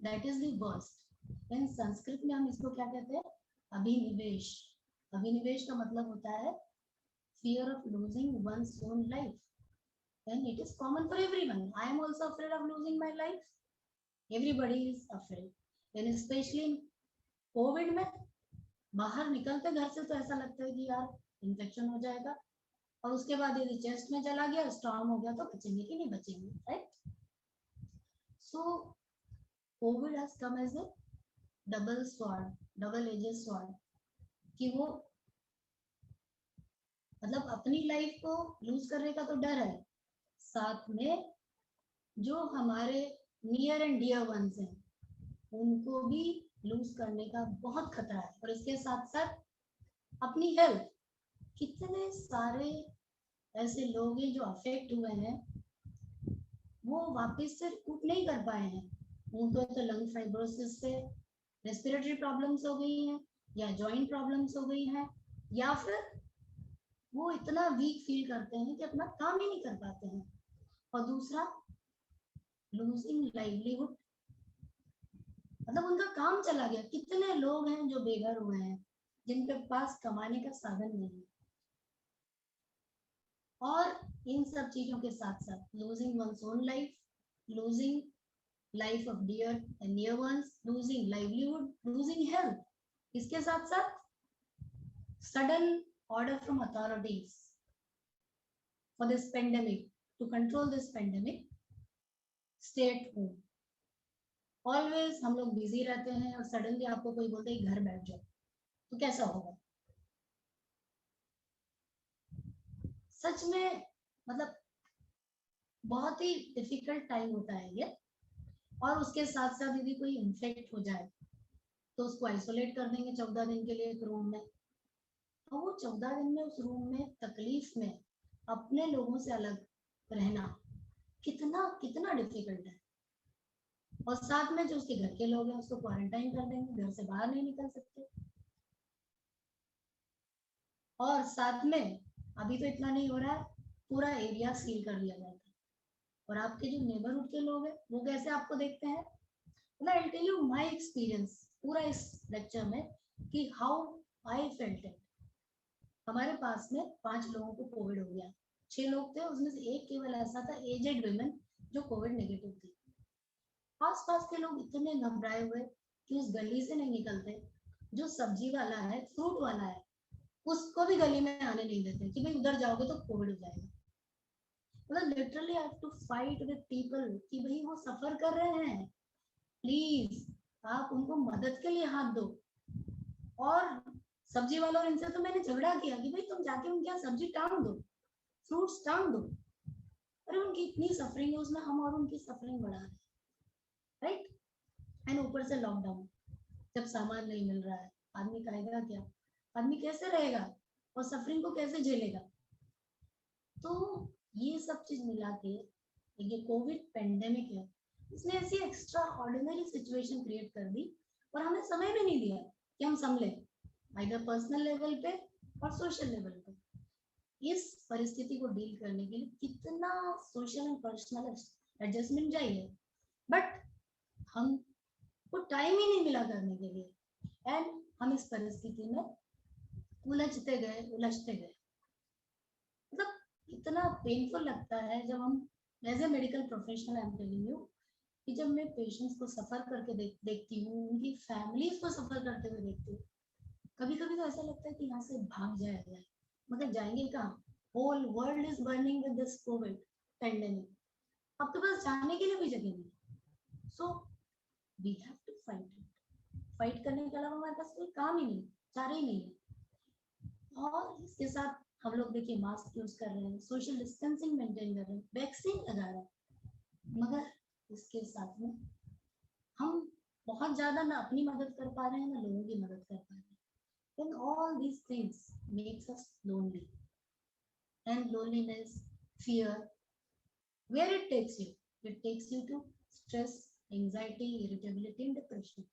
That is the worst. In Sanskrit में हम इसको क्या कहते हैं? अभिनिवेश। अभिनिवेश का मतलब होता है fear of losing one's own life. And it is common for everyone. I am also afraid of losing my life. Everybody is afraid. And especially in COVID में बाहर निकलते घर से तो ऐसा लगता है कि यार इन्फेक्शन हो जाएगा, और उसके बाद यदि चेस्ट में चला गया, स्टॉर्म हो गया, तो बचेंगे कि नहीं बचेंगे, right? So COVID has come as a double sword, double edged sword, कि वो मतलब अपनी लाइफ को लूज करने का तो डर है, साथ में जो हमारे नियर एंड डियर वंस हैं उनको भी लूज करने का बहुत खतरा है। और इसके साथ साथ अपनी हेल्थ, कितने सारे ऐसे लोग हैं जो अफेक्ट हुए हैं, वो वापस से रिकूप नहीं कर पाए हैं। उनको तो लंग फाइब्रोसिस से रेस्पिरेटरी प्रॉब्लम्स हो गई हैं, या जॉइंट प्रॉब्लम्स हो गई हैं, या फिर वो इतना वीक फील करते हैं कि अपना काम ही नहीं कर पाते हैं। और दूसरा, लूजिंग लाइवलीहुड, मतलब उनका काम चला गया। कितने लोग हैं जो बेघर हुए हैं, जिनके पास कमाने का साधन नहीं है। और इन सब चीजों के साथ साथ losing one's own life, losing life of dear and near ones, losing livelihood, losing health. इसके साथ साथ sudden order from authorities for this pandemic, to control this pandemic, stay at home. Always हम लोग बिजी रहते हैं, और suddenly आपको कोई बोलता है घर बैठ जाओ, तो कैसा होगा? सच में मतलब बहुत ही डिफिकल्ट टाइम होता है ये। और उसके साथ साथ यदि कोई इन्फेक्ट हो जाए तो उसको आइसोलेट कर देंगे 14 दिन के लिए एक रूम में, और वो 14 दिन में उस रूम में तकलीफ में अपने लोगों से अलग रहना कितना कितना डिफिकल्ट है। और साथ में जो उसके घर के लोग हैं उसको क्वारंटाइन कर देंगे, घर से बाहर नहीं निकल सकते। और साथ में अभी तो इतना नहीं हो रहा है, पूरा एरिया सील कर दिया जाता है। और आपके जो नेबरहुड के लोग हैं वो कैसे आपको देखते हैं? I will tell you my experience पूरा इस लेक्चर में कि हाउ आई फेल्ट इट। हमारे पास में 5 लोगों को कोविड हो गया, 6 लोग थे, उसमें से एक केवल ऐसा था एजेड विमेन जो कोविड नेगेटिव थी। आसपास के लोग इतने घबराए हुए कि उस गली से नहीं निकलते। जो सब्जी वाला है, फ्रूट वाला है, उसको भी गली में आने नहीं देते कि भाई उधर जाओगे तो कोविड हो जाएगा। मतलब literally I have to fight with people कि भाई वो सफर कर रहे हैं, प्लीज आप उनको मदद के लिए हाथ दो। और सब्जी वालों इनसे तो मैंने झगड़ा किया कि भाई तुम जाके उनके यहाँ सब्जी टांग दो, फ्रूट्स टांग दो। अरे उनकी इतनी सफरिंग है, उसमें हम और उनकी सफरिंग बढ़ा रहे हैं, राइट। एंड ऊपर से लॉकडाउन, जब सामान नहीं मिल रहा है, आदमी खाएगा क्या, आदमी कैसे रहेगा और सफरिंग को कैसे झेलेगा। तो ये सब चीज मिला के ये कोविड पेंडेमिक है, इसने ऐसी एक्स्ट्रा ऑर्डिनरी सिचुएशन क्रिएट कर दी और हमें समय भी नहीं दिया कि हम संभले, आइदर पर्सनल लेवल पे और सोशल लेवल पे। इस परिस्थिति को डील करने के लिए कितना सोशल एंड पर्सनल एडजस्टमेंट चाहिए, बट हमको टाइम ही नहीं मिला करने के लिए। एंड हम इस परिस्थिति में उलझते गए। मतलब इतना पेनफुल लगता है जब हम as a medical professional I am telling you कि जब मैं पेशेंट्स को सफर करके देखती हूँ, उनकी फैमिलीज को सफर करते हुए देखती हूँ, कभी कभी तो ऐसा लगता है कि यहाँ से भाग जाया जाए, मगर जाएंगे कहाँ? Whole world is burning with this COVID pandemic, आपके पास जाने के लिए कोई जगह नहीं। So we have to fight करने के अलावा हमारे पास कोई काम ही नहीं, चारा ही नहीं है। और इसके साथ हम लोग देखिए मास्क यूज कर रहे हैं, सोशल डिस्टेंसिंग मेंटेन कर रहे हैं, वैक्सीन लगा रहे हैं, मगर इसके साथ में हम बहुत ज्यादा ना अपनी मदद कर पा रहे हैं ना लोगों की मदद कर पा रहे हैं। Then all these things makes us lonely, and loneliness, fear, where it takes you to stress, anxiety, irritability and depression.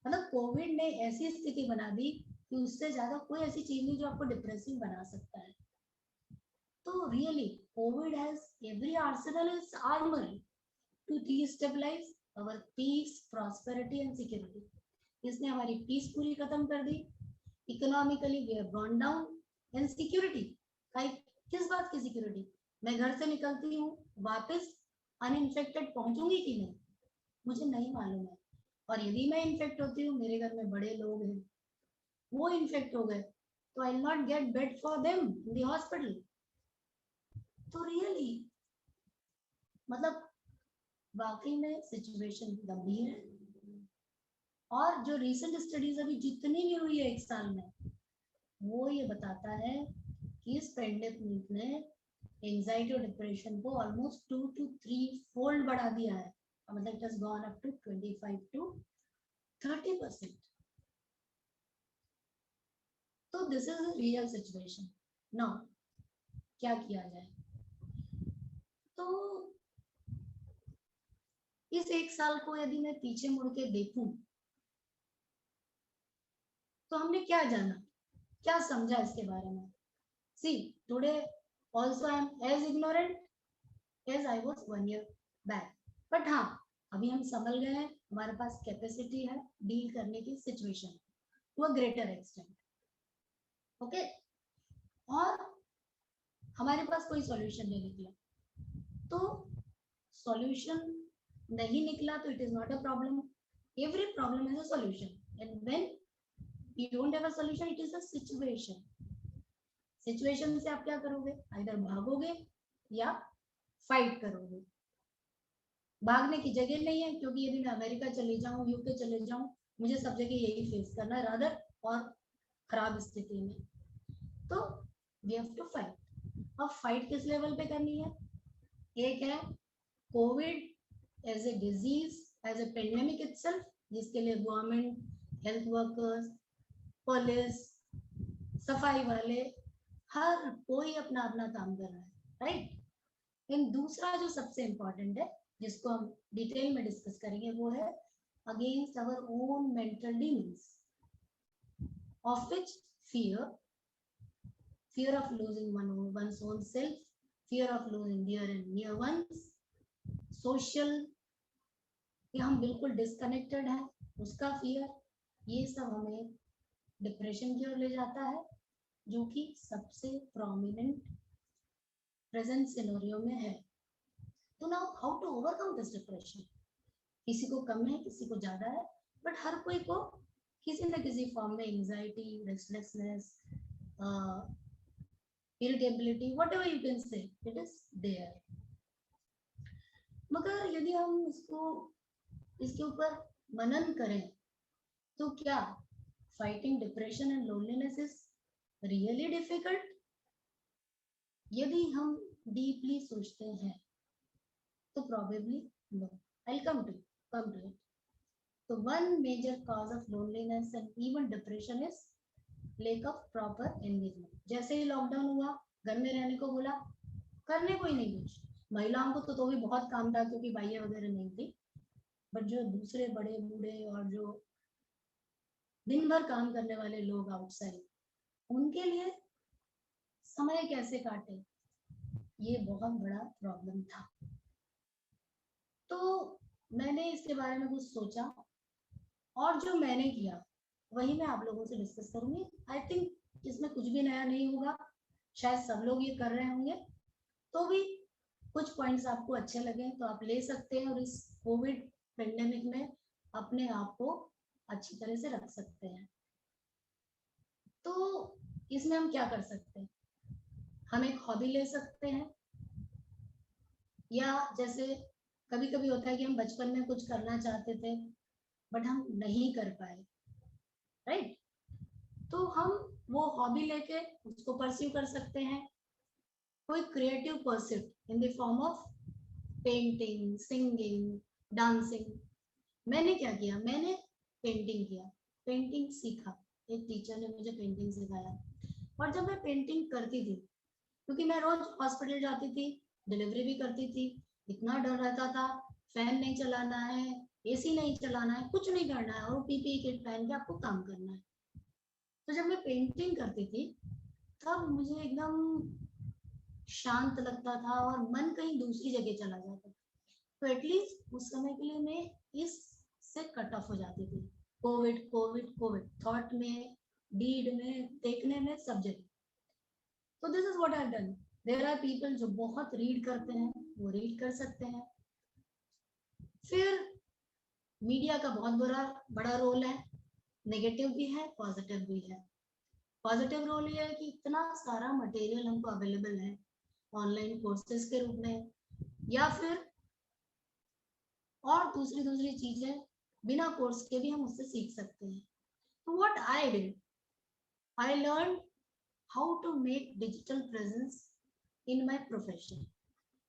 मतलब कोविड ने ऐसी स्थिति बना दी कि उससे ज्यादा कोई ऐसी चीज नहीं जो आपको डिप्रेसिव बना सकता है। तो really COVID has every arsenal is armour to destabilize our peace, prosperity and security. इसने हमारी पीस पूरी खत्म कर दी, economically we have gone down, and security, किस बात की सिक्योरिटी? मैं घर से निकलती हूँ वापस अनइंफेक्टेड पहुंचूंगी कि नहीं, मुझे नहीं मालूम है। और यदि मैं इन्फेक्ट होती हूँ, मेरे घर में बड़े लोग हैं, वो इन्फेक्ट हो गए, तो I will not get bad for them in the hospital. तो रियली मतलब वाकई में सिचुएशन गंभीर है। और जो रीसेंट स्टडीज अभी जितनी भी हुई है एक साल में, वो ये बताता है कि इस पेंडेमिक ने एंजाइटी और डिप्रेशन को ऑलमोस्ट 2 to 3 फोल्ड बढ़ा दिया है। मतलब it has gone up to 25 to 30%। तो this is a real situation. Now क्या किया जाए? तो इस एक साल को यदि मैं पीछे मुड़ के देखूं तो हमने क्या जाना, क्या समझा इसके बारे में? See today also I am as ignorant as I was 1 year back, but हाँ अभी हम संभल गए हैं, हमारे पास कैपेसिटी है डील करने की situation to a greater extent. Okay, और हमारे पास कोई सॉल्यूशन नहीं निकला, तो सॉल्यूशन नहीं निकला तो it is not a problem, every problem has a solution, and when you don't have a solution, it is a situation. Situation से आप क्या करोगे? आइदर भागोगे या फाइट करोगे। भागने की जगह नहीं है, क्योंकि यदि मैं अमेरिका चले जाऊं, यूके चले जाऊं, मुझे सब जगह यही फेस करना है, रादर और खराब स्थिति में। तो वी हैव टू फाइट। अब फाइट किस लेवल पे करनी है? एक है COVID as a disease, as a pandemic itself, जिसके लिए गवर्नमेंट, हेल्थ वर्कर्स, पुलिस, सफाई वाले, हर कोई अपना अपना काम कर रहा है, राइट। लेकिन दूसरा जो सबसे इम्पोर्टेंट है, जिसको हम डिटेल में डिस्कस करेंगे, वो है against our own mental demons, of which fear of losing one's own self, fear of losing dear and near ones, social कि हम बिल्कुल डिस्कनेक्टेड हैं, उसका फियर, ये सब हमें डिप्रेशन की ओर ले जाता है, जो कि सबसे प्रोमिनेंट प्रेजेंट सिनेरियो में है। तो now how to overcome this depression? किसी को कम है, किसी को ज्यादा है, बट हर कोई को किसी न किसी फॉर्म में anxiety, restlessness, irritability, whatever you can say, it is there. मगर यदि हम इसके ऊपर मनन करें तो क्या fighting depression and loneliness is really difficult? यदि हम deeply सोचते हैं तो probably no. I'll come to it. So one major cause of loneliness and even depression is lack of proper engagement. जैसे ही लॉकडाउन हुआ, घर में रहने को बोला, करने को ही नहीं कुछ। महिलाओं को तो भी बहुत काम था क्योंकि बाइयां वगैरह नहीं थी, बट जो दूसरे बड़े बूढ़े और जो दिन भर काम करने वाले लोग आउटसाइड, उनके लिए समय कैसे काटे, ये बहुत बड़ा प्रॉब्लम था। तो मैंने इसके बारे में कुछ सोचा और जो मैंने किया वही मैं आप लोगों से डिस्कस करूंगी। आई थिंक इसमें कुछ भी नया नहीं होगा, शायद सब लोग ये कर रहे होंगे, तो भी कुछ पॉइंट्स आपको अच्छे लगे तो आप ले सकते हैं और इस कोविड पेंडेमिक में अपने आप को अच्छी तरह से रख सकते हैं। तो इसमें हम क्या कर सकते हैं? हम एक हॉबी ले सकते हैं, या जैसे कभी कभी होता है कि हम बचपन में कुछ करना चाहते थे बट हम नहीं कर पाए, राइट? तो हम वो हॉबी लेके उसको परस्यू कर सकते हैं। कोई creative pursuit in the form of painting, singing, dancing. मैंने क्या किया? मैंने पेंटिंग किया, पेंटिंग सीखा, एक टीचर ने मुझे पेंटिंग सिखाया। और जब मैं पेंटिंग करती थी, क्योंकि मैं रोज हॉस्पिटल जाती थी, डिलीवरी भी करती थी, इतना डर रहता था, फैन नहीं चलाना है, एसी नहीं चलाना है, कुछ नहीं करना है, और पीपीई किट पहन के आपको काम करना है। तो जब मैं पेंटिंग करती थी तब मुझे एकदम शांत लगता था और मन कहीं दूसरी जगह चला जाता था। तो एटलीस्ट उस समय के लिए मैं इससे कट ऑफ हो जाती थी। कोविड कोविड कोविड, थॉट में, डीड में, देखने में, सब जगह। तो this is what I have done. There are people जो बहुत रीड करते हैं, वो रीड कर सकते हैं। फिर मीडिया का बहुत बड़ा रोल है, नेगेटिव भी है, पॉजिटिव भी है। पॉजिटिव रोल ये है कि इतना सारा मटेरियल हमको अवेलेबल है ऑनलाइन कोर्सेज के रूप में, या फिर और दूसरी चीजें बिना कोर्स के भी हम उससे सीख सकते हैं। तो what I did, I learn how to make digital presence in my profession,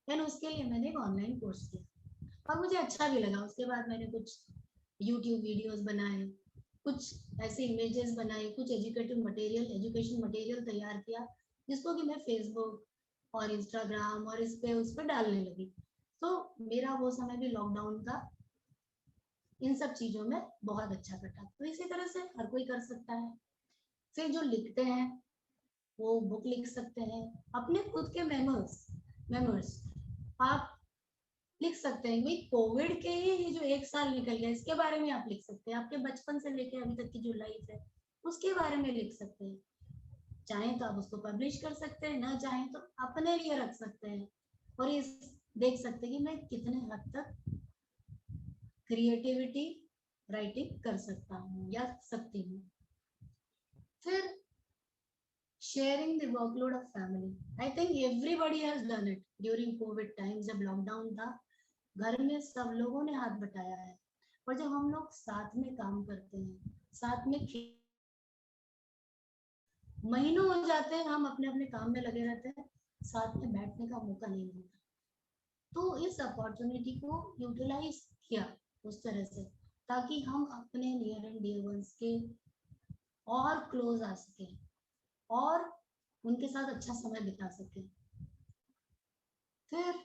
and उसके लिए मैंने एक ऑनलाइन कोर्स किया और मुझे अच्छा भी लगा। उसके बाद मैंने कुछ यूट्यूब वीडियोस बनाए, कुछ ऐसे इमेजेस बनाए, कुछ एजुकेशन मटेरियल तैयार किया, जिसको कि मैं फेसबुक और इंस्टाग्राम और उस पर डालने लगी। तो मेरा वो समय भी लॉकडाउन का इन सब चीजों में बहुत अच्छा कटा। तो इसी तरह से हर कोई कर सकता है। फिर जो लिखते हैं वो बुक लिख सकते हैं, अपने खुद के मेमोर्स आप लिख सकते हैं। भाई कोविड के ही ये जो 1 साल निकल गया, इसके बारे में आप लिख सकते हैं। आपके बचपन से लेकर अभी तक की जो लाइफ है उसके बारे में लिख सकते हैं। चाहें तो आप उसको पब्लिश कर सकते हैं, ना चाहें तो अपने लिए रख सकते हैं और ये देख सकते हैं कि मैं कितने हद तक क्रिएटिविटी राइटिंग कर सकता हूँ या सकती हूँ। फिर sharing the workload of family, I think everybody has done it during Covid time. जब लॉकडाउन था, घर में सब लोगों ने हाथ बटाया है, और जब हम लोग साथ में काम करते हैं, साथ में महीनों हो जाते हैं हम अपने अपने काम में लगे रहते हैं, साथ में बैठने का मौका नहीं मिलता। तो इस अपॉर्चुनिटी को यूटिलाइज किया उस तरह से, ताकि हम अपने नियर एंड डियर वंस के और क्लोज आ सके और उनके साथ अच्छा समय बिता सके। फिर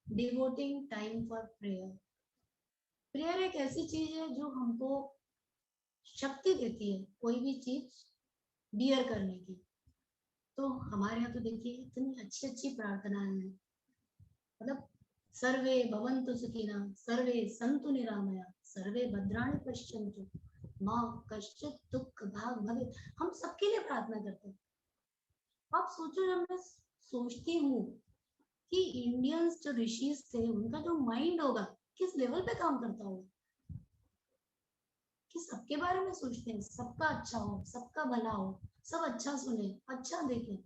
devoting time for prayer. Prayer एक ऐसी चीज है जो हमको शक्ति देती है कोई भी चीज बियर करने की। तो हमारे यहाँ तो देखिए इतनी अच्छी अच्छी प्रार्थनाएं हैं, मतलब सर्वे भवन्तु सुखिनः, सर्वे सन्तु निरामया, सर्वे भद्राणि पश्यन्तु, मां कश्चित् दुःख भाग भवेत्। हम सबके लिए प्रार्थना करते हैं। आप सोचो, जब मैं सोचती हूँ कि इंडियंस जो ऋषिज थे, उनका जो माइंड होगा किस लेवल पे काम करता होगा, कि सबके बारे में सोचते हैं, सबका अच्छा हो, सबका भला हो, सब अच्छा सुने, अच्छा देखें।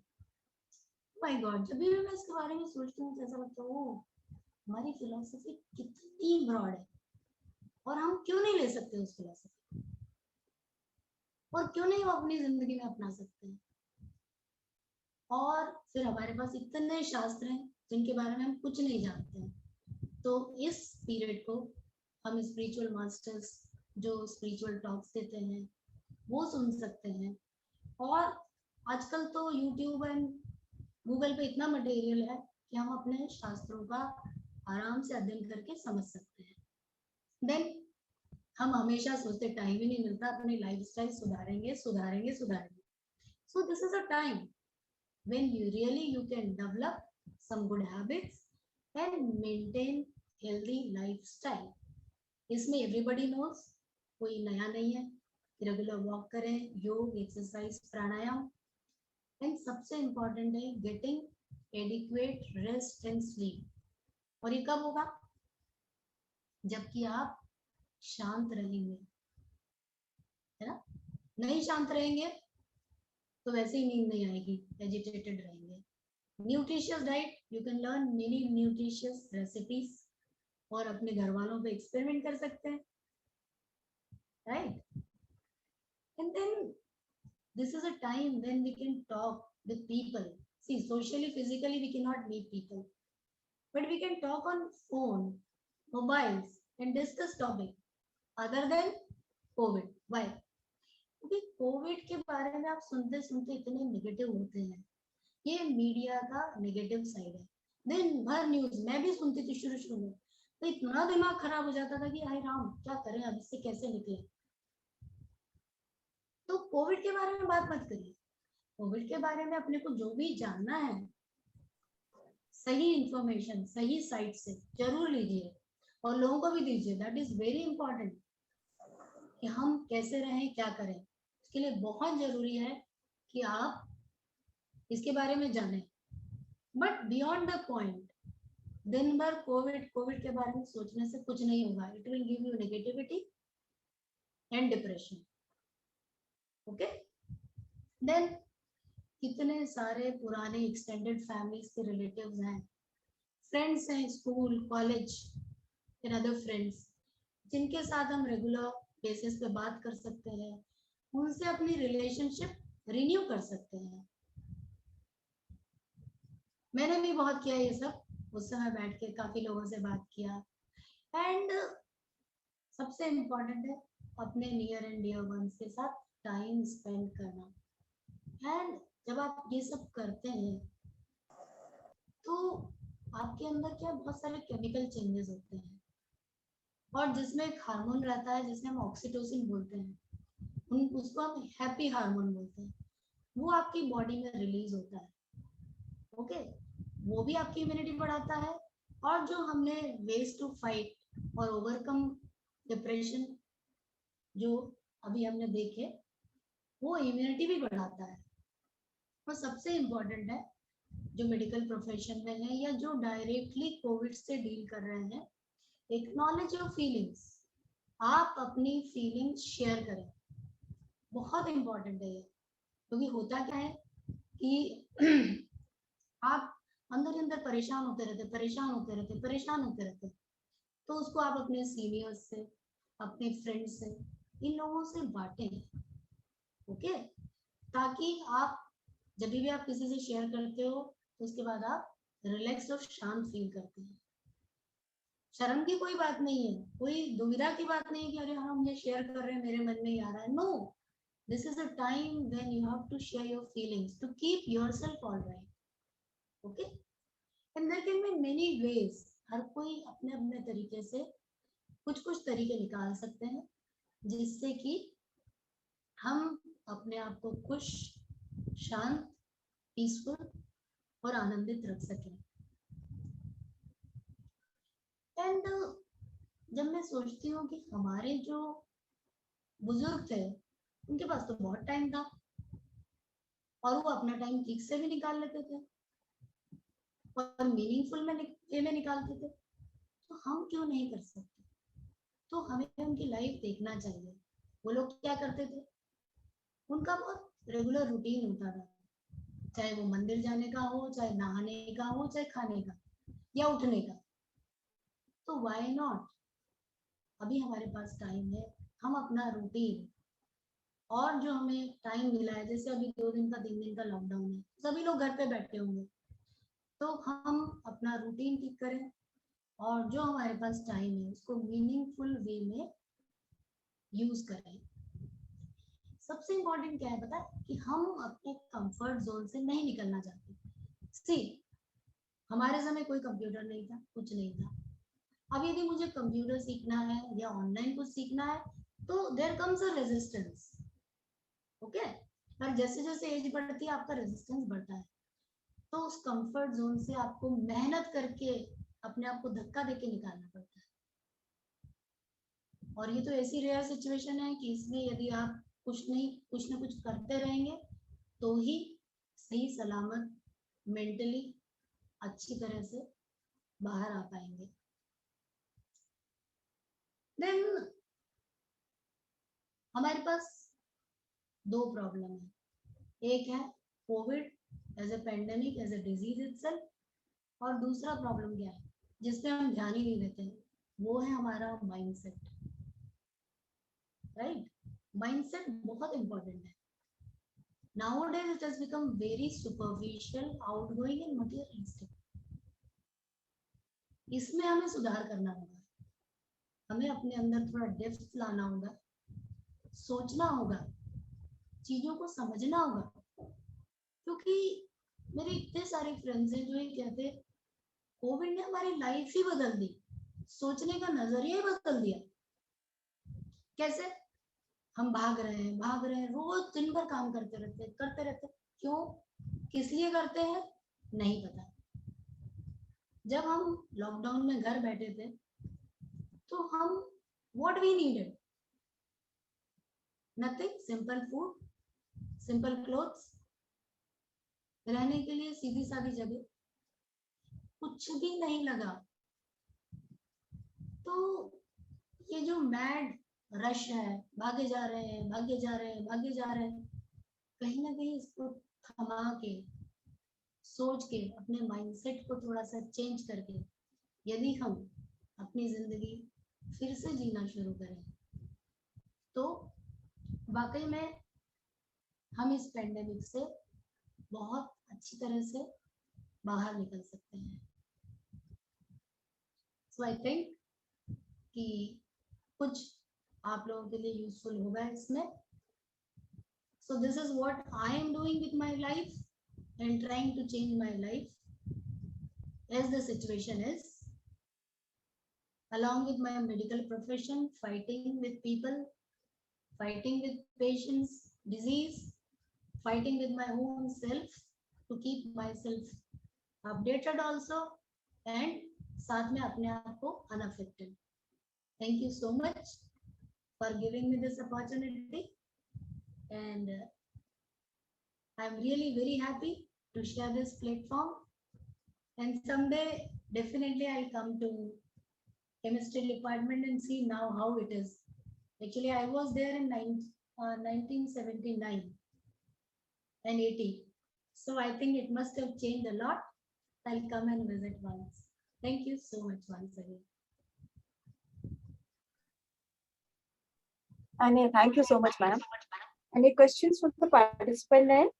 माय गॉड, जब भी मैं इसके बारे में सोचती हूँ तो ऐसा लगता है ओ हमारी फिलोसफी कितनी ब्रॉड है और हम क्यों नहीं ले सकते उस फिलोसफी, और क्यों नहीं वो अपनी जिंदगी में अपना सकते हैं। और फिर हमारे पास इतने शास्त्र हैं जिनके बारे में हम कुछ नहीं जानते हैं। तो इस पीरियड को हम स्पिरिचुअल मास्टर्स जो स्पिरिचुअल टॉक्स देते हैं वो सुन सकते हैं। और आजकल तो यूट्यूब एंड गूगल पे इतना मटेरियल है कि हम अपने शास्त्रों का आराम से अध्ययन करके समझ सकते हैं। देन हम हमेशा सोचते टाइम ही नहीं मिलता, अपनी लाइफस्टाइल सुधारेंगे सुधारेंगे सुधारेंगे। So this is a time when you can develop some good habits and maintain healthy lifestyle. इसमें everybody knows, कोई नया नहीं है। रेगुलर वॉक करें, योग, एक्सरसाइज, प्राणायाम, एंड सबसे इम्पोर्टेंट है getting adequate rest and sleep. और ये कब होगा? जबकि आप शांत रहेंगे, है ना? नहीं शांत रहेंगे तो वैसे ही नींद नहीं आएगी, एजिटेटेड रहेंगे। Nutritious diet, you can learn many nutritious recipes और अपने घर वालों पे एक्सपेरिमेंट कर सकते हैं, right? And then this is a time when we can talk with people. See, socially, physically we cannot meet people, but we can talk on phone, mobiles and discuss topic other than COVID. Why? क्योंकि Covid के बारे में आप सुनते सुनते इतने negative होते हैं, ये मीडिया का नेगेटिव साइड है। दिन भर न्यूज मैं भी सुनती थी शुरू में, तो इतना दिमाग खराब हो जाता था कि हाय राम क्या करें, अब इससे कैसे निकले। तो कोविड के बारे में बात मत करिए। कोविड के बारे में अपने को जो भी जानना है, सही इंफॉर्मेशन सही साइट से जरूर लीजिए और लोगों को भी दीजिए। दैट इज वेरी इंपॉर्टेंट कि हम कैसे रहें, क्या करें। इसके लिए बहुत जरूरी है कि आप इसके बारे में जानें, बट बियॉन्ड द पॉइंट। दिन भर कोविड के बारे में सोचने से कुछ नहीं होगा। It will give you negativity and depression. Okay, then कितने सारे पुराने एक्सटेंडेड फैमिलीज के रिलेटिव्स हैं, फ्रेंड्स हैं, school college and other friends, जिनके साथ हम रेगुलर बेसिस पे बात कर सकते हैं, उनसे अपनी रिलेशनशिप रिन्यू कर सकते हैं। मैंने भी बहुत किया ये सब, उस समय बैठ के काफी लोगों से बात किया। एंड सबसे इम्पोर्टेंट है अपने नियर एंड डियर वंस के साथ टाइम स्पेंड करना। एंड जब आप ये सब करते हैं तो आपके अंदर क्या बहुत सारे केमिकल चेंजेस होते हैं, और जिसमें एक हार्मोन रहता है जिसे हम ऑक्सीटोसिन बोलते हैं, उसको हम हैप्पी हार्मोन बोलते हैं, वो आपकी बॉडी में रिलीज होता है। ओके, वो भी आपकी इम्यूनिटी बढ़ाता है, और जो हमने वेज टू फाइट और ओवरकम डिप्रेशन जो अभी हमने देखे, वो इम्यूनिटी भी बढ़ाता है। और सबसे इम्पोर्टेंट है जो मेडिकल प्रोफेशन में है या जो डायरेक्टली कोविड से डील कर रहे हैं, एक्नॉलेज योर फीलिंग्स। आप अपनी फीलिंग्स शेयर करें, बहुत इम्पोर्टेंट है ये। क्योंकि होता क्या है कि आप अंदर अंदर परेशान होते रहते, तो उसको आप अपने सीनियर्स से, अपने फ्रेंड्स से, इन लोगों से बांटें। ओके, ताकि आप जब भी आप किसी से शेयर करते हो तो उसके बाद आप रिलैक्स और शांत फील करते हैं। शर्म की कोई बात नहीं है, कोई दुविधा की बात नहीं है कि अरे हम ये शेयर कर रहे हैं मेरे मन में ही आ रहा है। No, this is a time when you have to share your feelings to keep yourself alright. Okay, and there can be many ways. हर कोई अपने अपने तरीके से कुछ तरीके निकाल सकते हैं जिससे कि हम अपने आप को खुश, शांत, पीसफुल और आनंदित रख सकें। एंड जब मैं सोचती हूँ कि हमारे जो बुजुर्ग थे उनके पास तो बहुत टाइम था और वो अपना टाइम ठीक से भी निकाल लेते थे और मीनिंगफुल वे में निकालते थे, तो हम क्यों नहीं कर सकते? तो हमें उनकी लाइफ देखना चाहिए। वो लोग क्या करते थे, उनका बहुत रेगुलर रूटीन होता था, चाहे वो मंदिर जाने का हो, चाहे नहाने का हो, चाहे खाने का या उठने का। तो व्हाई नॉट, अभी हमारे पास टाइम है, हम अपना रूटीन, और जो हमें टाइम मिला है, जैसे अभी 2 दिन का 3 दिन का लॉकडाउन है, सभी लोग घर पे बैठे होंगे, तो हम अपना रूटीन ठीक करें और जो हमारे पास टाइम है उसको मीनिंगफुल वे में यूज करें। सबसे इम्पोर्टेंट क्या है पता है, कि हम अपने कंफर्ट जोन से नहीं निकलना चाहते। सी, हमारे समय कोई कंप्यूटर नहीं था, कुछ नहीं था। अब यदि मुझे कंप्यूटर सीखना है या ऑनलाइन कुछ सीखना है, तो there comes a resistance, okay. पर जैसे जैसे एज बढ़ती है आपका रेजिस्टेंस बढ़ता है, तो उस कंफर्ट जोन से आपको मेहनत करके अपने आप को धक्का देके निकालना पड़ता है। और ये तो ऐसी रेयर सिचुएशन है कि इसमें यदि आप कुछ ना कुछ करते रहेंगे तो ही सही सलामत मेंटली अच्छी तरह से बाहर आ पाएंगे। देन हमारे पास 2 प्रॉब्लम है, एक है COVID as a pandemic, as a disease itself, और दूसरा प्रॉब्लम क्या है जिसपे हम ध्यान ही नहीं देते हैं, वो है हमारा माइंडसेट, राइट। माइंडसेट बहुत इंपॉर्टेंट है। Nowadays it has become very superficial, outgoing and materialistic. इसमें हमें सुधार करना होगा, हमें अपने अंदर थोड़ा डेप्थ लाना होगा, सोचना होगा, चीजों को समझना होगा। क्योंकि मेरे इतने सारे फ्रेंड्स हैं जो ये कहते हैं कोविड ने हमारी लाइफ ही बदल दी, सोचने का नजरिया ही बदल दिया। कैसे? हम भाग रहे हैं, रोज दिन भर काम करते रहते। क्यों, किस लिए करते हैं नहीं पता। जब हम लॉकडाउन में घर बैठे थे तो हम what we needed, nothing, simple food, simple clothes, रहने के लिए सीधी सादी जगह, कुछ भी नहीं लगा। तो ये जो मैड रश है, भागे जा रहे हैं, कहीं ना कहीं इसको थमा के, सोच के, अपने माइंडसेट को थोड़ा सा चेंज करके यदि हम अपनी जिंदगी फिर से जीना शुरू करें तो वाकई में हम इस पेंडेमिक से बहुत अच्छी तरह से बाहर निकल सकते हैं। सो आई थिंक कि कुछ आप लोगों के लिए यूजफुल होगा इसमें। So this is what I am doing with my life and trying to change my life as the situation is, along with my medical profession, fighting with people, fighting with patients, disease, fighting with my own self to keep myself updated also, and साथ में अपने आप को unaffected. Thank you so much for giving me this opportunity, and I'm really very happy to share this platform, and someday definitely I'll come to chemistry department and see now how it is. Actually I was there in 1979 and 80, so I think it must have changed a lot. I'll come and visit once. Thank you so much once again. And thank you so much, ma'am. Any questions from the participant end?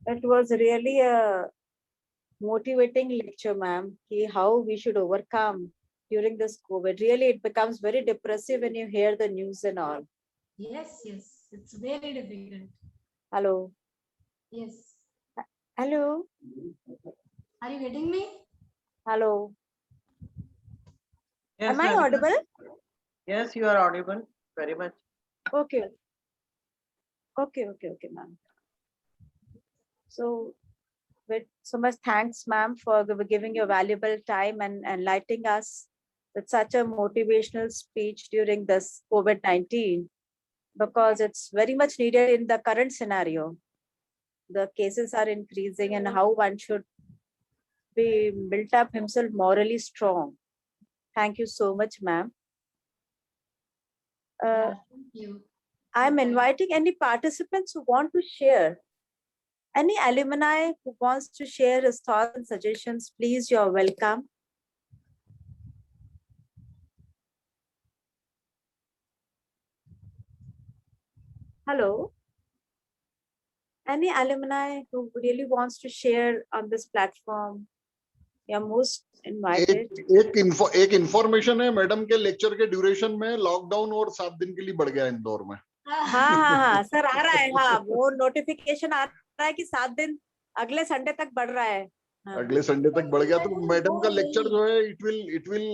It was really a motivating lecture, ma'am, how we should overcome during this COVID. Really, it becomes very depressive when you hear the news and all. Yes, it's very difficult. Hello. Yes. Hello. Are you getting me? Hello. Yes, Am I audible? Yes, you are audible very much. Okay, ma'am. So, with so much thanks, ma'am, for giving your valuable time and enlightening us with such a motivational speech during this COVID-19, because it's very much needed in the current scenario. The cases are increasing, and how one should be built up himself morally strong. Thank you so much, ma'am. Yeah, thank you. I'm Okay. inviting any participants who want to share. Any alumni who wants to share his thoughts and suggestions, please, you're welcome. Hello. Any alumni who really wants to share on this platform? You're most invited. एक information है madam के lecture के duration में lockdown और 7 दिन के लिए बढ़ गया इंदौर में। हाँ सर आ रहा है, हाँ वो नोटिफिकेशन आ रहा है कि 7 दिन अगले संडे तक बढ़ रहा है। हाँ। अगले संडे तक बढ़ गया तो मैडम का लेक्चर जो है इट विल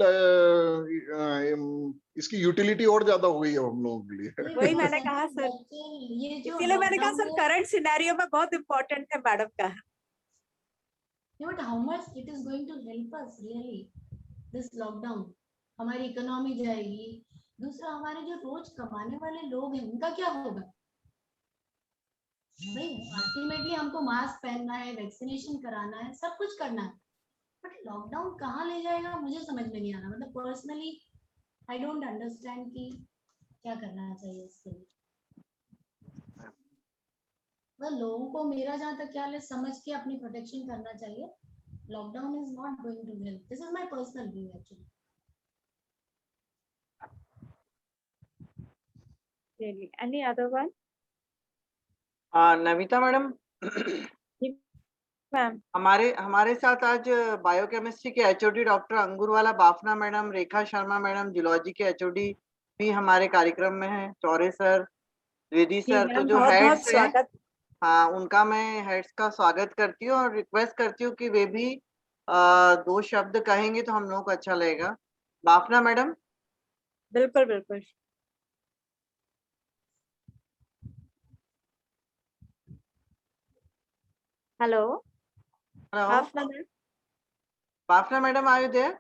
इसकी यूटिलिटी और ज्यादा हो गई है हम लोगों के लिए। वही मैंने कहा सर, इसीलिए मैंने कहा सर करंट सिनेरियो में बहुत इम्पोर्टेंट है मैडम का। But how much it is going to help us really this lockdown? हमारी इकोनॉमी जाएगी, दूसरा हमारे जो रोज कमाने वाले लोग हैं उनका क्या होगा? भाई अल्टीमेटली हमको मास्क पहनना है, वैक्सीनेशन कराना है, सब कुछ करना है, बट लॉकडाउन कहाँ ले जाएगा मुझे समझ में नहीं आ रहा। मतलब पर्सनली आई डोंट अंडरस्टैंड कि क्या करना चाहिए इसके लिए। लोगों को मेरा जहाँ तक ख्याल है समझ के अपनी प्रोटेक्शन करना चाहिए। Lockdown is not going to help, this is my personal view actually. Any other one? Navita madam, ma'am हमारे साथ आज बायोकेमिस्ट्री के HOD doctor Angoorwala Bafna madam, Rekha Sharma madam, zoology के एचओडी भी हमारे कार्यक्रम में हैं, चौरे सर, द्विवेदी सर। तो जो हेड्स हैं, हाँ उनका मैं हेड्स का स्वागत करती हूँ और रिक्वेस्ट करती हूँ कि वे भी 2 शब्द कहेंगे तो हम लोगों को अच्छा लगेगा। बाफना मैडम। बिल्कुल बिल्कुल। Hello Bafna madam, are you there?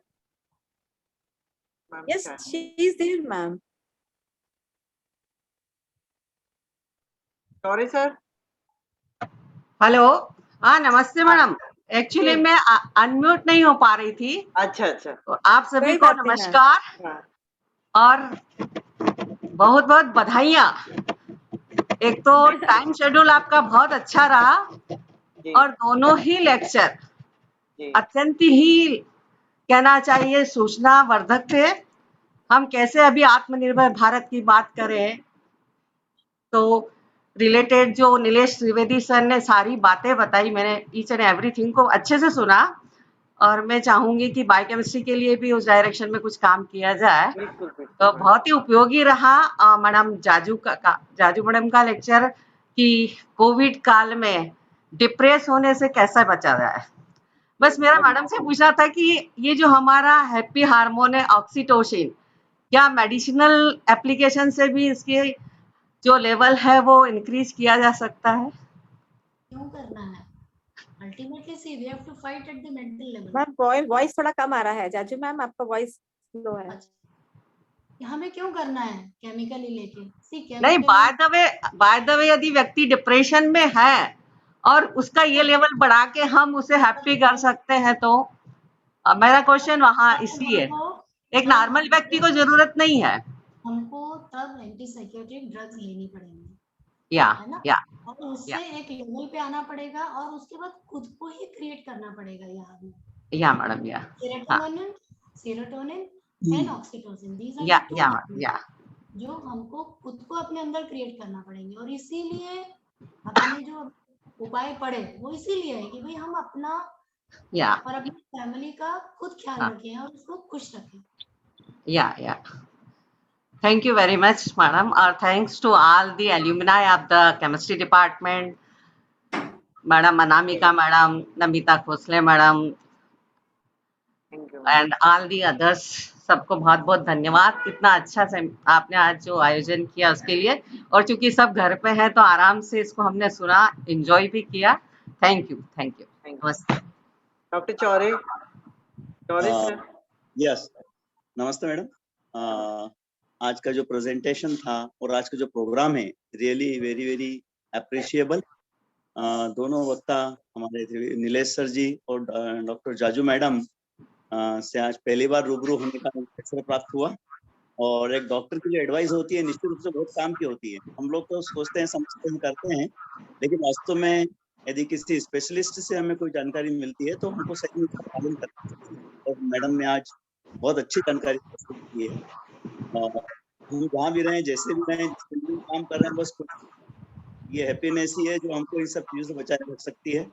Yes, she is there, ma'am. Sorry sir. Hello, हाँ नमस्ते मैडम। एक्चुअली मैं अनम्यूट नहीं हो पा रही थी। अच्छा तो आप सभी को नमस्कार और बहुत बहुत बधाइयाँ। एक तो टाइम शेड्यूल आपका बहुत अच्छा रहा और दोनों ही लेक्चर अत्यंत ही कहना चाहिए सूचना वर्धक थे। हम कैसे अभी आत्मनिर्भर भारत की बात करें तो रिलेटेड जो नीलेश त्रिवेदी सर ने सारी बातें बताई, मैंने ईच एंड एवरीथिंग को अच्छे से सुना और मैं चाहूंगी कि बायोकेमिस्ट्री के लिए भी उस डायरेक्शन में कुछ काम किया जाए। तो बहुत ही उपयोगी रहा मैडम जाजू मैडम का लेक्चर कि कोविड काल में डिप्रेस होने से कैसे बचा जाए। बस मेरा मैडम से पूछना था कि ये जो हमारा हैप्पी हार्मोन है ऑक्सीटोसिन, क्या मेडिसिनल एप्लीकेशन से भी इसके जो लेवल है वो इंक्रीज किया जा सकता है? क्यों करना है? Ultimately see we have to fight at the mental level. Ma'am voice थोड़ा कम आ रहा है जाजू मैम, आपका वॉइस लो है। हमें क्यों करना है केमिकली लेके? नहीं, बाय द वे यदि व्यक्ति डिप्रेशन में है और उसका ये लेवल बढ़ा के हम उसे हैप्पी कर सकते हैं तो मेरा क्वेश्चन वहाँ इसलिए एक नॉर्मल व्यक्ति को जरूरत नहीं है। हमको तब एंटीसाइकोटिक ड्रग्स लेनी पड़ेंगी, है ना? और उससे एक लेवल पे आना पड़ेगा और उसके बाद खुद को ही क्रिएट करना पड़ेगा। यहाँ madam serotonin and oxytocin, these are जो हमको खुद को अपने अंदर क्रिएट करना पड़ेंगे। और इसीलिए अपने जो उपाय पड़े वो इसीलिए है कि भाई हम अपना और अपनी फैमिली का खुद ख्याल रखें और उसको खुश रखें। Thank you very much, madam. Thanks to all the alumni of the chemistry department, Madam Anamika, Madam Namita Khosle, Madam, and all the others. सबको बहुत बहुत धन्यवाद। इतना अच्छा से आपने आज जो आयोजन किया उसके लिए, और चूंकि सब घर पे हैं तो आराम से इसको हमने सुना, एंजॉय भी किया। Thank you. नमस्ते डॉक्टर चौरे सर। यस, नमस्ते मैडम। आज का जो प्रेजेंटेशन था और आज का जो प्रोग्राम है रियली वेरी वेरी अप्रिशिएबल। दोनों वक्ता हमारे नीलेश सर जी और डॉक्टर जाजू मैडम से आज पहली बार रूबरू होने का अवसर प्राप्त हुआ। और एक डॉक्टर की जो एडवाइस होती है निश्चित रूप से बहुत काम की होती है। हम लोग तो सोचते हैं, समझते हैं, करते हैं, लेकिन वास्तव में यदि किसी स्पेशलिस्ट से हमें कोई जानकारी मिलती है तो हमको सही में उसका पालन करना चाहिए। और मैडम ने आज बहुत अच्छी जानकारी प्रस्तुत की है। हम जहाँ भी रहें, जैसे भी रहें, जिस फील्ड में काम कर रहे हैं, बस कुछ ये हैप्पीनेस ही है जो हमको इन सब चीजों से बचाए रख सकती है।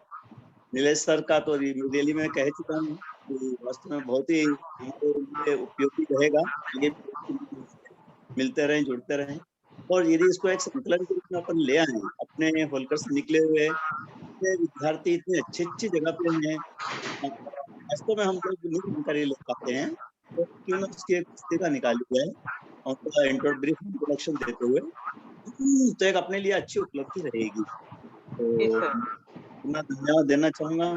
नीलेश सर का तो रियली मैं कह चुका हूँ कि वास्तव में बहुत ही हमारे लिए उपयोगी रहेगा। आगे मिलते रहें, जुड़ते रहें, और यदि इसको एक संकलन के रूप में अपन ले आए, अपने होलकर से निकले हुए विद्यार्थी इतनी अच्छी जगह पे हैं, वास्तव में हम लोग नहीं जानकारी ले पाते हैं, तो क्यों ना उसकी एक पुस्तिका निकाली जाए और उसका ब्रीफ इंट्रोडक्शन देते हुए, तो एक अपने लिए अच्छी उपलब्धि रहेगी। तो मैं धन्यवाद देना चाहूंगा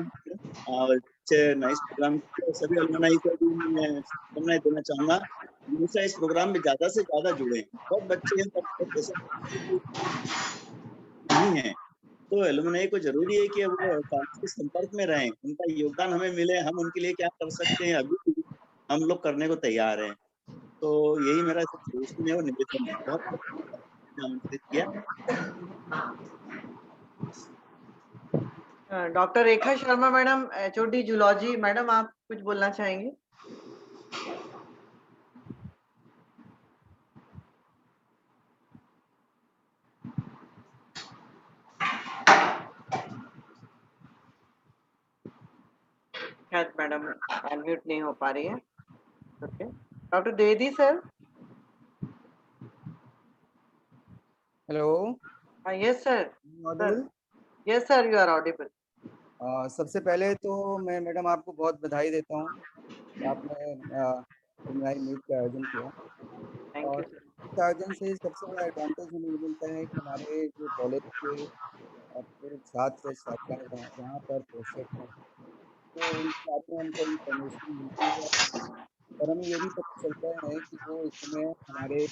और नाइस प्रोग्राम सभी अलमनाई को भी मैं शुभकामनाएं देना चाहूंगा। हमेशा इस प्रोग्राम में ज्यादा से ज्यादा जुड़े। बहुत बच्चे हैं, बहुत ऐसे नहीं है, तो एलुमनाई को जरूरी है कि वो के संपर्क में रहें, उनका योगदान हमें मिले, हम उनके लिए क्या कर सकते हैं अभी हम लोग करने को तैयार हैं। तो यही मेरा सजेशन है और निवेदन है। बहुत आमंत्रित किया। Doctor Rekha Sharma madam, HOD zoology, madam आप कुछ बोलना चाहेंगे? शायद मैडम अनम्यूट नहीं हो पा रही है। Okay, doctor Dwivedi sir. Hello. Yes sir. Audible? Yes sir, you are audible. सबसे पहले तो मैं मैडम आपको बहुत बधाई देता हूँ कि आपने मीट का आयोजन किया। और इस आयोजन से सबसे बड़ा एडवांटेज हमें मिलता है कि हमारे जो कॉलेज के पूरे छात्र छात्राएं जहाँ पर पोस्टेड हैं, तो उनके बारे में हमको इन्फॉर्मेशन मिलती है और हमें ये भी पता चलता है कि वो इस समय हमारे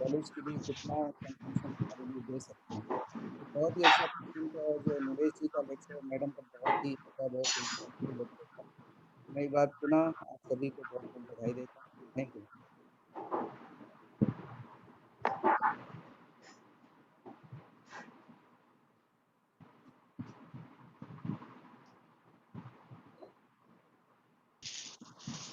कॉलेज के लिए कितना कंट्रीब्यूशन हमारे लिए दे सकते हैं। तो बहुत ही अच्छा जो नीलेश जी का लेक्चर मैडम का बहुत ही बहुत इंफॉर्मेटिव लेक्चर था। मैं एक बार पुनः आप सभी को बहुत बहुत बधाई देता हूँ। Thank you.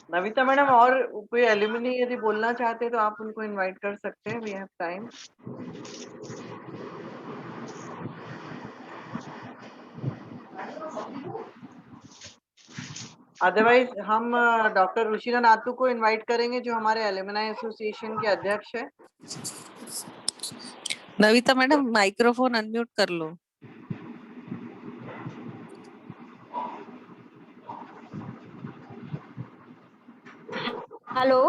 नविता मैडम, और कोई एल्यूमिनी यदि बोलना चाहते हैं तो आप उनको इनवाइट कर सकते हैं। We have time. अदरवाइज हम डॉक्टर रुशिना नातू को इनवाइट करेंगे जो हमारे एल्यूमिनी एसोसिएशन के अध्यक्ष है। नविता मैडम माइक्रोफोन अनम्यूट कर लो। हेलो।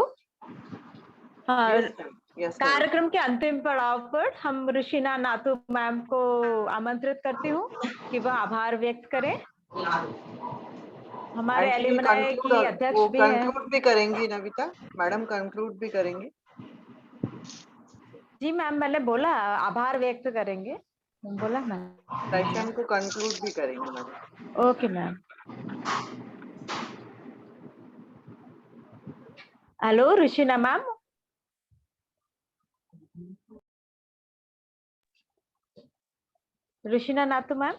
हाँ, यस कार्यक्रम के अंतिम पड़ाव पर हम रुशिना नातू मैम को आमंत्रित करती हूँ कि वह आभार व्यक्त करें। हमारे एल्यूमिनी की अध्यक्ष भी हैं। कंक्लूड भी करेंगी नविता मैडम, कंक्लूड भी करेंगे। जी मैम, मैंने बोला आभार व्यक्त करेंगे, बोला मैम। सेशन को कंक्लूड भी करेंगे madam. Okay ma'am. Hello Rushina ma'am. Rushina Natu ma'am.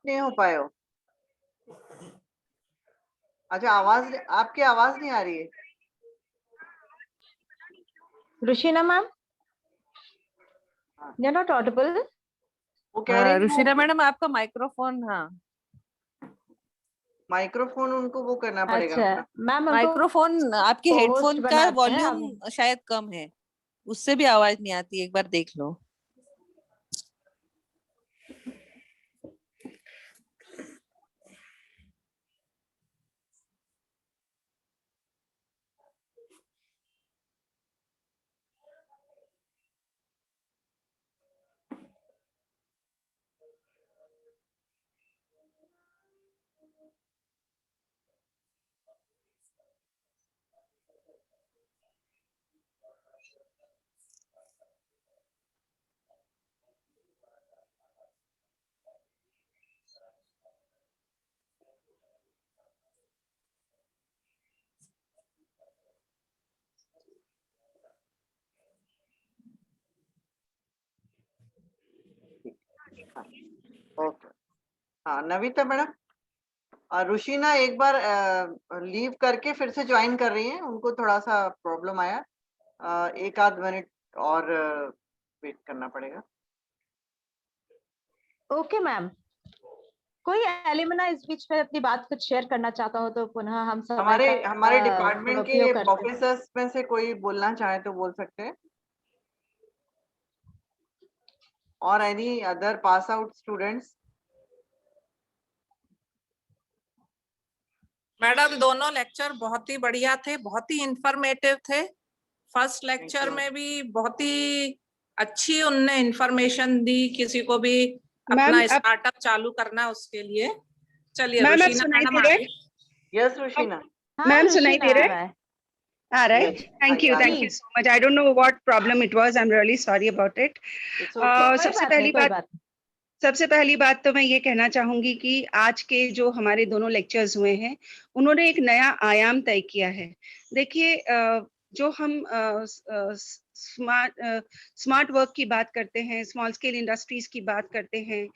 नहीं हो पाए हो? अच्छा, आवाज आपकी आवाज नहीं आ रही है। Rushina ma'am, you are not audible. वो कह रही रुशीना मैडम आपका माइक्रोफोन, हाँ माइक्रोफोन उनको वो करना पड़ेगा। अच्छा मैम, माइक्रोफोन आपके co-host हेडफोन का बनाते हैं वॉल्यूम शायद कम है, उससे भी आवाज नहीं आती, एक बार देख लो। ओके, हाँ नविता मैडम। रुशीना एक बार लीव करके फिर से ज्वाइन कर रही हैं, उनको थोड़ा सा प्रॉब्लम आया। एक आध मिनट और वेट करना पड़ेगा। ओके मैम, कोई एलिमना इस बीच में अपनी बात कुछ शेयर करना चाहता हो तो पुनः हम समय हमारे का डिपार्टमेंट के उपयोग करते हैं। प्रोफेसर्स में से कोई बोलना चाहे तो बोल सकते हैं, और any other pass out students. Madam दोनों लेक्चर बहुत ही बढ़िया थे, बहुत ही इंफॉर्मेटिव थे। फर्स्ट लेक्चर में भी बहुत ही अच्छी उनने इंफॉर्मेशन दी, किसी को भी अपना स्टार्टअप चालू करना उसके लिए। चलिए मैम, आप रुशीना सुनाई मैडम दे आ रहे? गई। यस रुशीना। मैम सुनाई दे रहे? All right. Yes. Thank you. Thank you so much. I don't know what problem it was. I'm really sorry about it. It's okay. सबसे पहली बात तो मैं ये कहना चाहूंगी कि आज के जो हमारे दोनों लेक्चर्स हुए हैं, उन्होंने एक नया आयाम तय किया है। देखिए, जो हम स्मार्ट वर्क की बात करते हैं, स्मॉल स्केल इंडस्ट्रीज की बात करते हैं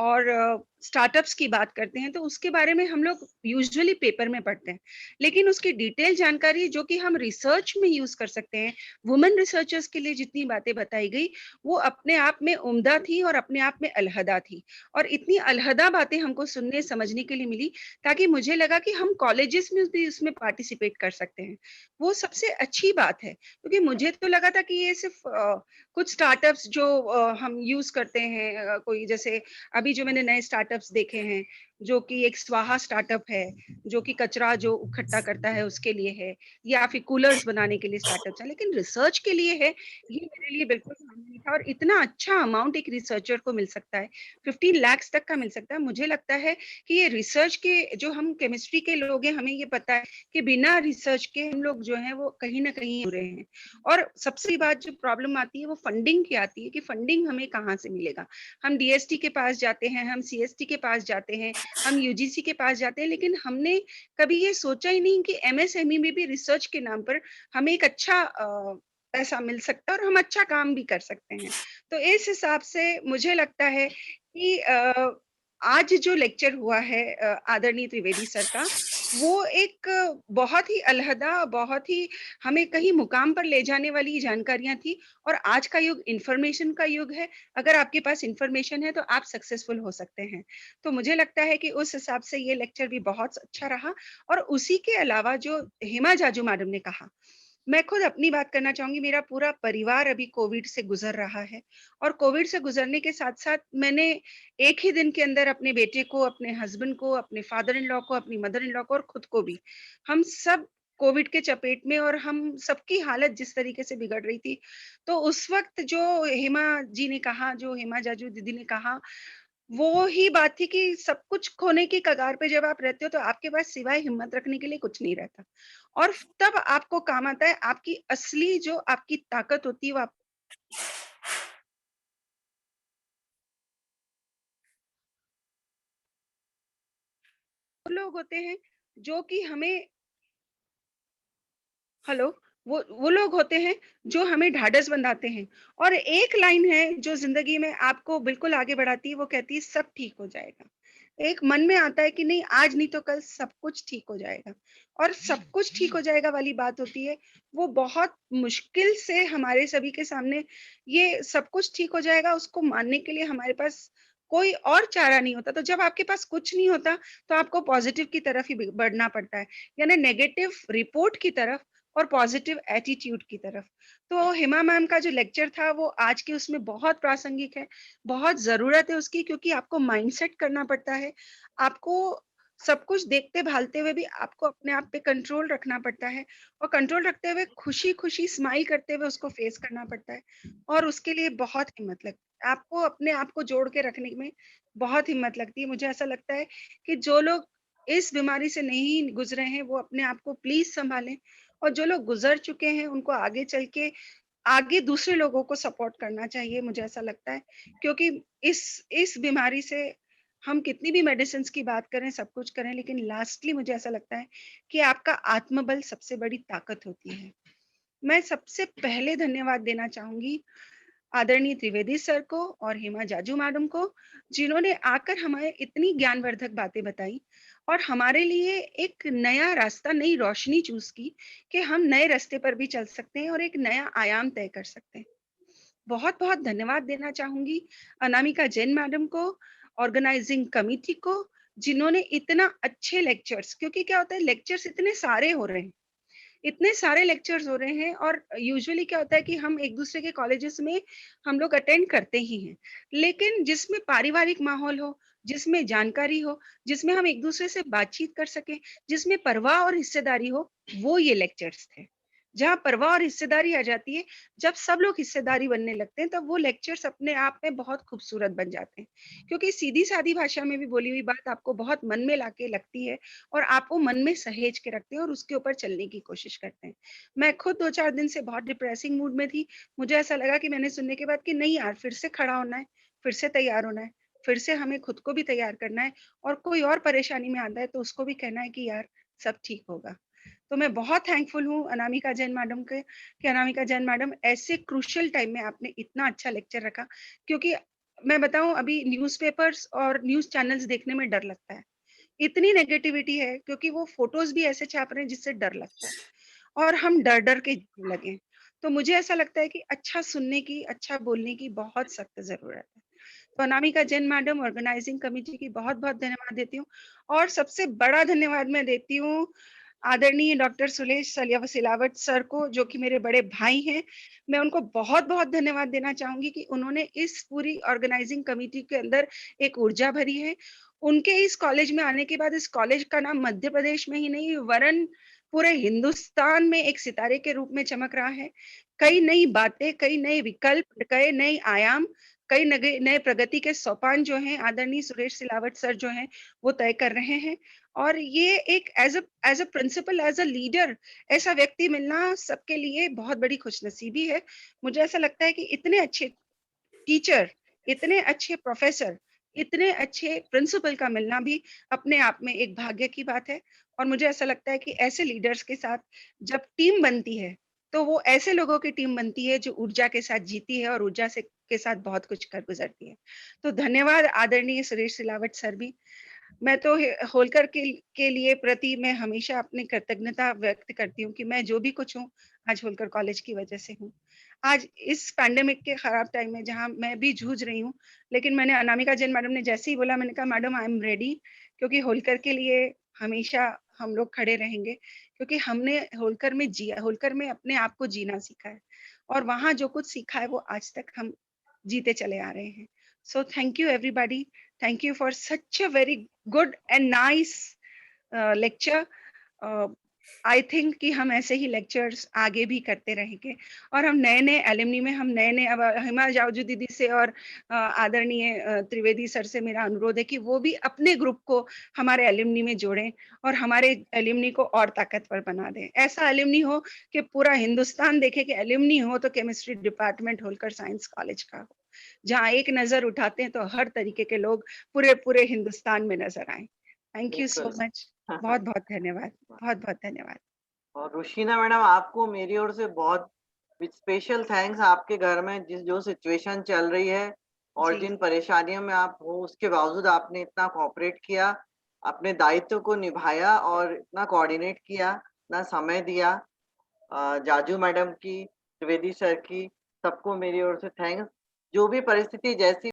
और स्टार्टअप्स की बात करते हैं, तो उसके बारे में हम लोग यूजुअली पेपर में पढ़ते हैं, लेकिन उसकी डिटेल जानकारी जो कि हम रिसर्च में यूज कर सकते हैं, वुमेन रिसर्चर्स के लिए जितनी बातें बताई गई वो अपने आप में उम्दा थी और अपने आप में अलहदा थी, और इतनी अलहदा बातें हमको सुनने समझने के लिए मिली ताकि मुझे लगा कि हम कॉलेजेस में भी उसमें पार्टिसिपेट कर सकते हैं। वो सबसे अच्छी बात है, क्योंकि मुझे तो लगा था कि ये सिर्फ कुछ स्टार्टअप्स जो हम यूज करते हैं, कोई जैसे अभी जो मैंने नए स्टार्टअप्स देखे हैं, जो कि एक स्वाहा स्टार्टअप है जो कि कचरा जो इकट्ठा करता है उसके लिए है, या फिर कूलर्स बनाने के लिए स्टार्टअप्स है, लेकिन रिसर्च के लिए है, ये मेरे लिए बिल्कुल नहीं था। और इतना अच्छा अमाउंट एक रिसर्चर को मिल सकता है, 15 लाख तक का मिल सकता है। मुझे लगता है कि ये रिसर्च के जो हम केमिस्ट्री के लोग हैं, हमें ये पता है कि बिना रिसर्च के हम लोग जो है वो कहीं ना कहीं हो रहे हैं। और सबसे बात जो प्रॉब्लम आती है वो फंडिंग की आती है कि फंडिंग हमें कहाँ से मिलेगा। हम डीएसटी के पास जाते हैं, हम सीएसटी के पास जाते हैं, हम यूजीसी के पास जाते हैं, लेकिन हमने कभी ये सोचा ही नहीं कि एमएसएमई में भी रिसर्च के नाम पर हमें एक अच्छा पैसा मिल सकता है और हम अच्छा काम भी कर सकते हैं। तो इस हिसाब से मुझे लगता है कि आज जो लेक्चर हुआ है आदरणीय त्रिवेदी सर का, वो एक बहुत ही अलहदा, बहुत ही हमें कहीं मुकाम पर ले जाने वाली जानकारियां थी। और आज का युग इंफॉर्मेशन का युग है, अगर आपके पास इंफॉर्मेशन है तो आप सक्सेसफुल हो सकते हैं। तो मुझे लगता है कि उस हिसाब से ये लेक्चर भी बहुत अच्छा रहा। और उसी के अलावा जो हेमा जाजू मैडम ने कहा, मैं खुद अपनी बात करना चाहूंगी। मेरा पूरा परिवार अभी कोविड से गुजर रहा है, और कोविड से गुजरने के साथ साथ मैंने एक ही दिन के अंदर अपने बेटे को, अपने हस्बैंड को, अपने फादर इन लॉ को, अपनी मदर इन लॉ को और खुद को भी, हम सब कोविड के चपेट में, और हम सबकी हालत जिस तरीके से बिगड़ रही थी, तो उस वक्त जो हेमा जी ने कहा, जो हेमा जाजू दीदी ने कहा, वो ही बात थी कि सब कुछ खोने की कगार पे जब आप रहते हो तो आपके पास सिवाय हिम्मत रखने के लिए कुछ नहीं रहता, और तब आपको काम आता है आपकी असली जो आपकी ताकत होती है, वो आप लोग होते हैं जो कि हमें, हेलो, वो लोग होते हैं जो हमें ढाढ़स बंधाते हैं। और एक लाइन है जो जिंदगी में आपको बिल्कुल आगे बढ़ाती है, वो कहती है सब ठीक हो जाएगा। एक मन में आता है कि नहीं, आज नहीं तो कल सब कुछ ठीक हो जाएगा। और सब कुछ ठीक हो जाएगा वाली बात होती है, वो बहुत मुश्किल से हमारे सभी के सामने, ये सब कुछ ठीक हो जाएगा उसको मानने के लिए हमारे पास कोई और चारा नहीं होता। तो जब आपके पास कुछ नहीं होता तो आपको पॉजिटिव की तरफ ही बढ़ना पड़ता है, यानी नेगेटिव रिपोर्ट की तरफ और पॉजिटिव एटीट्यूड की तरफ। तो हिमा मैम का जो लेक्चर था वो आज के उसमें बहुत प्रासंगिक है, बहुत जरूरत है उसकी, क्योंकि आपको माइंडसेट करना पड़ता है। आपको सब कुछ देखते भालते हुए भी आपको अपने आप पे कंट्रोल रखना पड़ता है, और कंट्रोल रखते हुए खुशी खुशी स्माइल करते हुए उसको फेस करना पड़ता है। और उसके लिए बहुत हिम्मत लगती है, आपको अपने आप को जोड़ के रखने में बहुत हिम्मत लगती है। मुझे ऐसा लगता है कि जो लोग इस बीमारी से नहीं गुजरे हैं वो अपने आप को प्लीज संभालें, और जो लोग गुजर चुके हैं उनको आगे चल के आगे दूसरे लोगों को सपोर्ट करना चाहिए, मुझे ऐसा लगता है। क्योंकि इस बीमारी से हम कितनी भी मेडिसिन की बात करें, सब कुछ करें, लेकिन लास्टली मुझे ऐसा लगता है कि आपका आत्मबल सबसे बड़ी ताकत होती है। मैं सबसे पहले धन्यवाद देना चाहूंगी आदरणीय त्रिवेदी सर को और हेमा जाजू मैडम को, जिन्होंने आकर हमें इतनी ज्ञानवर्धक बातें बताई और हमारे लिए एक नया रास्ता, नई रोशनी चूज की कि हम नए रास्ते पर भी चल सकते हैं और एक नया आयाम तय कर सकते हैं। बहुत बहुत धन्यवाद देना चाहूंगी अनामिका जैन मैडम को, ऑर्गेनाइजिंग कमेटी को, जिन्होंने इतना अच्छे लेक्चर्स, क्योंकि क्या होता है लेक्चर्स इतने सारे हो रहे हैं, इतने सारे लेक्चर्स हो रहे हैं, और यूजुअली क्या होता है कि हम एक दूसरे के कॉलेजेस में हम लोग अटेंड करते ही हैं, लेकिन जिसमें पारिवारिक माहौल हो, जिसमें जानकारी हो, जिसमें हम एक दूसरे से बातचीत कर सकें, जिसमें परवाह और हिस्सेदारी हो, वो ये लेक्चर्स थे। जहाँ परवाह और हिस्सेदारी आ जाती है, जब सब लोग हिस्सेदारी बनने लगते हैं, तब वो लेक्चर्स अपने आप में बहुत खूबसूरत बन जाते हैं, क्योंकि सीधी सादी भाषा में भी बोली हुई बात आपको बहुत मन में लाके लगती है और आपको मन में सहेज के रखते हैं और उसके ऊपर चलने की कोशिश करते हैं। मैं खुद 2-4 दिन से बहुत डिप्रेसिंग मूड में थी। मुझे ऐसा लगा कि मैंने सुनने के बाद कि नहीं यार, फिर से खड़ा होना है, फिर से तैयार होना है, फिर से हमें खुद को भी तैयार करना है, और कोई और परेशानी में आता है तो उसको भी कहना है कि यार सब ठीक होगा। तो मैं बहुत थैंकफुल हूँ अनामिका जैन मैडम के, कि अनामिका जैन मैडम ऐसे क्रूशियल टाइम में आपने इतना अच्छा लेक्चर रखा। क्योंकि मैं बताऊं, अभी न्यूज़पेपर्स और न्यूज़ चैनल्स देखने में डर लगता है, इतनी नेगेटिविटी है, क्योंकि वो फोटोज भी ऐसे छाप रहे हैं जिससे डर लगता है और हम डर डर के जीने लगे। तो मुझे ऐसा लगता है कि अच्छा सुनने की, अच्छा बोलने की बहुत सख्त जरूरत है। तो Anamika Jain madam, organising committee की बहुत बहुत धन्यवाद देती हूँ। और सबसे बड़ा धन्यवाद मैं देती हूँ आदरणीय डॉक्टर सुरेश सिलावट सर को, जो कि मेरे बड़े भाई हैं। मैं उनको बहुत बहुत धन्यवाद देना चाहूंगी कि उन्होंने इस पूरी ऑर्गेनाइजिंग कमेटी के अंदर एक ऊर्जा भरी है। उनके इस कॉलेज में आने के बाद इस कॉलेज का नाम मध्य प्रदेश में ही नहीं वरन पूरे हिंदुस्तान में एक सितारे के रूप में चमक रहा है। कई नई बातें, कई नए विकल्प, कई नए आयाम, कई नए प्रगति के सोपान जो हैं आदरणीय सुरेश सिलावट सर जो हैं वो तय कर रहे हैं। और ये एक as a principal, as a leader, ऐसा व्यक्ति मिलना सबके लिए बहुत बड़ी खुशनसीबी है। मुझे ऐसा लगता है कि इतने अच्छे टीचर, इतने अच्छे प्रोफेसर, इतने अच्छे प्रिंसिपल का मिलना भी अपने आप में एक भाग्य की बात है। और मुझे ऐसा लगता है कि ऐसे लीडर्स के साथ जब टीम बनती है तो वो ऐसे लोगों की टीम बनती है जो ऊर्जा के साथ जीती है और ऊर्जा से के साथ बहुत कुछ कर गुजरती है। तो धन्यवाद आदरणीय सुरेश सिलावट सर भी। मैं तो होलकर के लिए प्रति मैं हमेशा अपनी कृतज्ञता व्यक्त करती हूँ कि मैं जो भी कुछ हूँ आज होलकर कॉलेज की वजह से हूँ। आज इस पैंडेमिक के खराब टाइम में जहाँ मैं भी जूझ रही हूँ, लेकिन मैंने अनामिका जैन मैडम ने जैसे ही बोला, मैंने कहा मैडम आई एम रेडी, क्योंकि होलकर के लिए हमेशा हम लोग खड़े रहेंगे, क्योंकि हमने होलकर में जिया, होलकर में अपने आप को जीना सीखा है और वहाँ जो कुछ सीखा है वो आज तक हम जीते चले आ रहे हैं। So thank you everybody. Thank you for such a very good and nice lecture. I think कि हम ऐसे ही lectures आगे भी करते रहेंगे और हम नए नए एलुमनी में, हम नए नए, अब हिमा जाजू दीदी से और आदरणीय त्रिवेदी सर से मेरा अनुरोध है कि वो भी अपने ग्रुप को हमारे एलुमनी में जोड़ें और हमारे एलुमनी को और ताकतवर बना दें। ऐसा एलुमनी हो कि पूरा हिंदुस्तान देखे कि एलुमनी हो तो chemistry department Holkar science college का हो, जहाँ एक नजर उठाते हैं तो हर तरीके के लोग पूरे पूरे हिंदुस्तान में नजर आए। Thank you so much. बहुत बहुत धन्यवाद, बहुत बहुत धन्यवाद। और रुशीना मैडम, आपको मेरी ओर से बहुत स्पेशल थैंक्स। आपके घर में जो सिचुएशन चल रही है और जी। जिन परेशानियों में आप हो, उसके बावजूद आपने इतना कोऑपरेट किया, अपने दायित्व को निभाया और इतना कोऑर्डिनेट किया, इतना समय दिया। जाजू मैडम की, त्रिवेदी सर की, सबको मेरी ओर से थैंक्स। जो भी परिस्थिति जैसी